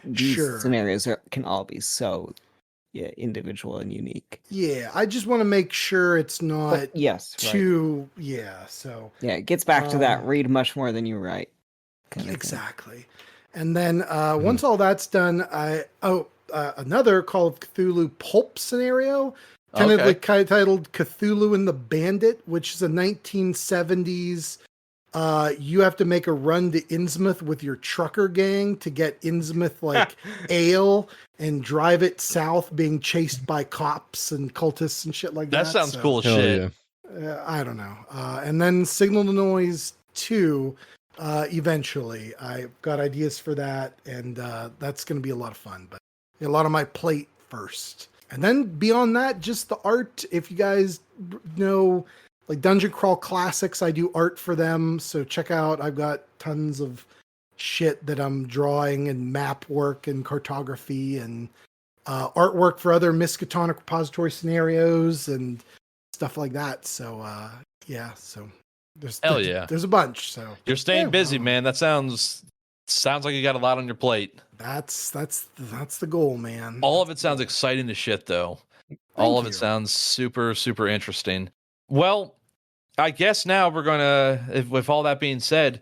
these scenarios can all be so individual and unique. Yeah, I just want to make sure it's not too so it gets back to that read much more than you write. Exactly. And then once all that's done, another Call of Cthulhu pulp scenario, tentatively titled Cthulhu and the Bandit, which is a 1970s. You have to make a run to Innsmouth with your trucker gang to get Innsmouth like ale and drive it south, being chased by cops and cultists and shit like that. That sounds cool as shit. Yeah. I don't know. And then Signal to Noise 2. Eventually, I've got ideas for that, and that's going to be a lot of fun. But a lot on my plate first, and then beyond that, just the art. If you guys know, like Dungeon Crawl Classics, I do art for them, so check out. I've got tons of shit that I'm drawing and map work and cartography and artwork for other Miskatonic repository scenarios and stuff like that. So so. There's a bunch. So you're staying busy, man. That sounds like you got a lot on your plate. That's the goal, man. All of it sounds exciting as shit, though. All of it sounds super, super interesting. Well, I guess now we're gonna, with all that being said,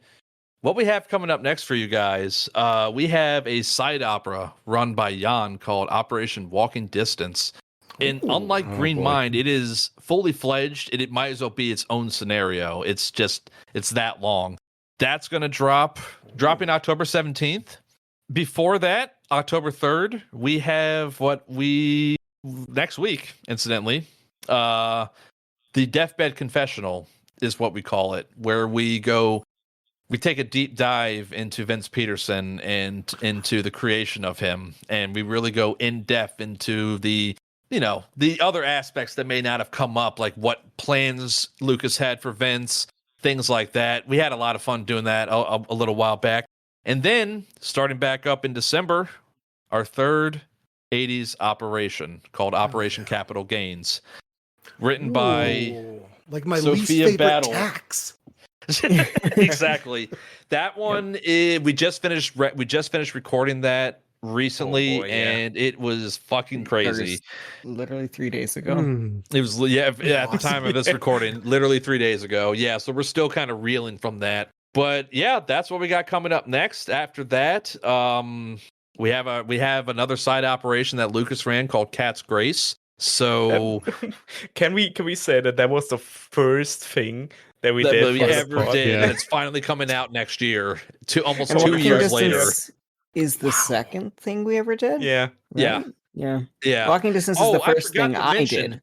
what we have coming up next for you guys, we have a side opera run by Jan called Operation Walking Distance. And unlike Green Mind, it is fully fledged, and it might as well be its own scenario. It's that long. That's going to dropping October 17th. Before that, October 3rd, we have what we next week, incidentally, the Deathbed Confessional is what we call it, where we take a deep dive into Vince Peterson and into the creation of him, and we really go in depth into the other aspects that may not have come up, like what plans Lukas had for Vince, things like that. We had a lot of fun doing that a little while back. And then starting back up in December, our third 80s operation called Operation Capital Gains, written by like my Sophia least favorite Battle. tax. Exactly. That one we just finished recording that recently, and it was fucking crazy. Literally 3 days ago. It was at the time of this recording, literally 3 days ago. Yeah, so we're still kind of reeling from that. But yeah, that's what we got coming up next. After that, we have another side operation that Lukas ran called Cat's Grace. So can we say that was the first thing that we ever did, and it's finally coming out next year, almost 2 years later. Is the second thing we ever did? Yeah. Right? Yeah. Walking Distance is the first thing I did.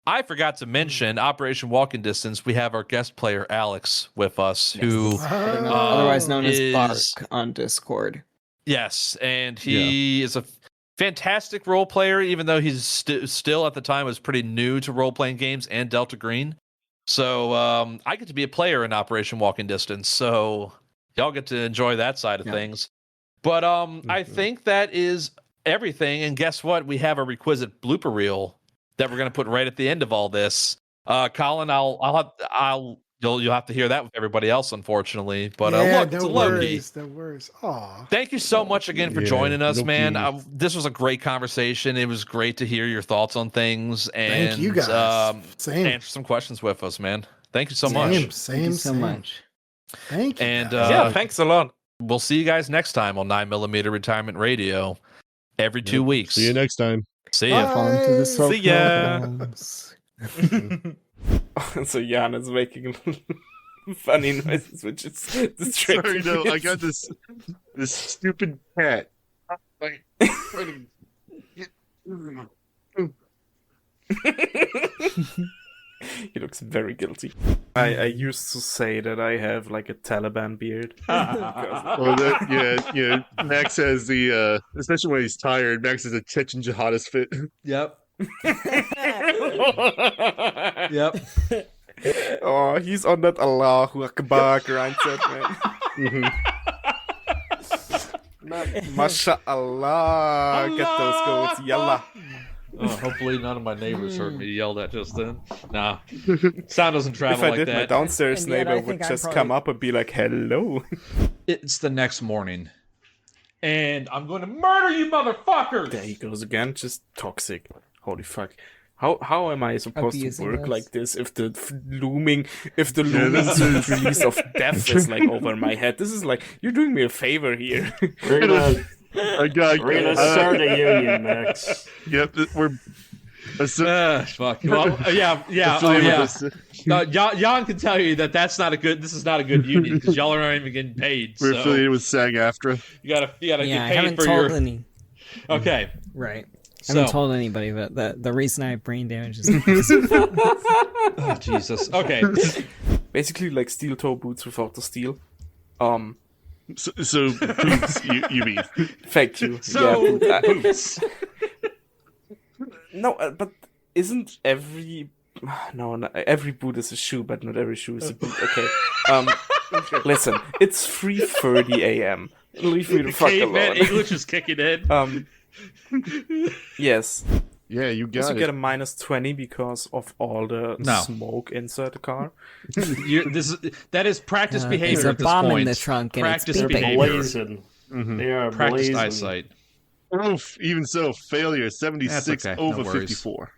I forgot to mention Operation Walking Distance. We have our guest player Alex with us, who otherwise known as Bark on Discord. Yes, and he is a fantastic role player, even though he's still at the time was pretty new to role playing games and Delta Green. So I get to be a player in Operation Walking Distance, so y'all get to enjoy that side of things. But I think that is everything. And guess what? We have a requisite blooper reel that we're going to put right at the end of all this. Colin, you'll have to hear that with everybody else, unfortunately. But look, it's a Loki. No worries. Aw. Thank you so much again for joining us, man. This was a great conversation. It was great to hear your thoughts on things and thank you guys. Answer some questions with us, man. Thank you so much. Thank you so much. Thank you. And thanks a lot. We'll see you guys next time on 9mm Retirement Radio every 2 weeks. See you next time. See ya. See ya. So Jan is making funny noises, which is distracting. Sorry, no, I got this stupid cat. He looks very guilty. I used to say that I have like a Taliban beard. Well, Max has the, especially when he's tired, Max has a Chechen jihadist fit. Yep. Yep. Oh, he's on that Allahu Akbar grindset, man. Mashallah. Get those goats. Yalla. Oh, hopefully none of my neighbors heard me yell that just then. Nah, sound doesn't travel like that. If I did, my downstairs neighbor would just come up and be like, hello. It's the next morning, and I'm going to murder you, motherfuckers! There he goes again, just toxic. Holy fuck. How am I supposed to work like this if the looming surprise of death is like over my head? This is like, you're doing me a favor here. We're gonna start a union, Max. Yep, fuck. Well, Jan can tell you that's not a good. This is not a good union because y'all aren't even getting paid. We're affiliated with SAG-AFTRA. You gotta get paid I haven't for told your. any. Okay. Right. I haven't told anybody, but the reason I have brain damage is oh, Jesus. Okay. Basically, like steel toe boots without the steel. So boots, you mean? Thank you. So boots. No, but isn't every every boot is a shoe, but not every shoe is a boot. Okay. Listen, it's 3:30 a.m. Leave me the fuck alone. English is kicking in. Yes. Yeah, you got also it. Get a -20 because of all the smoke inside the car. That is practice behavior there's at a this bomb point. in the trunk and practice it's beeping. behavior. They are Practice blazing. eyesight. Oof, even so, failure 76 okay. over No 54.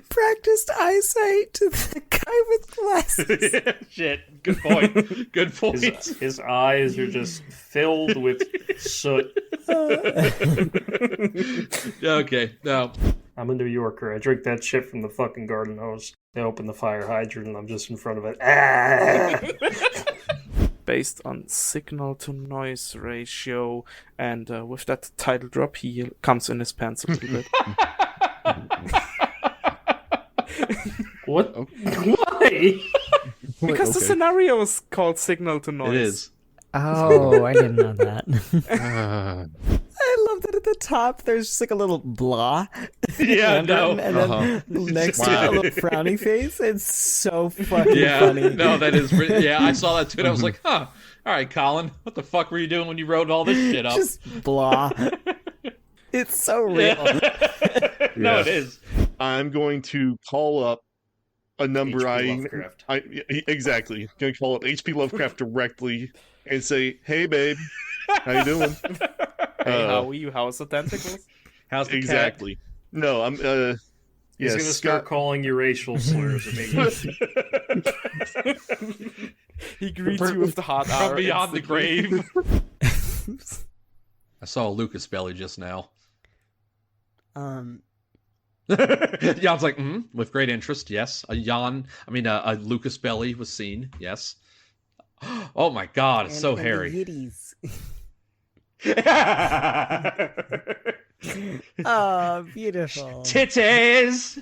Practiced eyesight to the guy with glasses. Shit. Good point. Good point. His eyes are just filled with soot. Okay. No. I'm a New Yorker. I drink that shit from the fucking garden hose. They open the fire hydrant and I'm just in front of it. Based on signal to noise ratio, and with that title drop, he comes in his pants a little bit. What? Okay. Why? Because the scenario is called Signal to Noise. It is. Oh, I didn't know that. Ah. I love that at the top there's just like a little blah. Yeah, handwritten, no. And then next to it, a little frowny face. It's so fucking Yeah, funny. no, that is. Yeah, I saw that too. And I was like, huh. All right, Colin, what the fuck were you doing when you wrote all this shit up? Just blah. It's so real. No, it is. I'm going to call up a number Lovecraft. exactly. Gonna call up HP Lovecraft directly and say, "Hey, babe, how you doing?" Hey, how are you? How's the tentacles? How's the Exactly. No, I'm. He's gonna start calling you racial slurs. He greets you with the hot hour from beyond the instantly. grave. I saw a Lukas belly just now. Jan's like, with great interest, yes. A Lukas belly was seen, yes. Oh my god, it's so hairy. Yiddies. Oh, beautiful. Titties!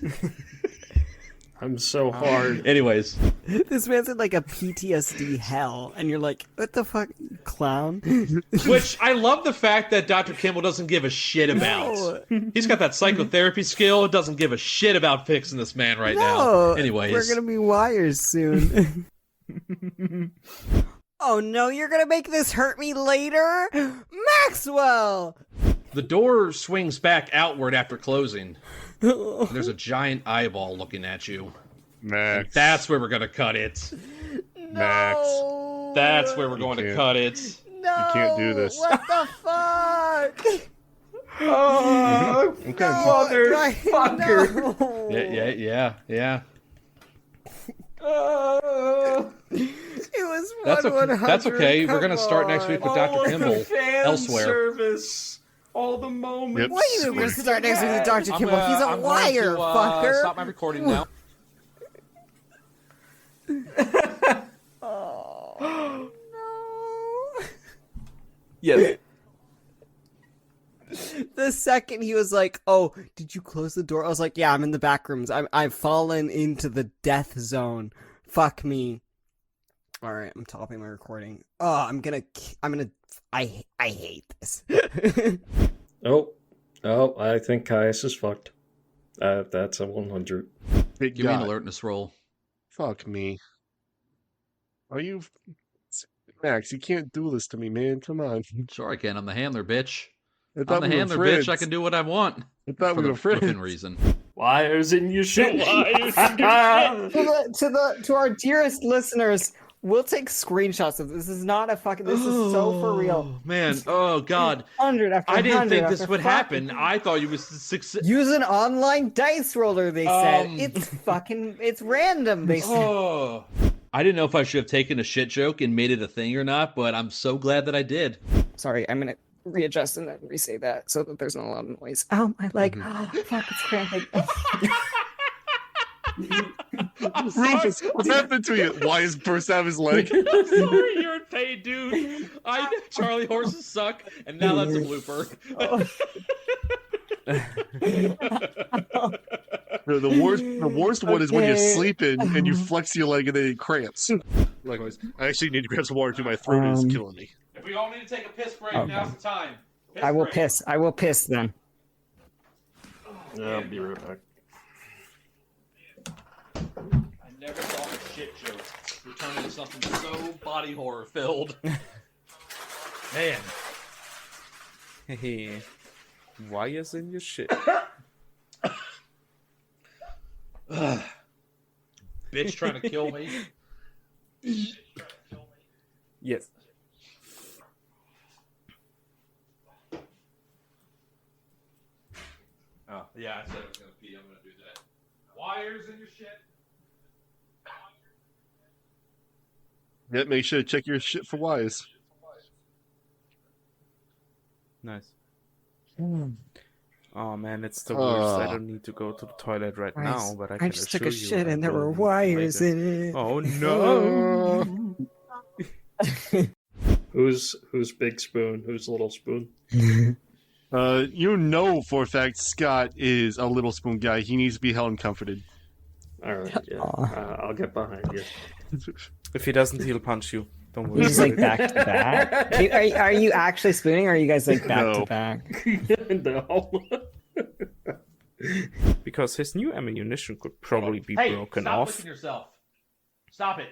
I'm so hard. Anyways. This man's in like a PTSD hell, and you're like, what the fuck, clown? Which I love the fact that Dr. Kimball doesn't give a shit about. No. He's got that psychotherapy skill, doesn't give a shit about fixing this man right now. Anyways. We're gonna be wires soon. Oh no, you're gonna make this hurt me later? Maxwell! The door swings back outward after closing. There's a giant eyeball looking at you. Max. And that's where we're gonna cut it. Max. No. That's where we're going to can't. cut it. No. You can't do this. What the fuck? Oh, Okay. motherfucker! No. Yeah. It was That's okay. 1/100. That's okay. We're Come gonna start next week with on. Dr. Kimball elsewhere. Service. All the moments. Yep. What are you doing? We're gonna start next week with Dr. I'm Kimball. He's a I'm liar, going to, fucker. Stop my recording now. Oh no. Yes. The second he was like, "Oh, did you close the door?" I was like, "Yeah, I'm in the back rooms. I've fallen into the death zone. Fuck me." All right, I'm stopping my recording. Oh, I hate this. Oh, I think Caius is fucked. That's a 100. Big Give me an God. alertness roll. Fuck me. Are you... Max, you can't do this to me, man. Come on. Sure I can. I'm the handler, bitch. I I'm thought the we were handler, friends. bitch. I can do what I want. I thought we were friends. Within reason. Wires in your shit. To our dearest listeners, we'll take screenshots of this. This is not a fucking. This is so for real. Oh, man. Oh, God. 100 after I didn't 100 think this after would fucking- happen. I thought you was success. Use an online dice roller, they said. Um, It's random, they said. Oh. I didn't know if I should have taken a shit joke and made it a thing or not, but I'm so glad that I did. Sorry, I'm gonna readjust and then re-say that so that there's not a lot of noise. Oh, my leg. Oh, fuck, it's cramping. Rufus, what's happened to you? Why is burst out of his leg? I'm sorry, you're in pain, dude. I know Charlie horses suck, and now that's a blooper. The worst one is when you're sleeping and you flex your leg and then it cramps. Likewise, I actually need to grab some water too. My throat is killing me. If we all need to take a piss break, Okay. now's the time. Piss I will break. piss. I will piss then. Yeah, I'll be right back. I never thought a shit joke would turn into something so body horror filled. Man. Hey, wires in your shit. Bitch trying to kill me. Yes. Oh, yeah, I said I was gonna pee. I'm gonna do that. Wires in your shit. Yeah, make sure to check your shit for wires. Nice. Oh man, it's the worst. I don't need to go to the toilet right now, but I can just took assure a you shit I and there will were wires later. in it. Oh no! Who's big spoon? Who's little spoon? You know for a fact Scott is a little spoon guy. He needs to be held and comforted. All right, yeah, I'll get behind you. If he doesn't, he'll punch you. Don't worry. He's just like back to back. Are you actually spooning, or are you guys like back to back? No. Because his new ammunition could probably be broken stop off. licking yourself. Stop it.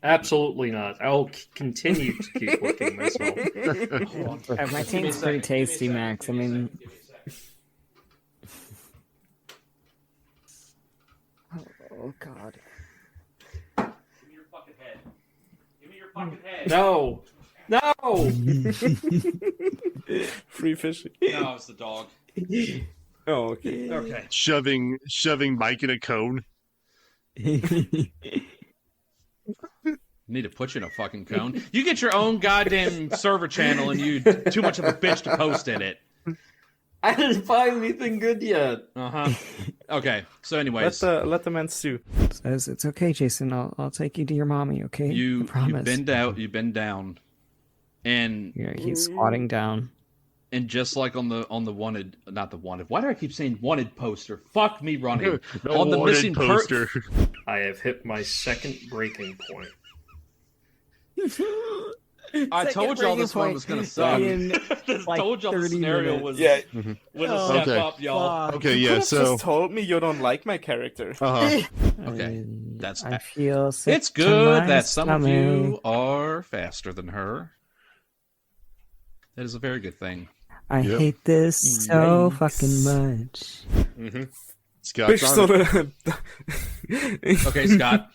Absolutely not. I'll continue to keep licking myself. My team's pretty tasty, Max. I mean, oh god. Give me your fucking head. Give me your fucking head. No. Free fishing. No, it's the dog. Oh, okay. Okay. Shoving Mike in a cone. Need to put you in a fucking cone. You get your own goddamn server channel and you too much of a bitch to post in it. I didn't find anything good yet. Okay. So, anyways, Let the man stew. Says it's okay, Jason. I'll take you to your mommy. Okay, I you've promise. been down, and Yeah, he's squatting down. And just like on the wanted, not the wanted. Why do I keep saying wanted poster? Fuck me running. On the missing poster. I have hit my second breaking point. I told y'all this one was gonna suck. Like told y'all the 30 scenario minutes. was a step Okay. up, y'all. Okay, You yeah, could've so just told me you don't like my character. Okay, And that's I feel sick it's to good my that some of stomach. you are faster than her. That is a very good thing. I Yep. hate this so Yikes. fucking much. Scott's Bitch on it. Okay, Scott.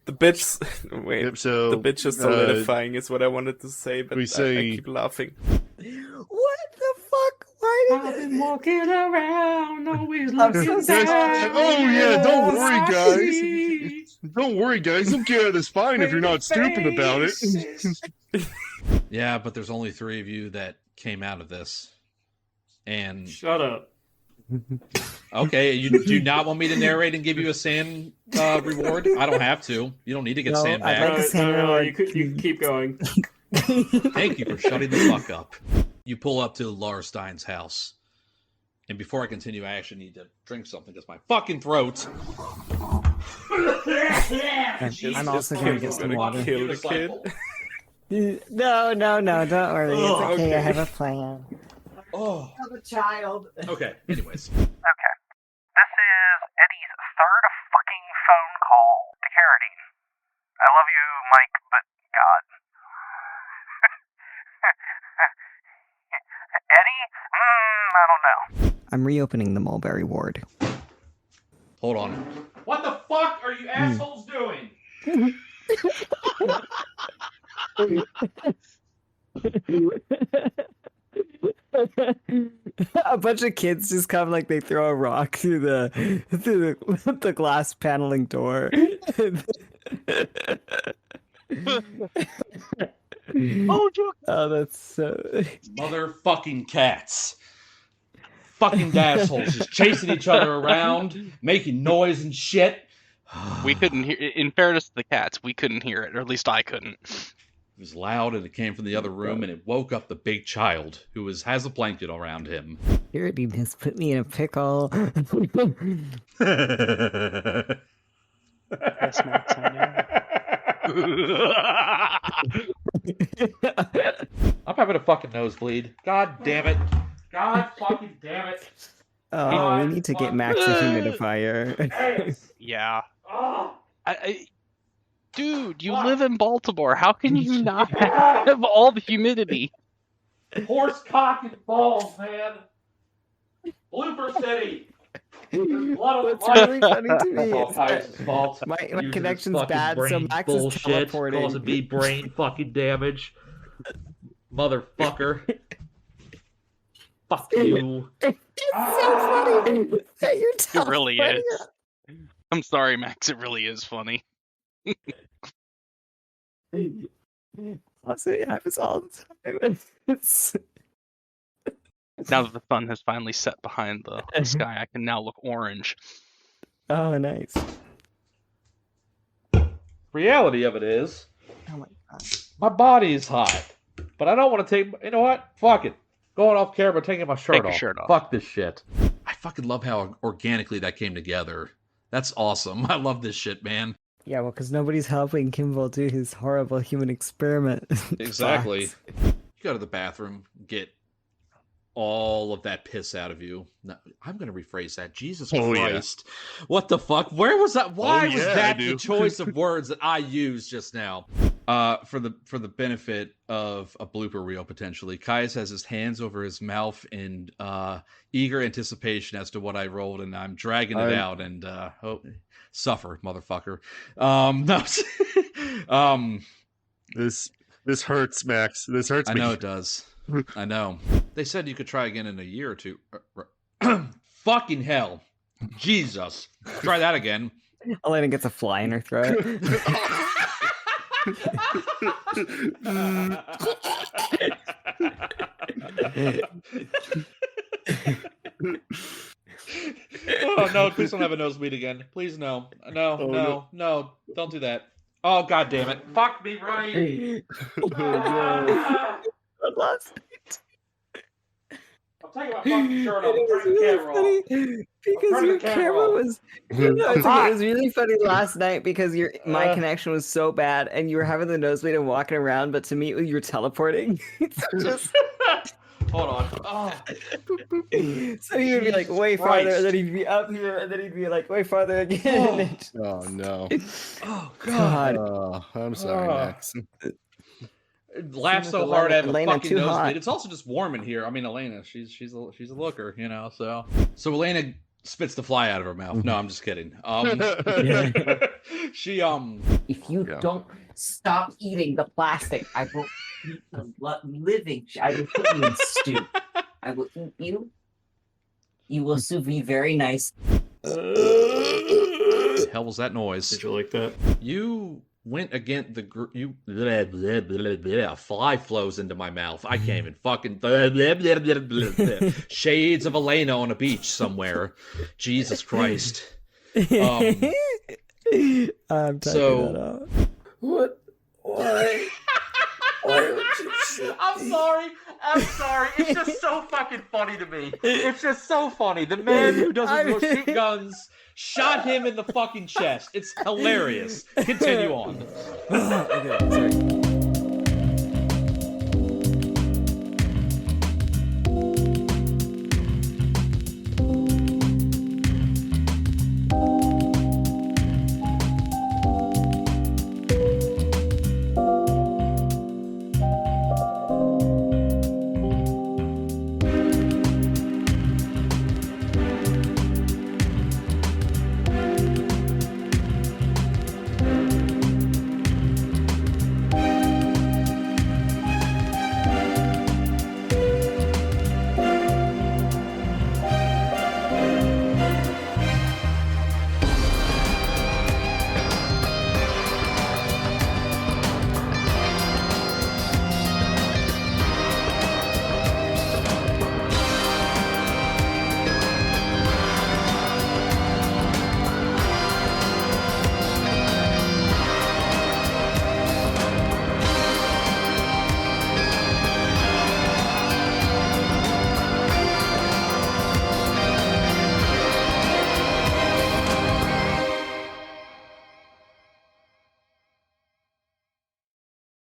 The bitch. Wait. Yep, so The bitch is solidifying is what I wanted to say, but we I say- keep laughing. What the fuck? Why did it? walking around, always I'm so looking sorry. down. Oh yeah, don't worry, I guys. see. Don't worry, guys. You'll get out of this fine if you're not stupid about it. Yeah, but there's only 3 of you that came out of this. And Shut up. okay, you do not want me to narrate and give you a sand reward? I don't have to. You don't need to get No, sand I'd back. like to say no. You can keep going. Thank you for shutting the fuck up. You pull up to Larstein's house. And before I continue, I actually need to drink something because my fucking throat. I'm also gonna get some water. Kill the kid. No, don't worry. It's okay. okay. I have a plan. Oh. I'm a child. Okay, anyways. Okay. This is Eddie's third fucking phone call to Carradine. I love you, Mike, but God. Eddie? I don't know. I'm reopening the Mulberry Ward. Hold on. What the fuck are you assholes doing? A bunch of kids just come like they throw a rock through the glass paneling door. Oh, that's so. Motherfucking cats. Fucking assholes just chasing each other around, making noise and shit. We couldn't hear. In fairness to the cats, we couldn't hear it, or at least I couldn't. It was loud and it came from the other room and it woke up the big child who has a blanket around him. Carradine has put me in a pickle. Yes, Max, I I'm having a fucking nosebleed. God damn it. God fucking damn it. Oh, we need to get Max a humidifier. Yeah. Oh. Dude, you live in Baltimore. How can you not have all the humidity? Horse cock and balls, man. Blooper City. There's blood on the What's mic. really funny to me All is Kai's that fault. my Using his connection's fucking bad, so brain Max is bullshit, teleporting. causing me brain fucking damage. Motherfucker. Fuck you. It's so funny that you're It really teleporting. is. I'm sorry, Max. It really is funny. Also, it happens all the time. It's... Now that the sun has finally set behind the sky, I can now look orange. Oh, nice. Reality of it is, Oh my god. my body is hot. But I don't want to take, you know what? Fuck it. Going off camera, taking my shirt Take your off. shirt off. Fuck this shit. I fucking love how organically that came together. That's awesome. I love this shit, man. Yeah, well, because nobody's helping Kimball do his horrible human experiment. Exactly. thoughts. You go to the bathroom, get all of that piss out of you. No, I'm going to rephrase that. Jesus Christ. What the fuck? Where was that? Why was that the choice of words that I used just now? For the benefit of a blooper reel, potentially, Caius has his hands over his mouth in eager anticipation as to what I rolled, and I'm dragging it out, and suffer, motherfucker. No. This hurts, Max. This hurts me. I know it does. I know. They said you could try again in a year or two. Fucking hell. Jesus. Try that again. Elena gets a fly in her throat. Oh, no. Please don't have a nosebleed again. Please, no. No. Don't do that. Oh, God damn it. Fuck me right. I'm taking my fucking shirt off. It was Turn the really camera funny off. because your camera was. No, it's okay. It was really funny last night because my connection was so bad and you were having the nosebleed and walking around, but to me you were teleporting. It's just. Hold on. Oh. So he would be like way farther, and then he'd be up here, and then he'd be like way farther again. Oh no! Oh God! Oh, I'm sorry, Max. Laugh so hard I have a Elena fucking too nosebleed. hot. It's also just warm in here. I mean, Elena, she's a looker, you know. So Elena spits the fly out of her mouth. No, I'm just kidding. She If you don't stop eating the plastic, I will eat the living. I will put you in stew. I will eat you. You will sous vide very nice. the hell was that noise? Did you like that? You went against the you blah, blah, blah, blah, fly flows into my mouth. I can't even fucking blah, blah, blah, blah, blah, blah. Shades of Elena on a beach somewhere. Jesus Christ. I'm typing that out. What? Why? Why would you shoot I'm sorry. It's just so fucking funny to me. It's just so funny. The man who doesn't shoot guns shot him in the fucking chest. It's hilarious. Continue on. Okay, sorry.